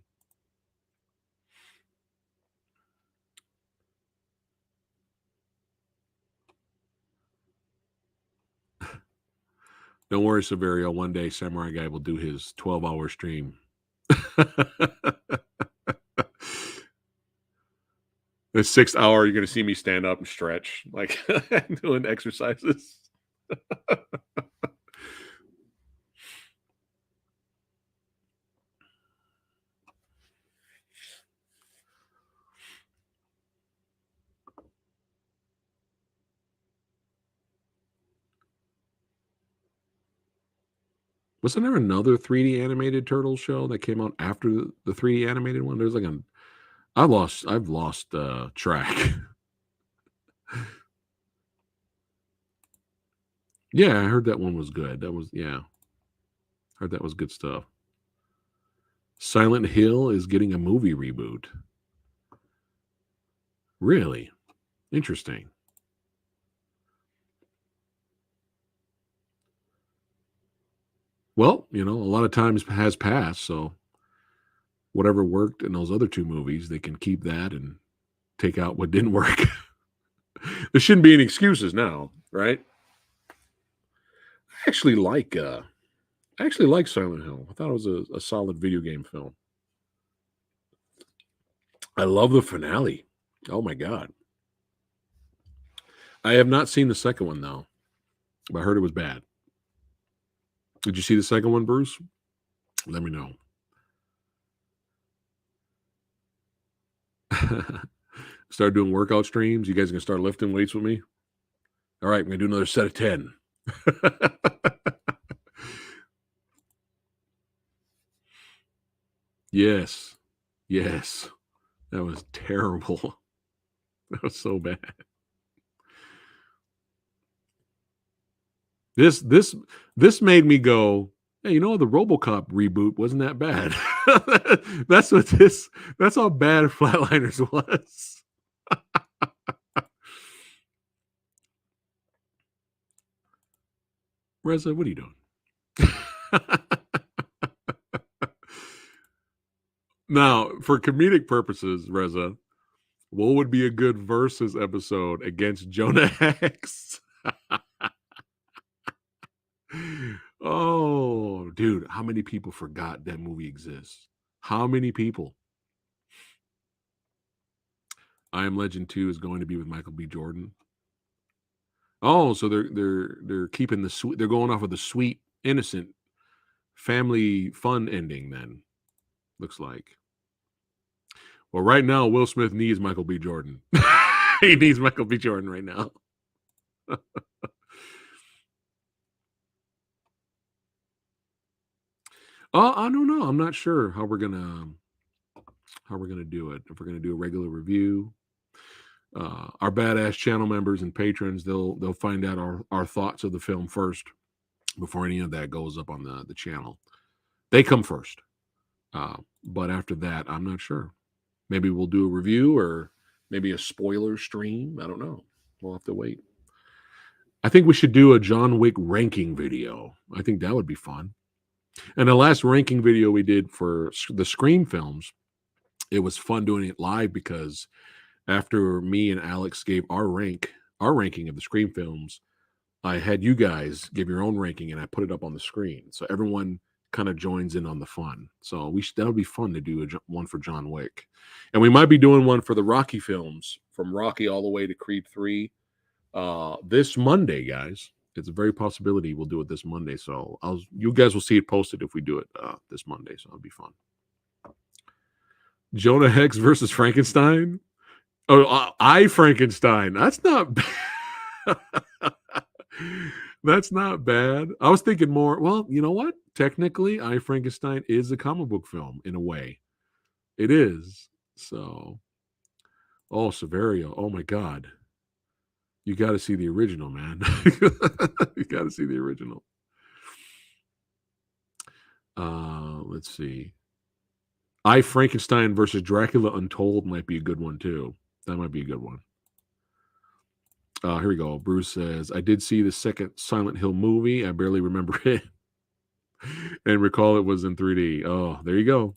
[SPEAKER 1] Don't worry, Severio. One day, Samurai Guy will do his 12-hour stream. The 6th hour, you're going to see me stand up and stretch, like doing exercises. Wasn't there another 3D animated turtle show that came out after the 3D animated one? There's like I've lost track. Yeah, I heard that one was good. Heard that was good stuff. Silent Hill is getting a movie reboot. Really? Interesting. Well, a lot of times has passed, so whatever worked in those other 2 movies, they can keep that and take out what didn't work. There shouldn't be any excuses now, right? I actually like Silent Hill. I thought it was a solid video game film. I love the finale. Oh my God. I have not seen the second one though, but I heard it was bad. Did you see the second one, Bruce? Let me know. Start doing workout streams. You guys are gonna start lifting weights with me? All right, I'm gonna do another set of 10. Yes. Yes. That was terrible. That was so bad. This made me go, hey, the RoboCop reboot wasn't that bad. That's how bad Flatliners was. Reza, what are you doing? Now, for comedic purposes, Reza, what would be a good versus episode against Jonah Hex? Oh, dude, how many people forgot that movie exists? How many people? I Am Legend 2 is going to be with Michael B. Jordan. Oh, so they're keeping the sweet. They're going off of the sweet, innocent, family fun ending. Then looks like. Well, right now, Will Smith needs Michael B. Jordan. He needs Michael B. Jordan right now. I don't know. I'm not sure how we're gonna do it. If we're gonna do a regular review, our badass channel members and patrons, they'll find out our thoughts of the film first before any of that goes up on the channel. They come first. But after that, I'm not sure. Maybe we'll do a review or maybe a spoiler stream. I don't know. We'll have to wait. I think we should do a John Wick ranking video. I think that would be fun. And the last ranking video we did for the Scream films, it was fun doing it live because after me and Alex gave our ranking of the Scream films, I had you guys give your own ranking and I put it up on the screen. So everyone kind of joins in on the fun. So that'll be fun to do one for John Wick. And we might be doing one for the Rocky films, from Rocky all the way to Creed 3 this Monday, guys. It's a very possibility we'll do it this Monday. So you guys will see it posted if we do it this Monday. So it'll be fun. Jonah Hex versus Frankenstein. Oh, I Frankenstein. That's not bad. That's not bad. I was thinking more. Well, you know what? Technically, I Frankenstein is a comic book film in a way. It is. So, Severio. Oh my God. You got to see the original, man. You got to see the original. Let's see. I Frankenstein versus Dracula Untold might be a good one too. That might be a good one. Here we go. Bruce says, I did see the second Silent Hill movie. I barely remember it and recall it was in 3D. Oh, there you go.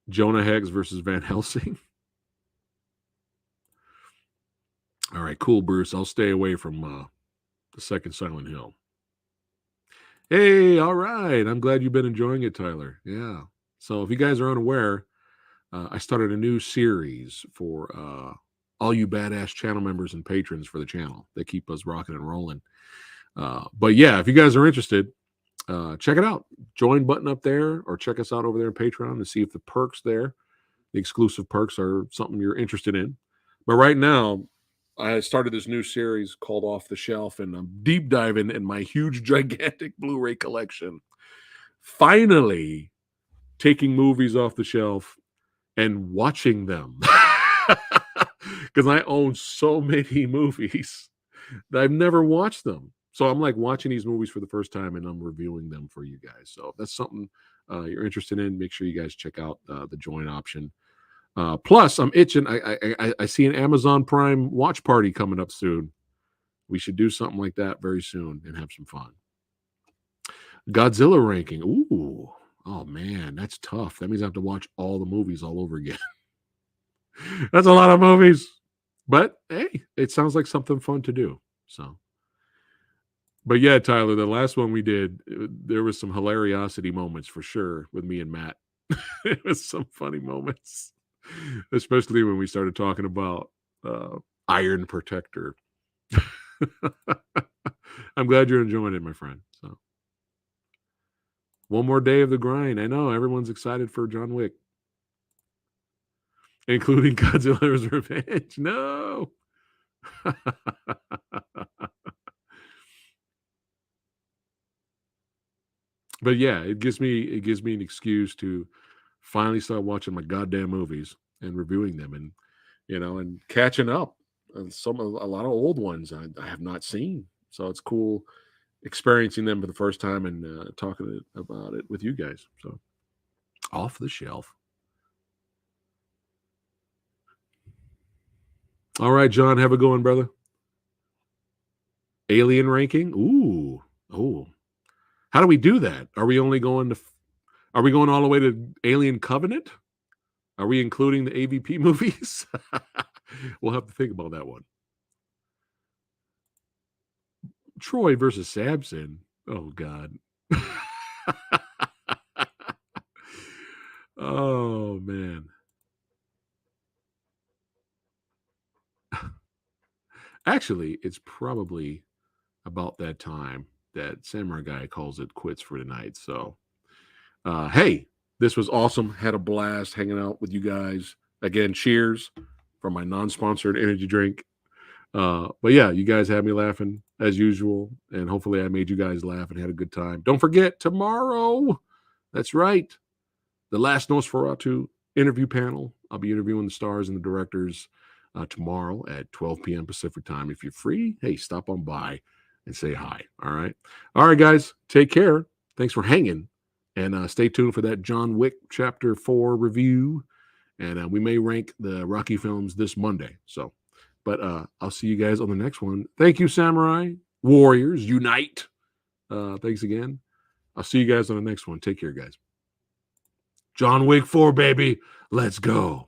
[SPEAKER 1] Jonah Hex versus Van Helsing. All right, cool, Bruce. I'll stay away from the second Silent Hill. Hey, all right. I'm glad you've been enjoying it, Tyler. Yeah. So if you guys are unaware, I started a new series for all you badass channel members and patrons for the channel. They keep us rocking and rolling. But yeah, if you guys are interested, check it out. Join button up there, or check us out over there on Patreon to see if the perks there, the exclusive perks, are something you're interested in. But right now, I started this new series called Off the Shelf, and I'm deep diving in my huge, gigantic Blu-ray collection. Finally, taking movies off the shelf and watching them. Because I own so many movies that I've never watched them. So I'm like watching these movies for the first time and I'm reviewing them for you guys. So if that's something you're interested in, make sure you guys check out the join option. Plus, I'm itching. I see an Amazon Prime watch party coming up soon. We should do something like that very soon and have some fun. Godzilla ranking. Ooh. Oh, man, that's tough. That means I have to watch all the movies all over again. That's a lot of movies. But, hey, it sounds like something fun to do. So, but yeah, Tyler, the last one we did, there was some hilariosity moments for sure with me and Matt. It was some funny moments, especially when we started talking about Iron Protector. I'm glad you're enjoying it, my friend. So, one more day of the grind. I know everyone's excited for John Wick, including Godzilla's Revenge. No. But yeah, it gives me an excuse to finally start watching my goddamn movies and reviewing them, and and catching up on a lot of old ones I have not seen. So it's cool experiencing them for the first time and talking about it with you guys. So, off the shelf. All right, John, have a good one, brother. Alien ranking? Ooh. Oh. How do we do that? Are we only going to are we going all the way to Alien Covenant? Are we including the AVP movies? We'll have to think about that one. Troy versus Samson. Oh God. Oh man. Actually, it's probably about that time that Samurai Guy calls it quits for tonight. So, hey, this was awesome. Had a blast hanging out with you guys. Again, cheers for my non-sponsored energy drink. But yeah, you guys had me laughing as usual, and hopefully I made you guys laugh and had a good time. Don't forget, tomorrow, that's right, the last Nosferatu interview panel. I'll be interviewing the stars and the directors tomorrow at 12 p.m. Pacific time. If you're free, hey, stop on by and say hi. All right, guys, take care. Thanks for hanging, and stay tuned for that John Wick Chapter 4 review. And we may rank the Rocky films this Monday. So, but I'll see you guys on the next one. Thank you, Samurai Warriors. Unite. Thanks again. I'll see you guys on the next one. Take care, guys. John Wick 4, baby. Let's go.